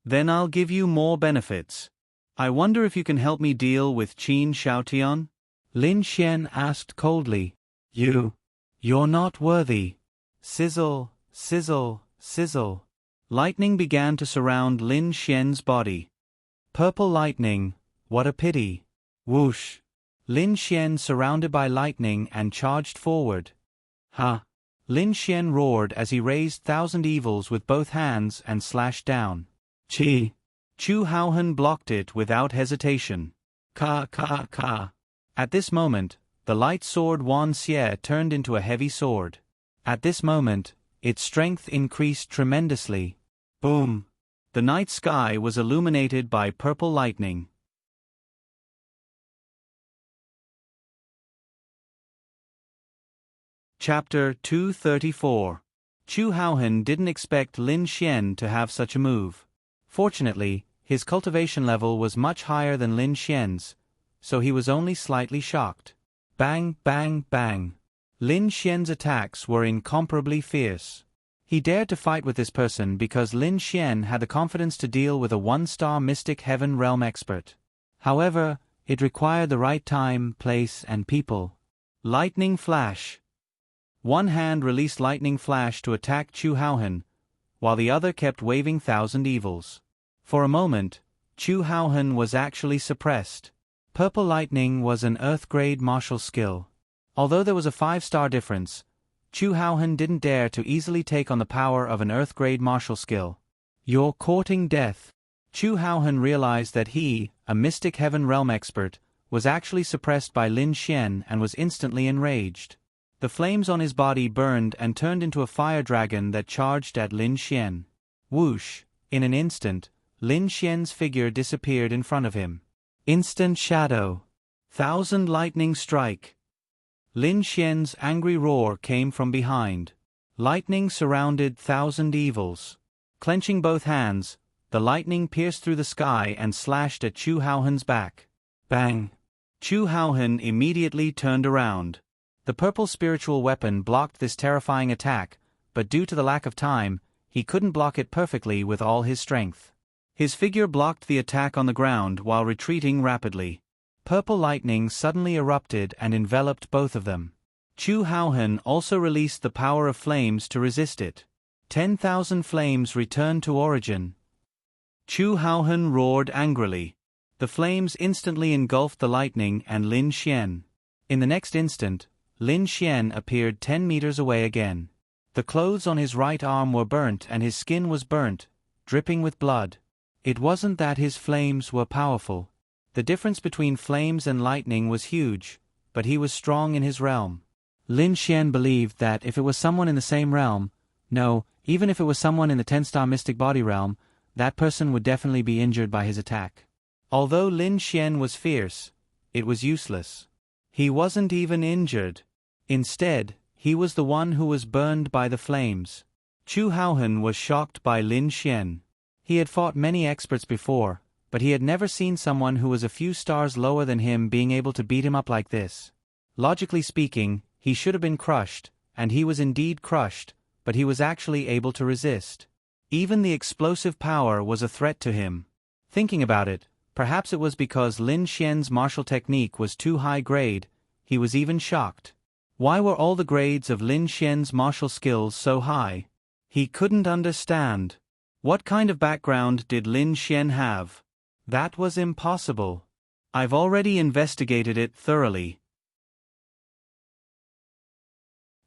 A: Then I'll give you more benefits. I wonder if you can help me deal with Qin Shaotian? Lin Xian asked coldly. You're not worthy. Sizzle, sizzle, sizzle. Lightning began to surround Lin Xian's body. Purple lightning, what a pity. Whoosh. Lin Xian surrounded by lightning and charged forward. Ha! Lin Xian roared as he raised 1,000 evils with both hands and slashed down. Chi! Chu Haohan blocked it without hesitation. Ka ka ka. At this moment, the light sword Wan Xie turned into a heavy sword. At this moment, its strength increased tremendously. Boom! The night sky was illuminated by purple lightning. Chapter 234. Chu Haohan didn't expect Lin Xian to have such a move. Fortunately, his cultivation level was much higher than Lin Xian's, so he was only slightly shocked. Bang, bang, bang. Lin Xian's attacks were incomparably fierce. He dared to fight with this person because Lin Xian had the confidence to deal with a 1-star Mystic Heaven Realm expert. However, it required the right time, place, and people. Lightning Flash. One hand released Lightning Flash to attack Chu Haohan, while the other kept waving 1,000 evils. For a moment, Chu Haohan was actually suppressed. Purple Lightning was an Earth-grade martial skill. Although there was a 5-star difference, Chu Haohan didn't dare to easily take on the power of an Earth-grade martial skill. You're courting death. Chu Haohan realized that he, a Mystic Heaven Realm expert, was actually suppressed by Lin Xian and was instantly enraged. The flames on his body burned and turned into a fire dragon that charged at Lin Xian. Whoosh! In an instant, Lin Xian's figure disappeared in front of him. Instant shadow. 1,000 lightning strike. Lin Xian's angry roar came from behind. Lightning surrounded 1,000 evils. Clenching both hands, the lightning pierced through the sky and slashed at Chu Haohen's back. Bang! Chu Haohen immediately turned around. The purple spiritual weapon blocked this terrifying attack, but due to the lack of time, he couldn't block it perfectly with all his strength. His figure blocked the attack on the ground while retreating rapidly. Purple lightning suddenly erupted and enveloped both of them. Chu Haohen also released the power of flames to resist it. 10,000 flames returned to origin. Chu Haohen roared angrily. The flames instantly engulfed the lightning and Lin Xian. In the next instant, Lin Xian appeared 10 meters away again. The clothes on his right arm were burnt and his skin was burnt, dripping with blood. It wasn't that his flames were powerful. The difference between flames and lightning was huge, but he was strong in his realm. Lin Xian believed that if it was someone in the same realm, no, even if it was someone in the 10-star mystic body realm, that person would definitely be injured by his attack. Although Lin Xian was fierce, it was useless. He wasn't even injured. Instead, he was the one who was burned by the flames. Chu Haohen was shocked by Lin Xian. He had fought many experts before, but he had never seen someone who was a few stars lower than him being able to beat him up like this. Logically speaking, he should have been crushed, and he was indeed crushed, but he was actually able to resist. Even the explosive power was a threat to him. Thinking about it, perhaps it was because Lin Xian's martial technique was too high grade, he was even shocked. Why were all the grades of Lin Xian's martial skills so high? He couldn't understand. What kind of background did Lin Xian have? That was impossible. I've already investigated it thoroughly.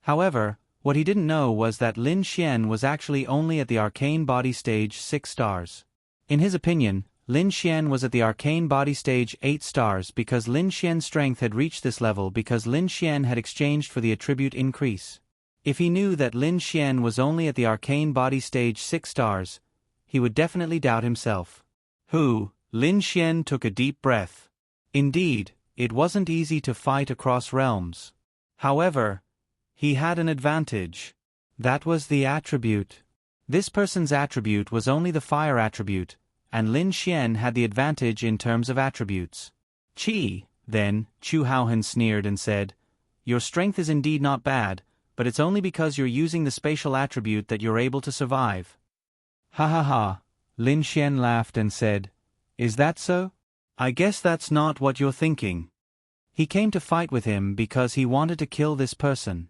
A: However, what he didn't know was that Lin Xian was actually only at the arcane body stage 6 stars. In his opinion, Lin Xian was at the arcane body stage 8 stars because Lin Xian's strength had reached this level because Lin Xian had exchanged for the attribute increase. If he knew that Lin Xian was only at the arcane body stage 6 stars, he would definitely doubt himself. Lin Xian took a deep breath. Indeed, it wasn't easy to fight across realms. However, he had an advantage. That was the attribute. This person's attribute was only the fire attribute, and Lin Xian had the advantage in terms of attributes. Then, Chu Haohen sneered and said, "Your strength is indeed not bad, but it's only because you're using the spatial attribute that you're able to survive." Ha ha ha, Lin Xian laughed and said, "Is that so? I guess that's not what you're thinking." He came to fight with him because he wanted to kill this person.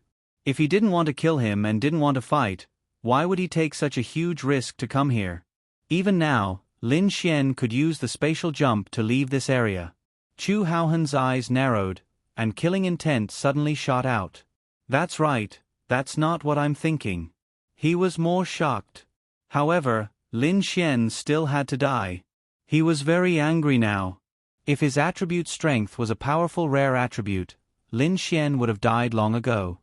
A: If he didn't want to kill him and didn't want to fight, why would he take such a huge risk to come here? Even now, Lin Xian could use the spatial jump to leave this area. Chu Haohen's eyes narrowed, and killing intent suddenly shot out. That's right, that's not what I'm thinking. He was more shocked. However, Lin Xian still had to die. He was very angry now. If his attribute strength was a powerful rare attribute, Lin Xian would have died long ago.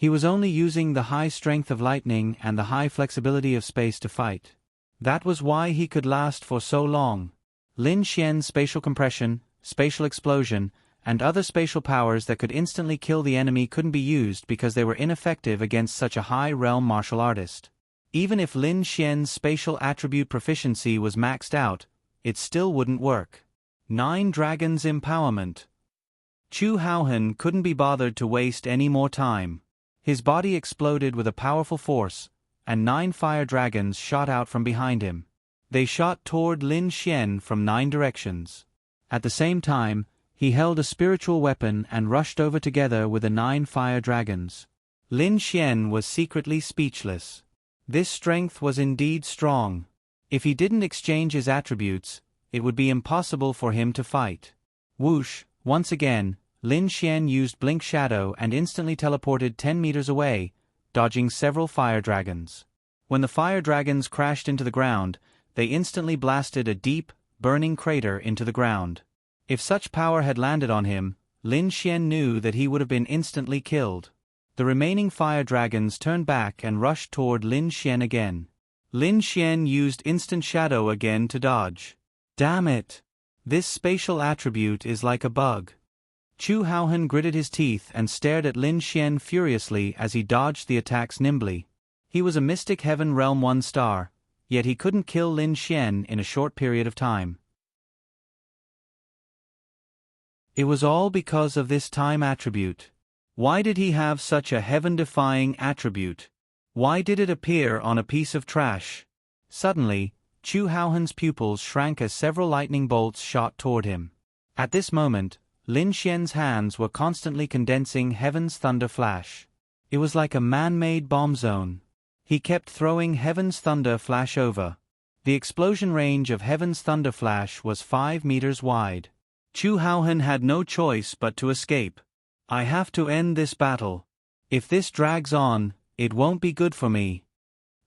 A: He was only using the high strength of lightning and the high flexibility of space to fight. That was why he could last for so long. Lin Xian's spatial compression, spatial explosion, and other spatial powers that could instantly kill the enemy couldn't be used because they were ineffective against such a high-realm martial artist. Even if Lin Xian's spatial attribute proficiency was maxed out, it still wouldn't work. 9 Dragons Empowerment. Chu Haohen couldn't be bothered to waste any more time. His body exploded with a powerful force, and 9 fire dragons shot out from behind him. They shot toward Lin Xian from 9 directions. At the same time, he held a spiritual weapon and rushed over together with the 9 fire dragons. Lin Xian was secretly speechless. This strength was indeed strong. If he didn't exchange his attributes, it would be impossible for him to fight. Whoosh, once again, Lin Xian used Blink Shadow and instantly teleported 10 meters away, dodging several fire dragons. When the fire dragons crashed into the ground, they instantly blasted a deep, burning crater into the ground. If such power had landed on him, Lin Xian knew that he would have been instantly killed. The remaining fire dragons turned back and rushed toward Lin Xian again. Lin Xian used Instant Shadow again to dodge. Damn it! This spatial attribute is like a bug. Chu Haohen gritted his teeth and stared at Lin Xian furiously as he dodged the attacks nimbly. He was a Mystic Heaven Realm 1 star, yet he couldn't kill Lin Xian in a short period of time. It was all because of this time attribute. Why did he have such a heaven-defying attribute? Why did it appear on a piece of trash? Suddenly, Chu Haohen's pupils shrank as several lightning bolts shot toward him. At this moment, Lin Xian's hands were constantly condensing Heaven's Thunder Flash. It was like a man-made bomb zone. He kept throwing Heaven's Thunder Flash over. The explosion range of Heaven's Thunder Flash was 5 meters wide. Chu Haohen had no choice but to escape. I have to end this battle. If this drags on, it won't be good for me.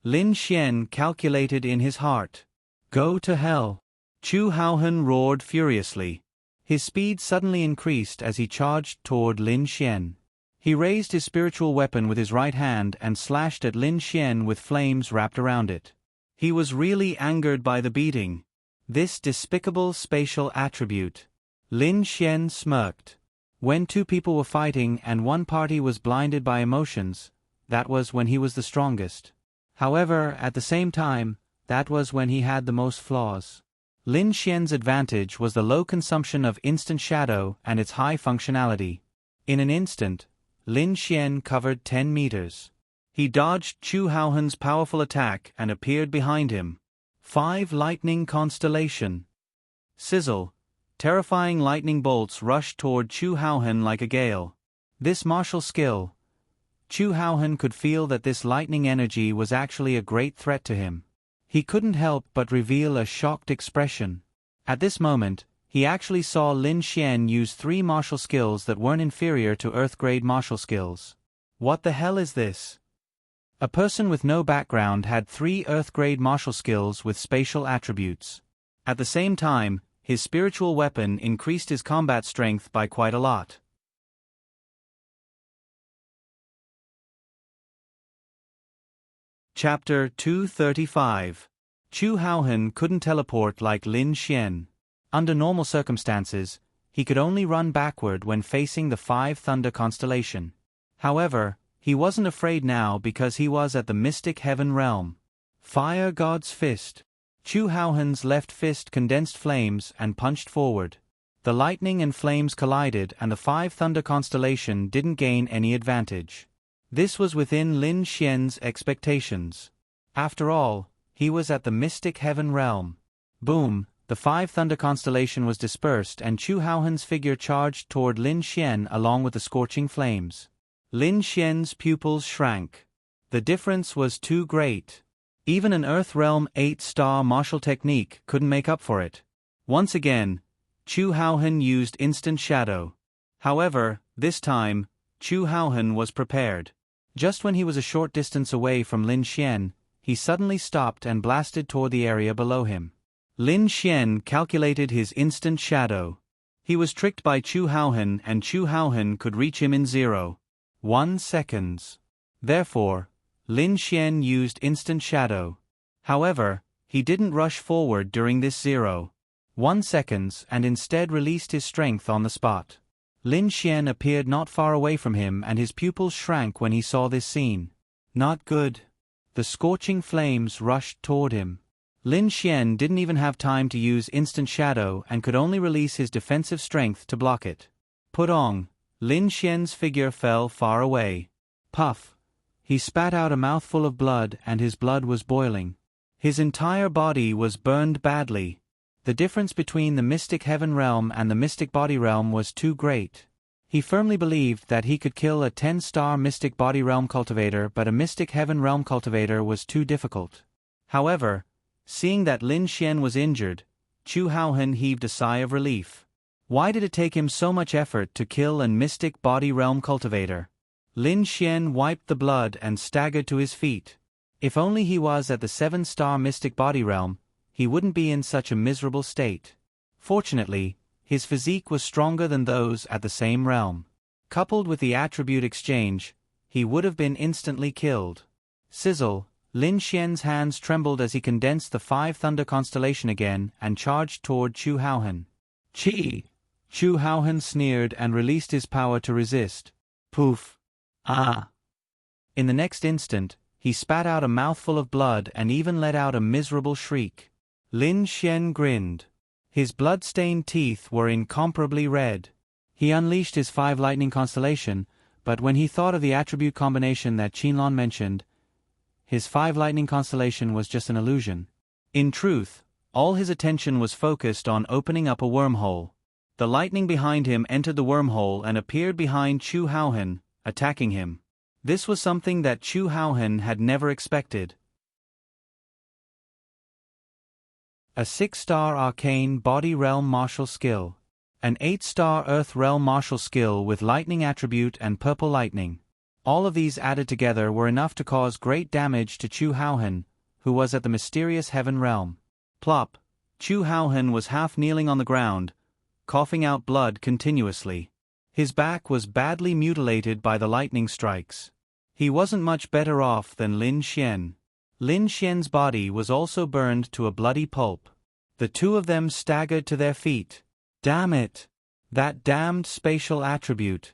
A: Lin Xian calculated in his heart. Go to hell. Chu Haohen roared furiously. His speed suddenly increased as he charged toward Lin Xian. He raised his spiritual weapon with his right hand and slashed at Lin Xian with flames wrapped around it. He was really angered by the beating. This despicable spatial attribute. Lin Xian smirked. When two people were fighting and one party was blinded by emotions, that was when he was the strongest. However, at the same time, that was when he had the most flaws. Lin Xian's advantage was the low consumption of instant shadow and its high functionality. In an instant, Lin Xian covered 10 meters. He dodged Chu Haohen's powerful attack and appeared behind him. 5 lightning constellation. Sizzle. Terrifying lightning bolts rushed toward Chu Haohen like a gale. This martial skill. Chu Haohen could feel that this lightning energy was actually a great threat to him. He couldn't help but reveal a shocked expression. At this moment, he actually saw Lin Xian use 3 martial skills that weren't inferior to Earth-grade martial skills. What the hell is this? A person with no background had 3 Earth-grade martial skills with spatial attributes. At the same time, his spiritual weapon increased his combat strength by quite a lot. Chapter 235. Chu Haohen couldn't teleport like Lin Xian. Under normal circumstances, he could only run backward when facing the 5 Thunder constellation. However, he wasn't afraid now because he was at the Mystic Heaven realm. Fire God's Fist. Chu Haohen's left fist condensed flames and punched forward. The lightning and flames collided and the 5 Thunder constellation didn't gain any advantage. This was within Lin Xian's expectations. After all, he was at the Mystic Heaven realm. Boom, the 5 Thunder constellation was dispersed and Chu Haohen's figure charged toward Lin Xian along with the scorching flames. Lin Xian's pupils shrank. The difference was too great. Even an Earth Realm 8-star martial technique couldn't make up for it. Once again, Chu Haohen used instant shadow. However, this time, Chu Haohen was prepared. Just when he was a short distance away from Lin Xian, he suddenly stopped and blasted toward the area below him. Lin Xian calculated his instant shadow. He was tricked by Chu Haohen and Chu Haohen could reach him in 0.1 seconds. Therefore, Lin Xian used instant shadow. However, he didn't rush forward during this 0.1 seconds and instead released his strength on the spot. Lin Xian appeared not far away from him and his pupils shrank when he saw this scene. Not good. The scorching flames rushed toward him. Lin Xian didn't even have time to use instant shadow and could only release his defensive strength to block it. Putong. Lin Xian's figure fell far away. Puff. He spat out a mouthful of blood and his blood was boiling. His entire body was burned badly. The difference between the Mystic Heaven realm and the Mystic Body realm was too great. He firmly believed that he could kill a 10-star Mystic Body realm cultivator, but a Mystic Heaven realm cultivator was too difficult. However, seeing that Lin Xian was injured, Chu Haohen heaved a sigh of relief. Why did it take him so much effort to kill a Mystic Body realm cultivator? Lin Xian wiped the blood and staggered to his feet. If only he was at the 7-star Mystic Body realm, he wouldn't be in such a miserable state. Fortunately, his physique was stronger than those at the same realm. Coupled with the attribute exchange, he would have been instantly killed. Sizzle, Lin Xian's hands trembled as he condensed the 5 Thunder constellation again and charged toward Chu Haohen. Chi! Chu Haohen sneered and released his power to resist. Poof! Ah! In the next instant, He spat out a mouthful of blood and even let out a miserable shriek. Lin Xian grinned. His blood-stained teeth were incomparably red. He unleashed his 5 lightning constellation, but when he thought of the attribute combination that Qinlan mentioned, his 5 lightning constellation was just an illusion. In truth, all his attention was focused on opening up a wormhole. The lightning behind him entered the wormhole and appeared behind Chu Haohen, attacking him. This was something that Chu Haohen had never expected. A 6-star arcane body realm martial skill. An 8-star earth realm martial skill with lightning attribute and purple lightning. All of these added together were enough to cause great damage to Chu Haohen, who was at the mysterious heaven realm. Plop! Chu Haohen was half kneeling on the ground, coughing out blood continuously. His back was badly mutilated by the lightning strikes. He wasn't much better off than Lin Xian. Lin Xian's body was also burned to a bloody pulp. The two of them staggered to their feet. Damn it! That damned spatial attribute!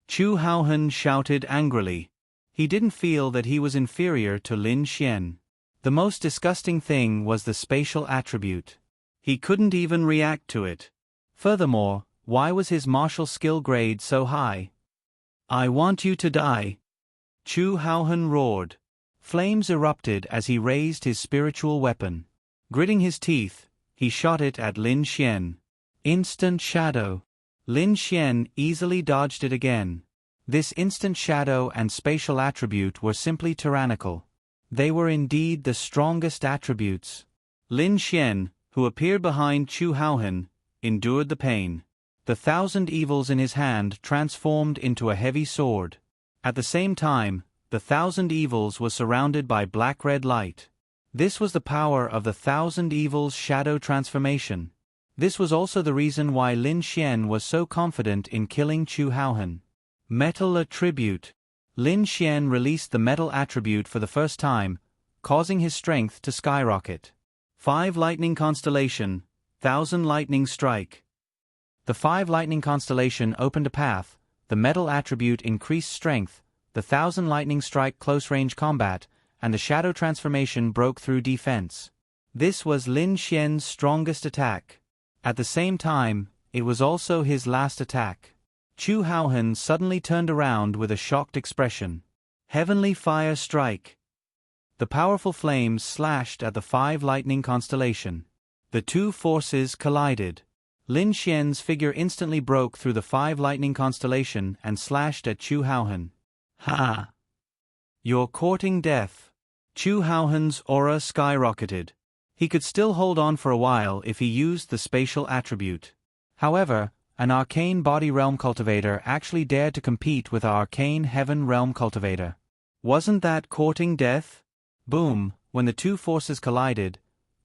A: Chu Haohen shouted angrily. He didn't feel that he was inferior to Lin Xian. The most disgusting thing was the spatial attribute. He couldn't even react to it. Furthermore, why was his martial skill grade so high? I want you to die! Chu Haohen roared. Flames erupted as he raised his spiritual weapon. Gritting his teeth, he shot it at Lin Xian. Instant shadow. Lin Xian easily dodged it again. This instant shadow and spatial attribute were simply tyrannical. They were indeed the strongest attributes. Lin Xian, who appeared behind Chu Haohen, endured the pain. The 1,000 evils in his hand transformed into a heavy sword. At the same time, the 1,000 evils was surrounded by black-red light. This was the power of the 1,000 evils shadow transformation. This was also the reason why Lin Xian was so confident in killing Chu Haohen. Metal attribute. Lin Xian released the metal attribute for the first time, causing his strength to skyrocket. 5 lightning constellation, 1,000 lightning strike. The 5 lightning constellation opened a path, the metal attribute increased strength, the 1,000 lightning strike close-range combat, and the shadow transformation broke through defense. This was Lin Xian's strongest attack. At the same time, it was also his last attack. Chu Haohen suddenly turned around with a shocked expression. Heavenly Fire Strike. The powerful flames slashed at the 5 lightning constellation. The two forces collided. Lin Xian's figure instantly broke through the 5 lightning constellation and slashed at Chu Haohen. Ha! You're courting death. Chu Haohen's aura skyrocketed. He could still hold on for a while if he used the spatial attribute. However, an arcane body realm cultivator actually dared to compete with our arcane heaven realm cultivator. Wasn't that courting death? Boom! When the two forces collided,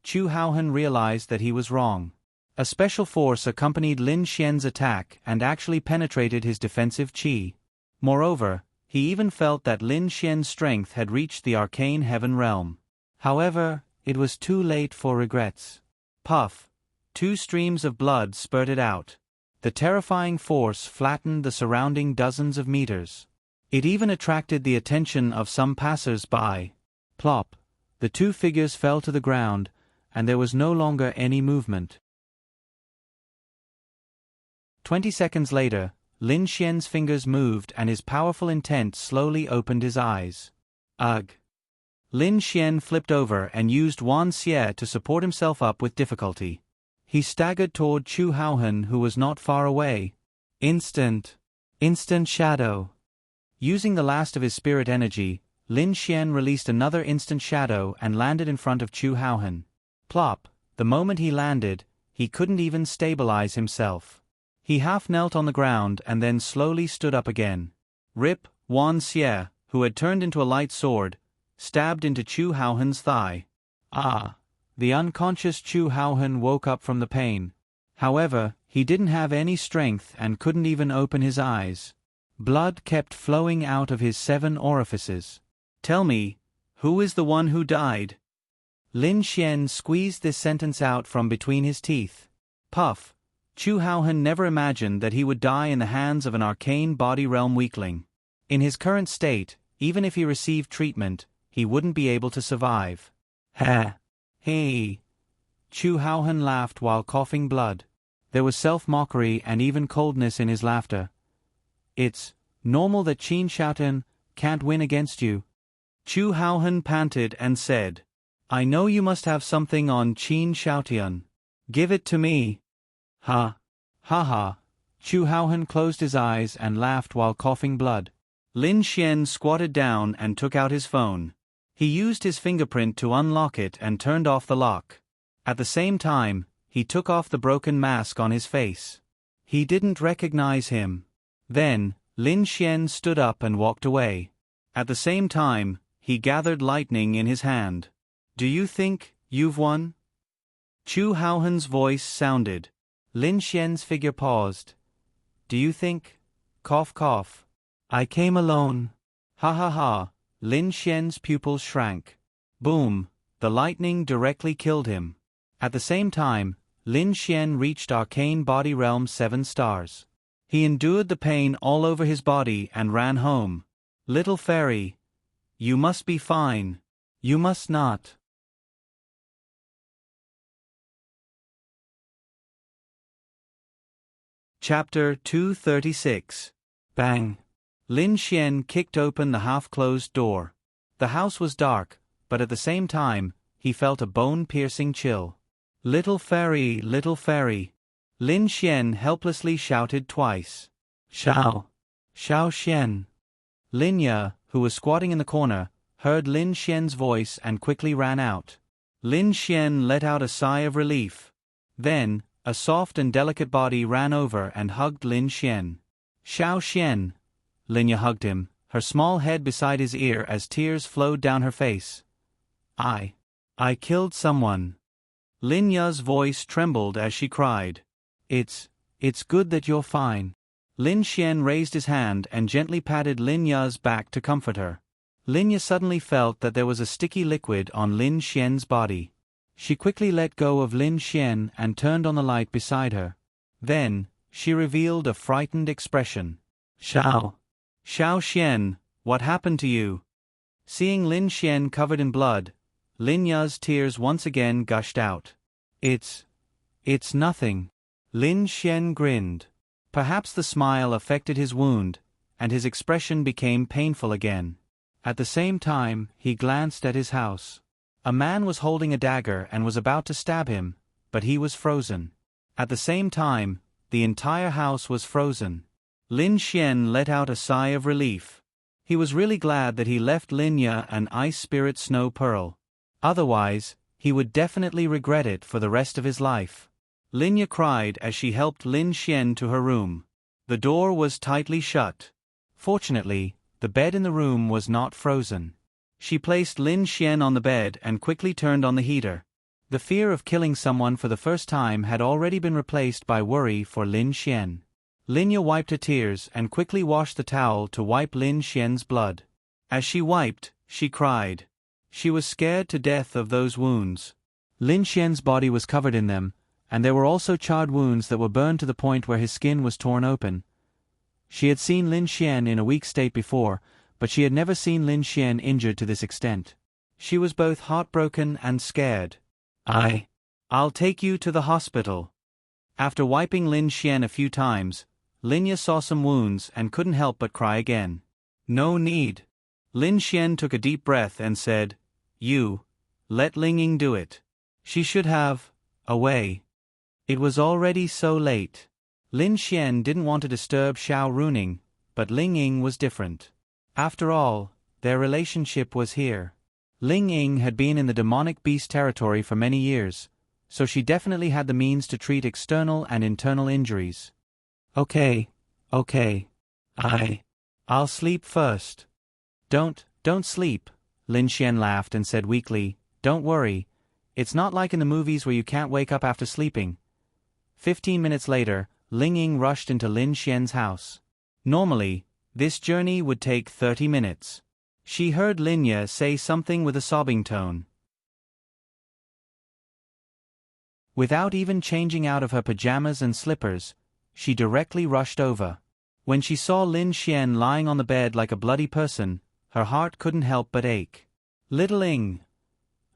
A: Chu Haohen realized that he was wrong. A special force accompanied Lin Xian's attack and actually penetrated his defensive qi. Moreover, he even felt that Lin Xian's strength had reached the arcane heaven realm. However, it was too late for regrets. Puff! 2 streams of blood spurted out. The terrifying force flattened the surrounding dozens of meters. It even attracted the attention of some passers-by. Plop! The 2 figures fell to the ground, and there was no longer any movement. 20 seconds later, Lin Xian's fingers moved and his powerful intent slowly opened his eyes. Ugh! Lin Xian flipped over and used Wan Xie to support himself up with difficulty. He staggered toward Chu Haohen, who was not far away. Instant shadow. Using the last of his spirit energy, Lin Xian released another instant shadow and landed in front of Chu Haohen. Plop! The moment he landed, he couldn't even stabilize himself. He half knelt on the ground and then slowly stood up again. Rip! Wan Xie, who had turned into a light sword, stabbed into Chu Haohen's thigh. Ah! The unconscious Chu Haohen woke up from the pain. However, he didn't have any strength and couldn't even open his eyes. Blood kept flowing out of his 7 orifices. Tell me, who is the one who died? Lin Xian squeezed this sentence out from between his teeth. Puff! Chu Haohen never imagined that he would die in the hands of an arcane body realm weakling. In his current state, even if he received treatment, he wouldn't be able to survive. Ha! Hey! Chu Haohan laughed while coughing blood. There was self-mockery and even coldness in his laughter. It's normal that Qin Shaotian can't win against you. Chu Haohan panted and said, I know you must have something on Qin Shaotian. Give it to me. Ha! Ha ha! Chu Haohan closed his eyes and laughed while coughing blood. Lin Xian squatted down and took out his phone. He used his fingerprint to unlock it and turned off the lock. At the same time, he took off the broken mask on his face. He didn't recognize him. Then, Lin Xian stood up and walked away. At the same time, he gathered lightning in his hand. Do you think you've won? Chu Haohan's voice sounded. Lin Xian's figure paused. Do you think? Cough cough. I came alone. Ha ha ha. Lin Xian's pupils shrank. Boom, the lightning directly killed him. At the same time, Lin Xian reached Arcane Body Realm's 7 stars. He endured the pain all over his body and ran home. Little fairy, you must be fine. You must not. Chapter 236. Bang! Lin Xian kicked open the half-closed door. The house was dark, but at the same time, he felt a bone-piercing chill. Little fairy, Lin Xian helplessly shouted twice. Xiao! Xiao Xian! Linya, who was squatting in the corner, heard Lin Xian's voice and quickly ran out. Lin Xian let out a sigh of relief. Then, a soft and delicate body ran over and hugged Lin Xian. Xiao Xian! Linya hugged him, her small head beside his ear as tears flowed down her face. I killed someone. Linya's voice trembled as she cried. It's good that you're fine. Lin Xian raised his hand and gently patted Linya's back to comfort her. Linya suddenly felt that there was a sticky liquid on Lin Xian's body. She quickly let go of Lin Xian and turned on the light beside her. Then, she revealed a frightened expression. Xiao Xian, what happened to you? Seeing Lin Xian covered in blood, Linya's tears once again gushed out. It's nothing. Lin Xian grinned. Perhaps the smile affected his wound, and his expression became painful again. At the same time, he glanced at his house. A man was holding a dagger and was about to stab him, but he was frozen. At the same time, the entire house was frozen. Lin Xian let out a sigh of relief. He was really glad that he left Linya an ice spirit snow pearl. Otherwise, he would definitely regret it for the rest of his life. Linya cried as she helped Lin Xian to her room. The door was tightly shut. Fortunately, the bed in the room was not frozen. She placed Lin Xian on the bed and quickly turned on the heater. The fear of killing someone for the first time had already been replaced by worry for Lin Xian. Linya wiped her tears and quickly washed the towel to wipe Lin Xian's blood. As she wiped, she cried. She was scared to death of those wounds. Lin Xian's body was covered in them, and there were also charred wounds that were burned to the point where his skin was torn open. She had seen Lin Xian in a weak state before, but she had never seen Lin Xian injured to this extent. She was both heartbroken and scared. I'll take you to the hospital. After wiping Lin Xian a few times, Linya saw some wounds and couldn't help but cry again. No need. Lin Xian took a deep breath and said, let Ling Ying do it. She should have, away. It was already so late. Lin Xian didn't want to disturb Xiao Runing, but Ling Ying was different. After all, their relationship was here. Ling Ying had been in the demonic beast territory for many years, so she definitely had the means to treat external and internal injuries. Okay. I'll sleep first. Don't sleep, Lin Xian laughed and said weakly, don't worry. It's not like in the movies where you can't wake up after sleeping. 15 minutes later, Ling Ying rushed into Lin Xian's house. Normally, this journey would take 30 minutes. She heard Linya say something with a sobbing tone. Without even changing out of her pajamas and slippers, she directly rushed over. When she saw Lin Xian lying on the bed like a bloody person, her heart couldn't help but ache. Little Ing.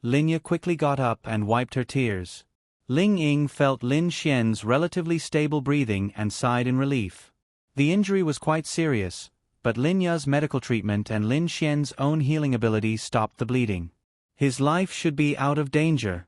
A: Linya quickly got up and wiped her tears. Ling Ying felt Lin Xian's relatively stable breathing and sighed in relief. The injury was quite serious, but Lin Ya's medical treatment and Lin Xian's own healing ability stopped the bleeding. His life should be out of danger.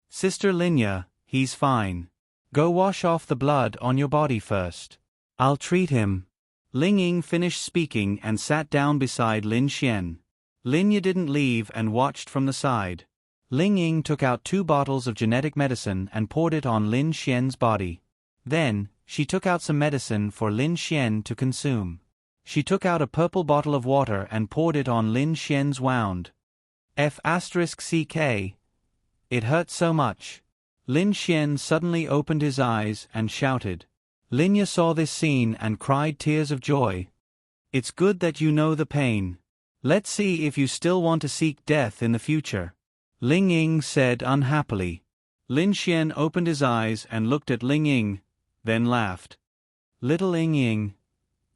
A: Sister Linya, he's fine. Go wash off the blood on your body first. I'll treat him. Ling Ying finished speaking and sat down beside Lin Xian. Linya didn't leave and watched from the side. Ling Ying took out 2 bottles of genetic medicine and poured it on Lin Xian's body. Then, she took out some medicine for Lin Xian to consume. She took out a purple bottle of water and poured it on Lin Xian's wound. F***CK. It hurt so much. Lin Xian suddenly opened his eyes and shouted. Linya saw this scene and cried tears of joy. It's good that you know the pain. Let's see if you still want to seek death in the future. Ling Ying said unhappily. Lin Xian opened his eyes and looked at Ling Ying, then laughed. Little Ling Ying.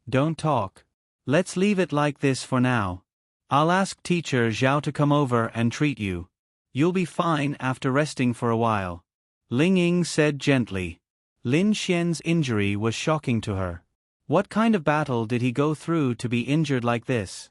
A: Don't talk. Let's leave it like this for now. I'll ask teacher Zhao to come over and treat you. You'll be fine after resting for a while. Ling Ying said gently. Lin Xian's injury was shocking to her. What kind of battle did he go through to be injured like this?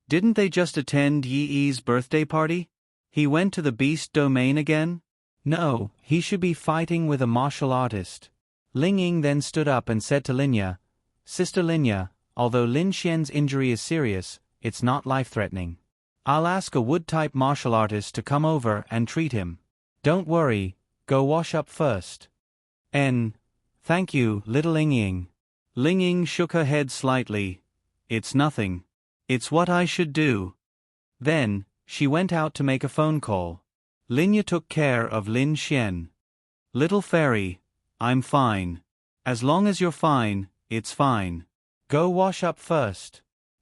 A: Didn't they just attend Yi Yi's birthday party? He went to the beast domain again? No, he should be fighting with a martial artist. Ling Ying then stood up and said to Linya, Sister Linya, although Lin Xian's injury is serious, it's not life-threatening. I'll ask a wood-type martial artist to come over and treat him. Don't worry, go wash up first. Thank you, little Ling Ying. Ling Ying shook her head slightly. It's nothing. It's what I should do. Then, she went out to make a phone call. Linya took care of Lin Xian. Little fairy, I'm fine. As long as you're fine, it's fine. Go wash up first.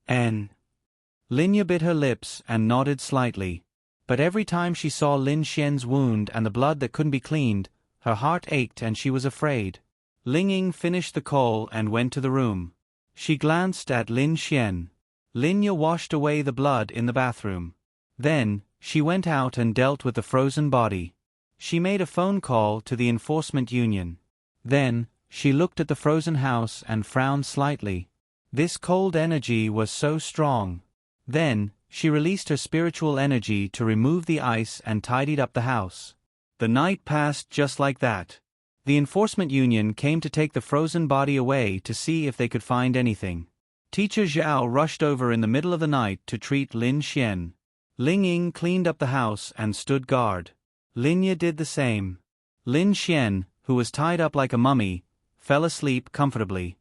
A: Linya bit her lips and nodded slightly. But every time she saw Lin Xian's wound and the blood that couldn't be cleaned, her heart ached and she was afraid. Ling Ying finished the call and went to the room. She glanced at Lin Xian. Linya washed away the blood in the bathroom. Then, she went out and dealt with the frozen body. She made a phone call to the enforcement union. Then, she looked at the frozen house and frowned slightly. This cold energy was so strong. Then, she released her spiritual energy to remove the ice and tidied up the house. The night passed just like that. The enforcement union came to take the frozen body away to see if they could find anything. Teacher Zhao rushed over in the middle of the night to treat Lin Xian. Ling Ying cleaned up the house and stood guard. Linya did the same. Lin Xian, who was tied up like a mummy, fell asleep comfortably.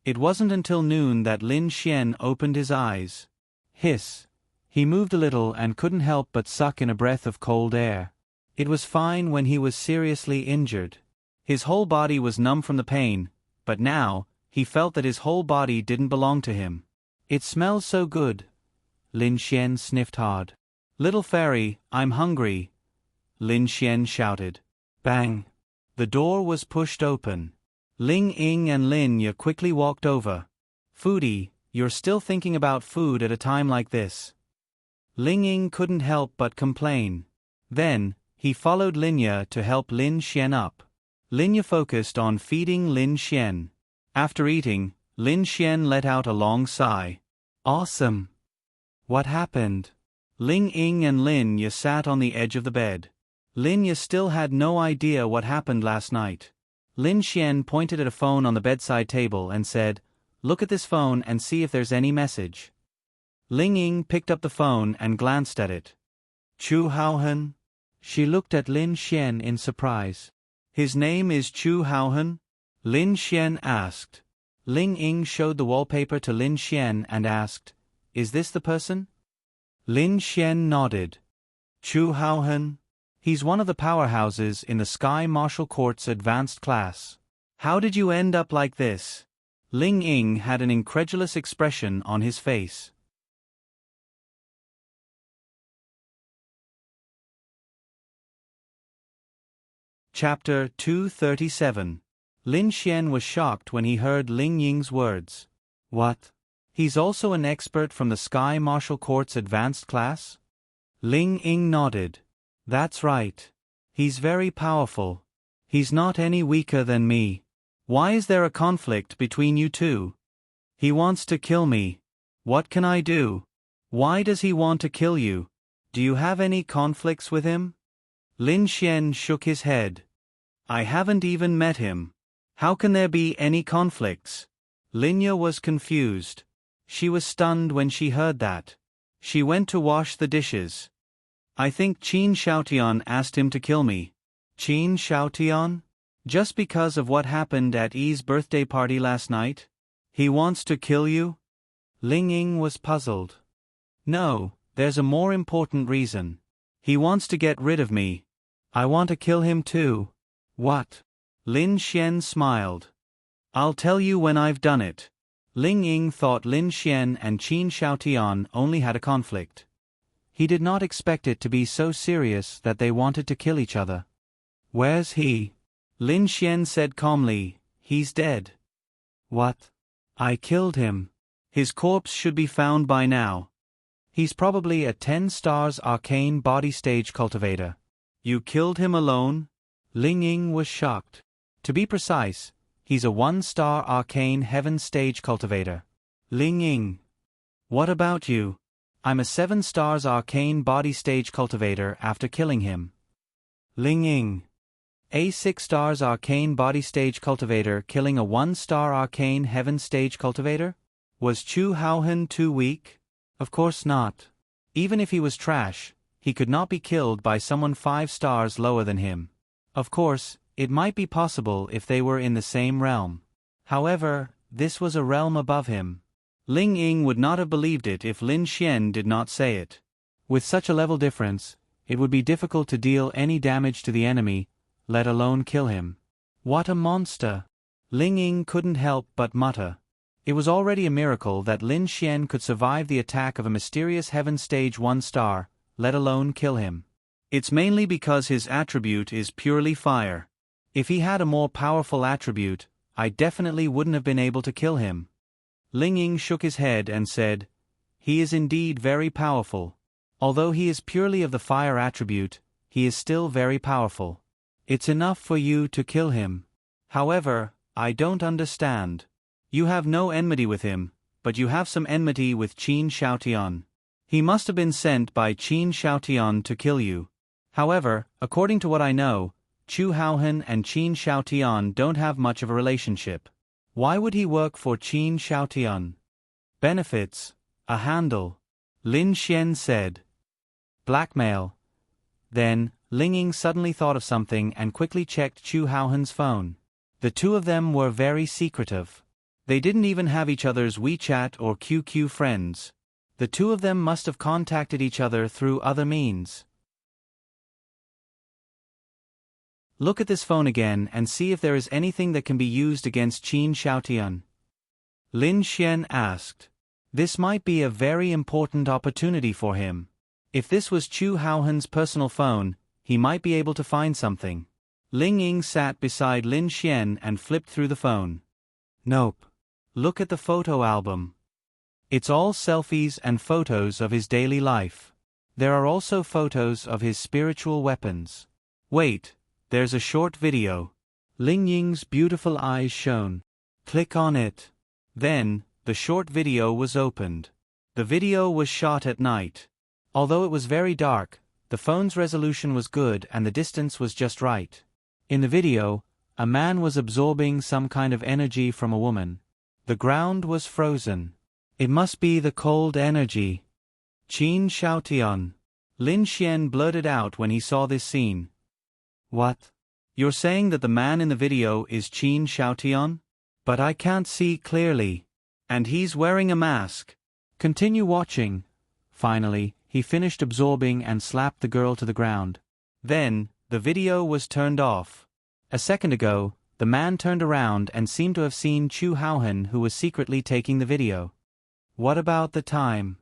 A: It wasn't until noon that Lin Xian opened his eyes. Hiss. He moved a little and couldn't help but suck in a breath of cold air. It was fine when he was seriously injured. His whole body was numb from the pain, but now, he felt that his whole body didn't belong to him. It smells so good. Lin Xian sniffed hard. Little fairy, I'm hungry. Lin Xian shouted. Bang. The door was pushed open. Ling Ying and Linya quickly walked over. Foodie, you're still thinking about food at a time like this. Ling Ying couldn't help but complain. Then, he followed Linya to help Lin Xian up. Linya focused on feeding Lin Xian. After eating, Lin Xian let out a long sigh. Awesome. What happened? Ling Ying and Linya sat on the edge of the bed. Linya still had no idea what happened last night. Lin Xian pointed at a phone on the bedside table and said, Look at this phone and see if there's any message. Ling Ying picked up the phone and glanced at it. Chu Haohen? She looked at Lin Xian in surprise. His name is Chu Haohen? Lin Xian asked. Ling Ying showed the wallpaper to Lin Xian and asked, Is this the person? Lin Xian nodded. Chu Haohen? He's one of the powerhouses in the Sky Martial Court's advanced class. How did you end up like this? Ling Ying had an incredulous expression on his face. Chapter 237. Lin Xian was shocked when he heard Ling Ying's words. What? He's also an expert from the Sky Martial Court's advanced class? Ling Ying nodded. That's right. He's very powerful. He's not any weaker than me. Why is there a conflict between you two? He wants to kill me. What can I do? Why does he want to kill you? Do you have any conflicts with him? Lin Xian shook his head. I haven't even met him. How can there be any conflicts? Linya was confused. She was stunned when she heard that. She went to wash the dishes. I think Qin Xiaotian asked him to kill me. Qin Xiaotian? Just because of what happened at Yi's birthday party last night? He wants to kill you? Ling Ying was puzzled. No, there's a more important reason. He wants to get rid of me. I want to kill him too. What? Lin Xian smiled. I'll tell you when I've done it. Ling Ying thought Lin Xian and Qin Xiaotian only had a conflict. He did not expect it to be so serious that they wanted to kill each other. Where's he? Lin Xian said calmly, he's dead. What? I killed him. His corpse should be found by now. He's probably a 10 stars arcane body stage cultivator. You killed him alone? Ling Ying was shocked. To be precise, he's a 1-star arcane heaven stage cultivator. Ling Ying. What about you? I'm a 7 stars arcane body stage cultivator after killing him. Ling Ying. A 6 stars arcane body stage cultivator killing a 1-star arcane heaven stage cultivator? Was Chu Haohen too weak? Of course not. Even if he was trash, he could not be killed by someone 5 stars lower than him. Of course, it might be possible if they were in the same realm. However, this was a realm above him. Ling Ying would not have believed it if Lin Xian did not say it. With such a level difference, it would be difficult to deal any damage to the enemy, let alone kill him. What a monster! Ling Ying couldn't help but mutter. It was already a miracle that Lin Xian could survive the attack of a mysterious heaven stage 1-star, let alone kill him. It's mainly because his attribute is purely fire. If he had a more powerful attribute, I definitely wouldn't have been able to kill him. Ling Ying shook his head and said, he is indeed very powerful. Although he is purely of the fire attribute, he is still very powerful. It's enough for you to kill him. However, I don't understand. You have no enmity with him, but you have some enmity with Qin Xiaotian. He must have been sent by Qin Xiaotian to kill you. However, according to what I know, Chu Haohen and Qin Xiaotian don't have much of a relationship. Why would he work for Qin Xiaotian? Benefits, a handle. Lin Xian said. Blackmail. Then, Ling Ying suddenly thought of something and quickly checked Chu Haohen's phone. The two of them were very secretive. They didn't even have each other's WeChat or QQ friends. The two of them must have contacted each other through other means. Look at this phone again and see if there is anything that can be used against Qin Xiaotian. Lin Xian asked. This might be a very important opportunity for him. If this was Chu Haohen's personal phone, he might be able to find something. Ling Ying sat beside Lin Xian and flipped through the phone. Nope. Look at the photo album. It's all selfies and photos of his daily life. There are also photos of his spiritual weapons. Wait, there's a short video. Ling Ying's beautiful eyes shone. Click on it. Then, the short video was opened. The video was shot at night. Although it was very dark, the phone's resolution was good and the distance was just right. In the video, a man was absorbing some kind of energy from a woman. The ground was frozen. It must be the cold energy. Qin Xiaotian. Lin Xian blurted out when he saw this scene. What? You're saying that the man in the video is Qin Xiaotian? But I can't see clearly. And he's wearing a mask. Continue watching. Finally, he finished absorbing and slapped the girl to the ground. Then, the video was turned off. A second ago, the man turned around and seemed to have seen Chu Haohen, who was secretly taking the video. What about the time?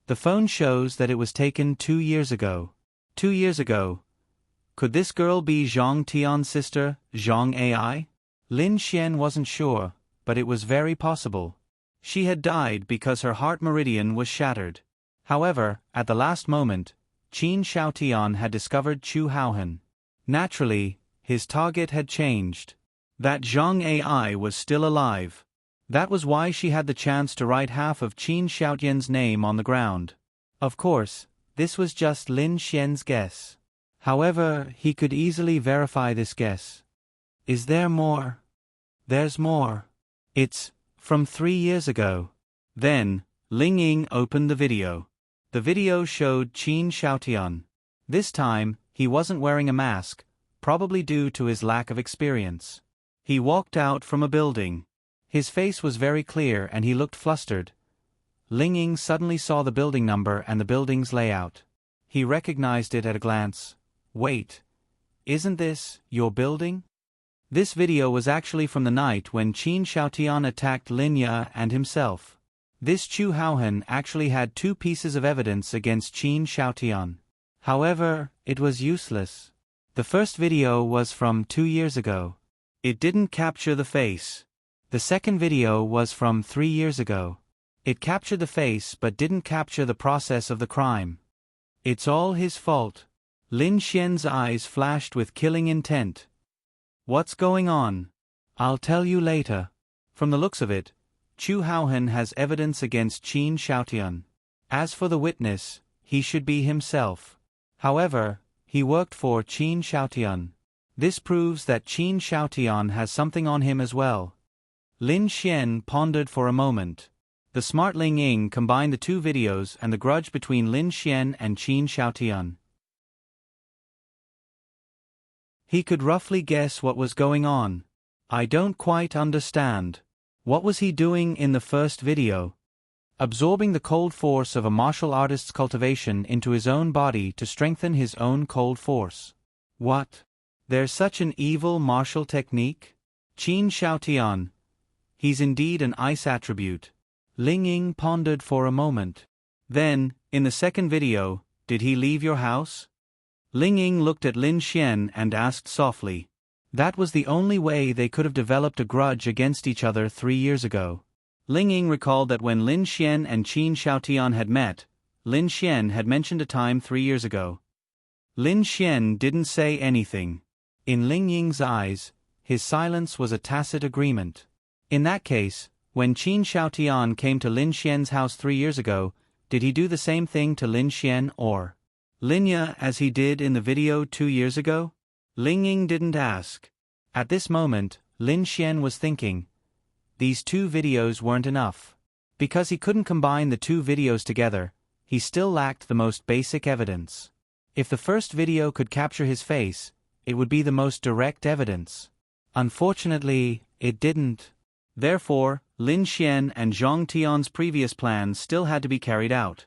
A: The phone shows that it was taken 2 years ago. 2 years ago. Could this girl be Zhang Tian's sister, Zhang AI? Lin Xian wasn't sure, but it was very possible. She had died because her heart meridian was shattered. However, at the last moment, Qin Xiaotian had discovered Chu Haohan. Naturally, his target had changed. That Zhang AI was still alive. That was why she had the chance to write half of Qin Xiaotian's name on the ground. Of course, this was just Lin Xian's guess. However, he could easily verify this guess. Is there more? There's more. It's from 3 years ago. Then, Ling Ying opened the video. The video showed Qin Xiaotian. This time, he wasn't wearing a mask, probably due to his lack of experience. He walked out from a building. His face was very clear and he looked flustered. Ling Ying suddenly saw the building number and the building's layout. He recognized it at a glance. Wait. Isn't this your building? This video was actually from the night when Qin Xiaotian attacked Lin Ye and himself. This Chu Haohan actually had 2 pieces of evidence against Qin Xiaotian. However, it was useless. The first video was from 2 years ago. It didn't capture the face. The second video was from 3 years ago. It captured the face but didn't capture the process of the crime. It's all his fault. Lin Xian's eyes flashed with killing intent. What's going on? I'll tell you later. From the looks of it, Chu Haohan has evidence against Qin Xiaotian. As for the witness, he should be himself. However, he worked for Qin Xiaotian. This proves that Qin Xiaotian has something on him as well. Lin Xian pondered for a moment. The smart Ling Ying combined the 2 videos and the grudge between Lin Xian and Qin Xiaotian. He could roughly guess what was going on. I don't quite understand. What was he doing in the first video? Absorbing the cold force of a martial artist's cultivation into his own body to strengthen his own cold force. What? There's such an evil martial technique? Qin Xiaotian. He's indeed an ice attribute. Ling Ying pondered for a moment. Then, in the second video, did he leave your house? Ling Ying looked at Lin Xian and asked softly. That was the only way they could have developed a grudge against each other 3 years ago. Ling Ying recalled that when Lin Xian and Qin Xiaotian had met, Lin Xian had mentioned a time 3 years ago. Lin Xian didn't say anything. In Ling Ying's eyes, his silence was a tacit agreement. In that case, when Qin Xiaotian came to Lin Xian's house 3 years ago, did he do the same thing to Lin Xian or Lin Ye as he did in the video 2 years ago? Ling Ying didn't ask. At this moment, Lin Xian was thinking. These 2 videos weren't enough. Because he couldn't combine the 2 videos together, he still lacked the most basic evidence. If the first video could capture his face, it would be the most direct evidence. Unfortunately, it didn't. Therefore, Lin Xian and Zhang Tian's previous plans still had to be carried out.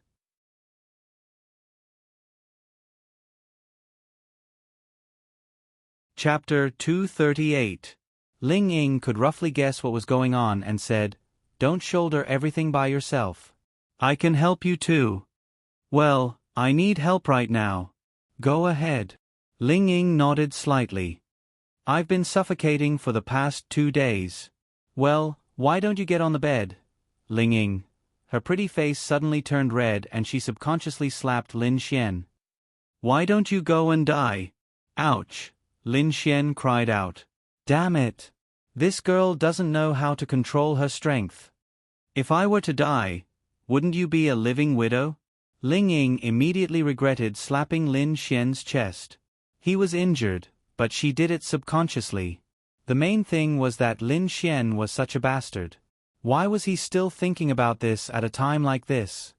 A: Chapter 238. Ling Ying could roughly guess what was going on and said, "Don't shoulder everything by yourself. I can help you too." "Well, I need help right now." "Go ahead." Ling Ying nodded slightly. "I've been suffocating for the past 2 days." "Well, why don't you get on the bed?" Ling Ying. Her pretty face suddenly turned red and she subconsciously slapped Lin Xian. "Why don't you go and die?" "Ouch!" Lin Xian cried out. "Damn it! This girl doesn't know how to control her strength. If I were to die, wouldn't you be a living widow?" Ling Ying immediately regretted slapping Lin Xian's chest. He was injured, but she did it subconsciously. The main thing was that Lin Xian was such a bastard. Why was he still thinking about this at a time like this?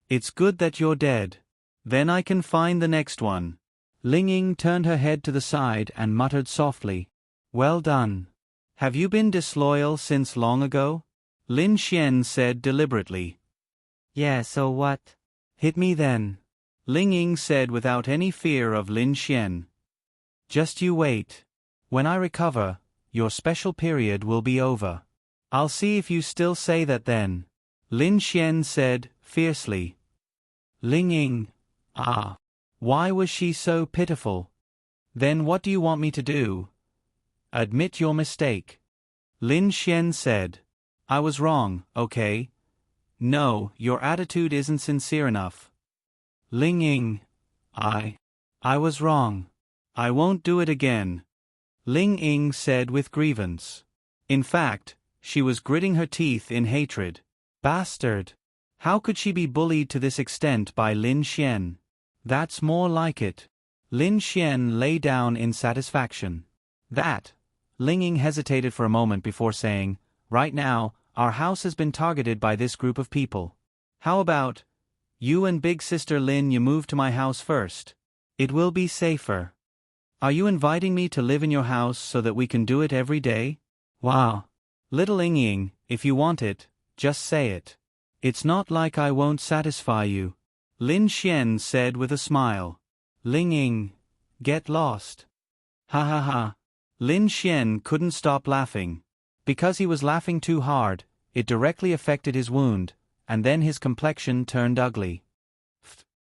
A: "It's good that you're dead. Then I can find the next one." Ling Ying turned her head to the side and muttered softly. "Well done. Have you been disloyal since long ago?" Lin Xian said deliberately. "Yeah, so what? Hit me then," Ling Ying said without any fear of Lin Xian. "Just you wait. When I recover, your special period will be over. I'll see if you still say that then," Lin Xian said, fiercely. Ling Ying. Why was she so pitiful? "Then what do you want me to do?" "Admit your mistake," Lin Xian said. I was wrong, okay? No, your attitude isn't sincere enough. Ling Ying. I was wrong. I won't do it again. Ling Ying said with grievance. In fact, she was gritting her teeth in hatred. Bastard! How could she be bullied to this extent by Lin Xian? That's more like it. Lin Xian lay down in satisfaction. That. Ling Ying hesitated for a moment before saying, right now, our house has been targeted by this group of people. How about you and big sister Lin, you move to my house first? It will be safer. Are you inviting me to live in your house so that we can do it every day? Wow. Little Ling Ying, if you want it, just say it. It's not like I won't satisfy you. Lin Xian said with a smile. Ling Ying, get lost. Ha ha ha. Lin Xian couldn't stop laughing. Because he was laughing too hard, it directly affected his wound, and then his complexion turned ugly.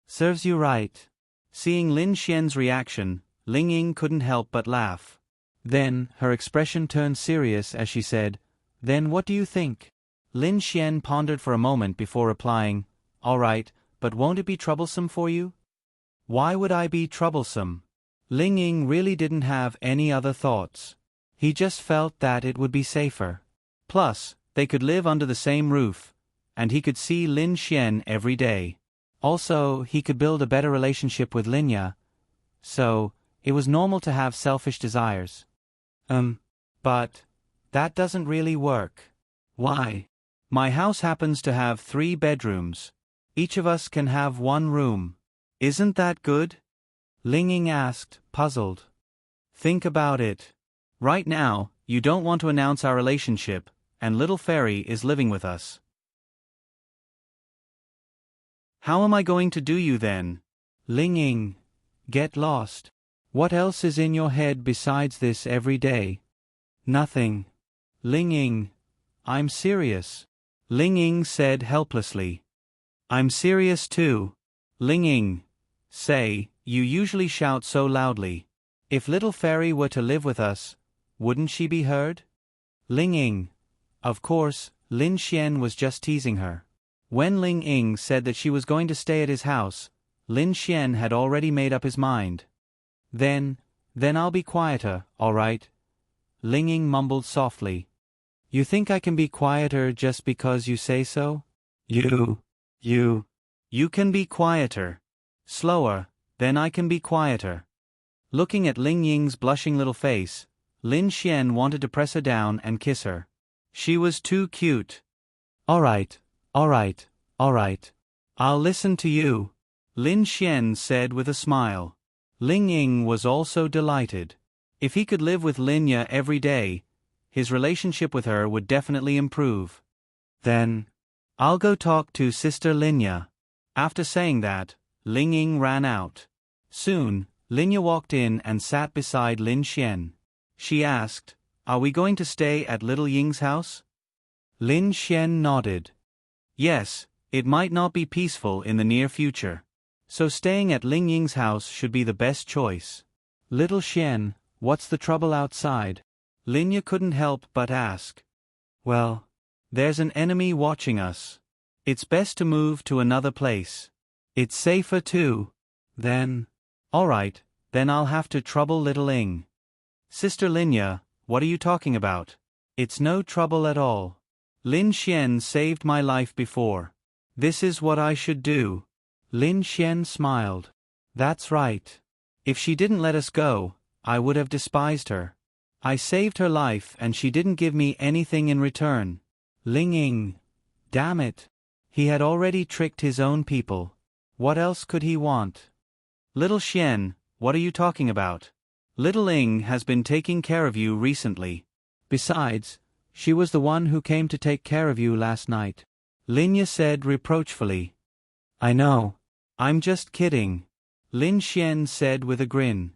A: Serves you right. Seeing Lin Xian's reaction, Ling Ying couldn't help but laugh. Then, her expression turned serious as she said, then what do you think? Lin Xian pondered for a moment before replying, all right, but won't it be troublesome for you? Why would I be troublesome? Ling Ying really didn't have any other thoughts. He just felt that it would be safer. Plus, they could live under the same roof, and he could see Lin Xian every day. Also, he could build a better relationship with Linya. So, it was normal to have selfish desires. But that doesn't really work. Why? My house happens to have 3 bedrooms. Each of us can have 1 room. Isn't that good? Ling Ying asked, puzzled. Think about it. Right now, you don't want to announce our relationship, and little fairy is living with us. How am I going to do you then? Ling Ying, get lost. What else is in your head besides this every day? Nothing. Ling Ying, I'm serious. Ling Ying said helplessly. I'm serious too. Ling Ying, say, you usually shout so loudly. If little fairy were to live with us, wouldn't she be heard? Ling Ying. Of course, Lin Xian was just teasing her. When Ling Ying said that she was going to stay at his house, Lin Xian had already made up his mind. Then I'll be quieter, all right? Ling Ying mumbled softly. You think I can be quieter just because you say so? You can be quieter. Slower, then I can be quieter. Looking at Ling Ying's blushing little face, Lin Xian wanted to press her down and kiss her. She was too cute. All right. I'll listen to you, Lin Xian said with a smile. Ling Ying was also delighted. If he could live with Linya every day, his relationship with her would definitely improve. Then, I'll go talk to Sister Linya. After saying that, Ling Ying ran out. Soon, Linya walked in and sat beside Lin Xian. She asked, are we going to stay at little Ying's house? Lin Xian nodded. Yes, it might not be peaceful in the near future. So staying at Ling Ying's house should be the best choice. Little Xian, what's the trouble outside? Linya couldn't help but ask. Well, there's an enemy watching us. It's best to move to another place. It's safer too. Then. Alright, then I'll have to trouble little Ying. Sister Linya, what are you talking about? It's no trouble at all. Lin Xian saved my life before. This is what I should do. Lin Xian smiled. That's right. If she didn't let us go, I would have despised her. I saved her life and she didn't give me anything in return. Ling Ying. Damn it. He had already tricked his own people. What else could he want? Little Xian, what are you talking about? Little Ying has been taking care of you recently. Besides, she was the one who came to take care of you last night. Linya said reproachfully. I know. I'm just kidding. Lin Xian said with a grin.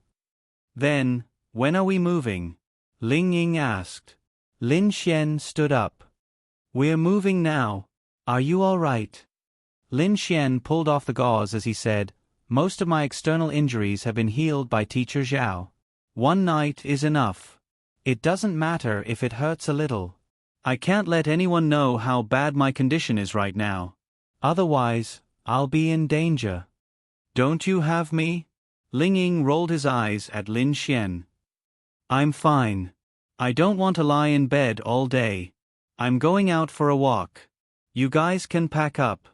A: Then, when are we moving? Ling Ying asked. Lin Xian stood up. We're moving now. Are you all right? Lin Xian pulled off the gauze as he said, most of my external injuries have been healed by Teacher Zhao. 1 night is enough. It doesn't matter if it hurts a little. I can't let anyone know how bad my condition is right now. Otherwise, I'll be in danger. Don't you have me? Ling Ying rolled his eyes at Lin Xian. I'm fine. I don't want to lie in bed all day. I'm going out for a walk. You guys can pack up.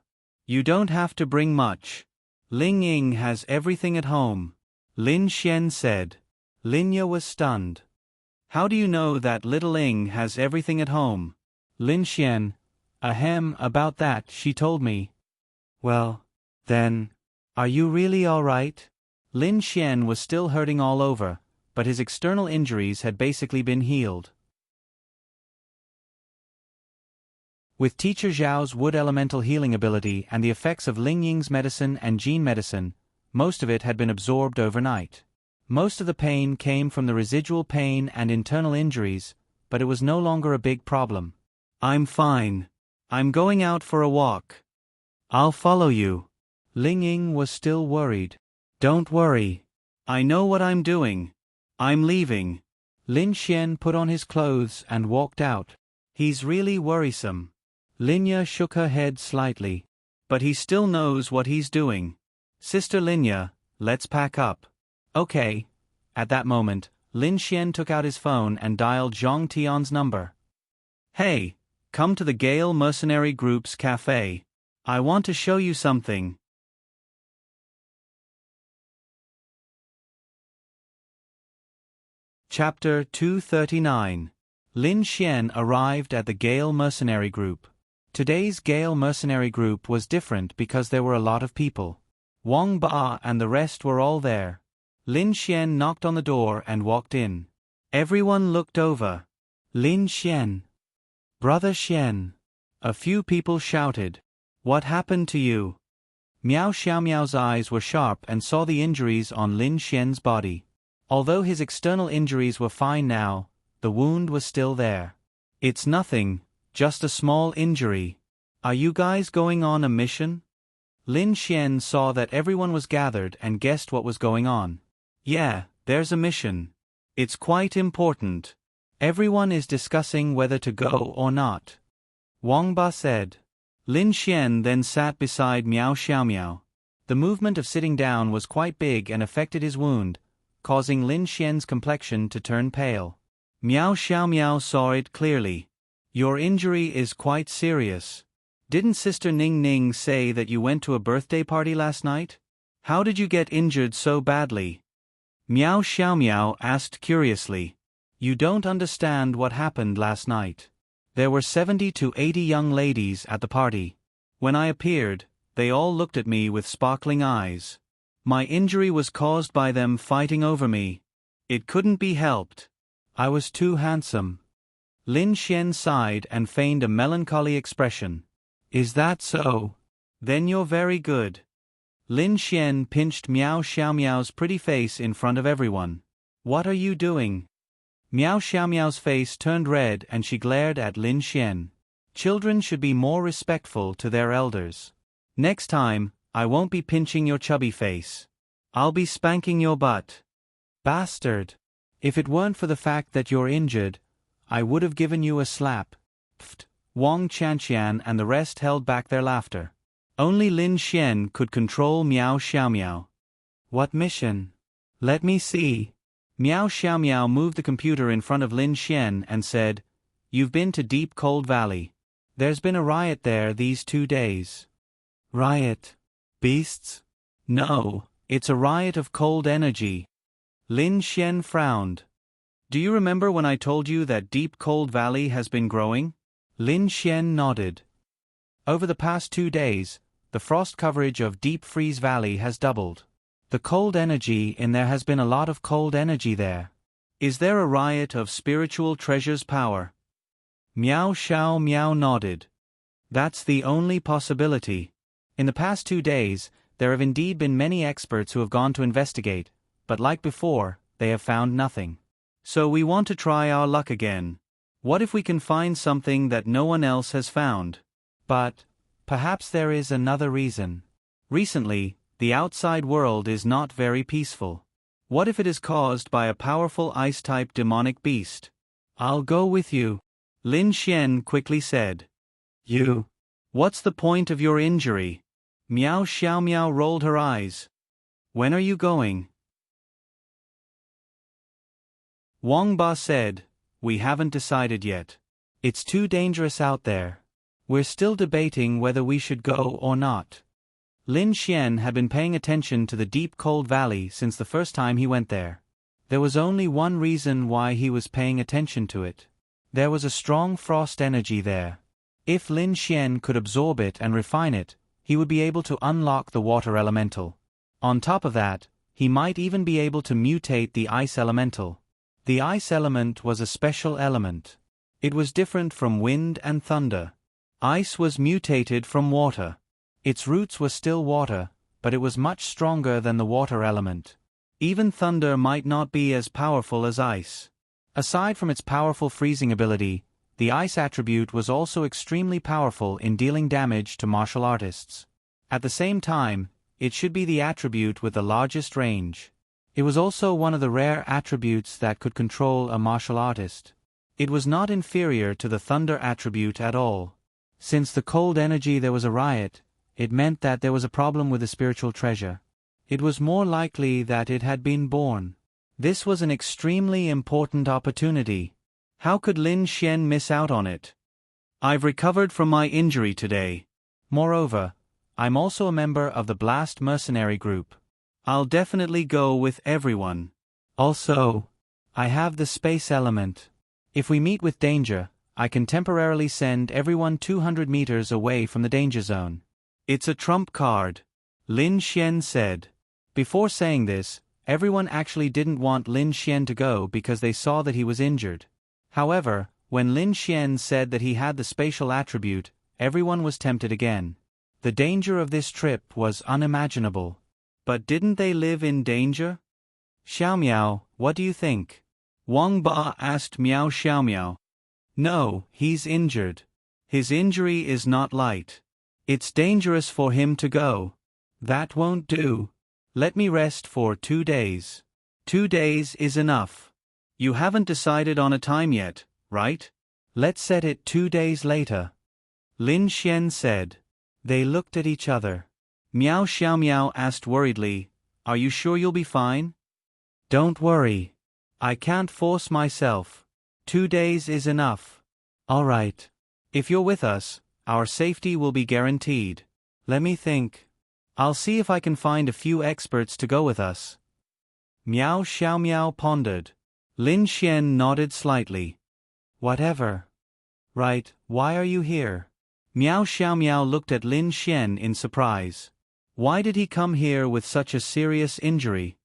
A: You don't have to bring much. Ling Ying has everything at home, Lin Xian said. Linya was stunned. How do you know that little Ling has everything at home? Lin Xian, ahem, about that she told me. Well, then, are you really all right? Lin Xian was still hurting all over, but his external injuries had basically been healed. With Teacher Zhao's wood elemental healing ability and the effects of Ling Ying's medicine and gene medicine, most of it had been absorbed overnight. Most of the pain came from the residual pain and internal injuries, but it was no longer a big problem. I'm fine. I'm going out for a walk. I'll follow you. Ling Ying was still worried. Don't worry. I know what I'm doing. I'm leaving. Lin Xian put on his clothes and walked out. He's really worrisome. Linya shook her head slightly. But he still knows what he's doing. Sister Linya, let's pack up. Okay. At that moment, Lin Xian took out his phone and dialed Zhang Tian's number. Hey, come to the Gale Mercenary Group's cafe. I want to show you something. Chapter 239. Lin Xian arrived at the Gale Mercenary Group. Today's Gale Mercenary Group was different because there were a lot of people. Wang Ba and the rest were all there. Lin Xian knocked on the door and walked in. Everyone looked over. Lin Xian. Brother Xian. A few people shouted. What happened to you? Miao Xiaomiao's eyes were sharp and saw the injuries on Lin Xian's body. Although his external injuries were fine now, the wound was still there. It's nothing, just a small injury. Are you guys going on a mission? Lin Xian saw that everyone was gathered and guessed what was going on. Yeah, there's a mission. It's quite important. Everyone is discussing whether to go or not. Wang Ba said. Lin Xian then sat beside Miao Xiaomiao. The movement of sitting down was quite big and affected his wound, causing Lin Xian's complexion to turn pale. Miao Xiaomiao saw it clearly. Your injury is quite serious. Didn't Sister Ning Ning say that you went to a birthday party last night? How did you get injured so badly? Miao Xiaomiao asked curiously. You don't understand what happened last night. There were 70 to 80 young ladies at the party. When I appeared, they all looked at me with sparkling eyes. My injury was caused by them fighting over me. It couldn't be helped. I was too handsome. Lin Xian sighed and feigned a melancholy expression. Is that so? Then you're very good. Lin Xian pinched Miao Xiaomiao's pretty face in front of everyone. What are you doing? Miao Xiaomiao's face turned red and she glared at Lin Xian. Children should be more respectful to their elders. Next time, I won't be pinching your chubby face. I'll be spanking your butt. Bastard. If it weren't for the fact that you're injured, I would have given you a slap. Pfft. Wang Chanxian and the rest held back their laughter. Only Lin Xian could control Miao Xiaomiao. What mission? Let me see. Miao Xiaomiao moved the computer in front of Lin Xian and said, You've been to Deep Cold Valley. There's been a riot there these 2 days. Riot? Beasts? No, it's a riot of cold energy. Lin Xian frowned. Do you remember when I told you that Deep Cold Valley has been growing? Lin Xian nodded. Over the past 2 days, the frost coverage of Deep Freeze Valley has doubled. The cold energy in there has been a lot of cold energy there. Is there a riot of spiritual treasures power? Miao Xiaomiao nodded. That's the only possibility. In the past 2 days, there have indeed been many experts who have gone to investigate, but like before, they have found nothing. So we want to try our luck again. What if we can find something that no one else has found? But perhaps there is another reason. Recently, the outside world is not very peaceful. What if it is caused by a powerful ice-type demonic beast? I'll go with you. Lin Xian quickly said. You. What's the point of your injury? Miao Xiaomiao rolled her eyes. When are you going? Wang Ba said, We haven't decided yet. It's too dangerous out there. We're still debating whether we should go or not. Lin Xian had been paying attention to the deep cold valley since the first time he went there. There was only one reason why he was paying attention to it. There was a strong frost energy there. If Lin Xian could absorb it and refine it, he would be able to unlock the water elemental. On top of that, he might even be able to mutate the ice elemental. The ice element was a special element. It was different from wind and thunder. Ice was mutated from water. Its roots were still water, but it was much stronger than the water element. Even thunder might not be as powerful as ice. Aside from its powerful freezing ability, the ice attribute was also extremely powerful in dealing damage to martial artists. At the same time, it should be the attribute with the largest range. It was also one of the rare attributes that could control a martial artist. It was not inferior to the thunder attribute at all. Since the cold energy there was a riot, it meant that there was a problem with the spiritual treasure. It was more likely that it had been born. This was an extremely important opportunity. How could Lin Xian miss out on it? I've recovered from my injury today. Moreover, I'm also a member of the Blast Mercenary Group. I'll definitely go with everyone. Also, I have the space element. If we meet with danger, I can temporarily send everyone 200 meters away from the danger zone. It's a trump card, Lin Xian said. Before saying this, everyone actually didn't want Lin Xian to go because they saw that he was injured. However, when Lin Xian said that he had the spatial attribute, everyone was tempted again. The danger of this trip was unimaginable. But didn't they live in danger? Xiaomiao, what do you think? Wang Ba asked Miao Xiaomiao. No, he's injured. His injury is not light. It's dangerous for him to go. That won't do. Let me rest for 2 days. 2 days is enough. You haven't decided on a time yet, right? Let's set it 2 days later. Lin Xian said. They looked at each other. Miao Xiaomiao asked worriedly, Are you sure you'll be fine? Don't worry. I can't force myself. 2 days is enough. All right. If you're with us, our safety will be guaranteed. Let me think. I'll see if I can find a few experts to go with us. Miao Xiaomiao pondered. Lin Xian nodded slightly. Whatever. Right, why are you here? Miao Xiaomiao looked at Lin Xian in surprise. Why did he come here with such a serious injury?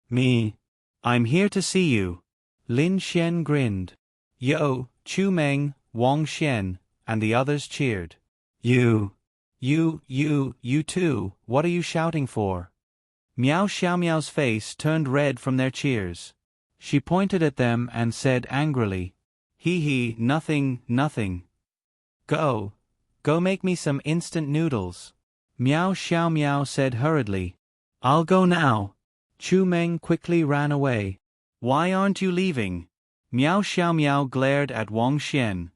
A: Me. I'm here to see you. Lin Xian grinned. Yo, Chu Meng, Wang Xian, and the others cheered. You too, what are you shouting for? Miao Xiaomiao's face turned red from their cheers. She pointed at them and said angrily, Hee, nothing. Go make me some instant noodles. Miao Xiaomiao said hurriedly. I'll go now. Chu Meng quickly ran away. Why aren't you leaving? Miao Xiaomiao glared at Wang Xian.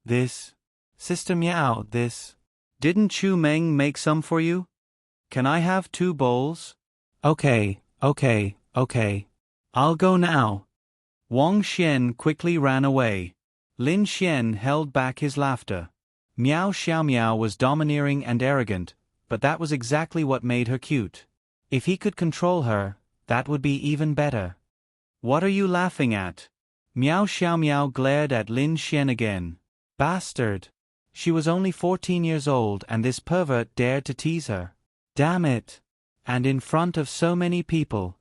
A: This. Sister Miao, this. Didn't Chu Meng make some for you? Can I have 2 bowls? Okay. I'll go now. Wang Xian quickly ran away. Lin Xian held back his laughter. Miao Xiaomiao was domineering and arrogant, but that was exactly what made her cute. If he could control her, that would be even better. What are you laughing at? Miao Xiaomiao glared at Lin Xian again. Bastard. She was only 14 years old and this pervert dared to tease her. Damn it. And in front of so many people.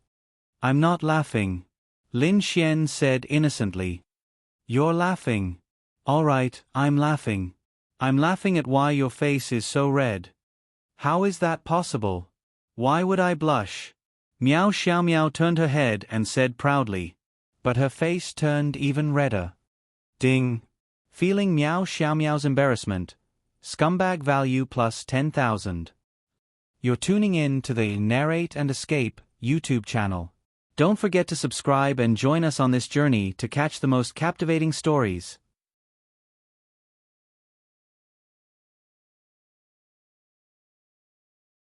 A: I'm not laughing. Lin Xian said innocently. You're laughing. All right, I'm laughing. I'm laughing at why your face is so red. How is that possible? Why would I blush? Miao Xiaomiao turned her head and said proudly. But her face turned even redder. Ding. Feeling Miao Xiaomiao's embarrassment. Scumbag value plus 10,000. You're tuning in to the Narrate and Escape YouTube channel. Don't forget to subscribe and join us on this journey to catch the most captivating stories.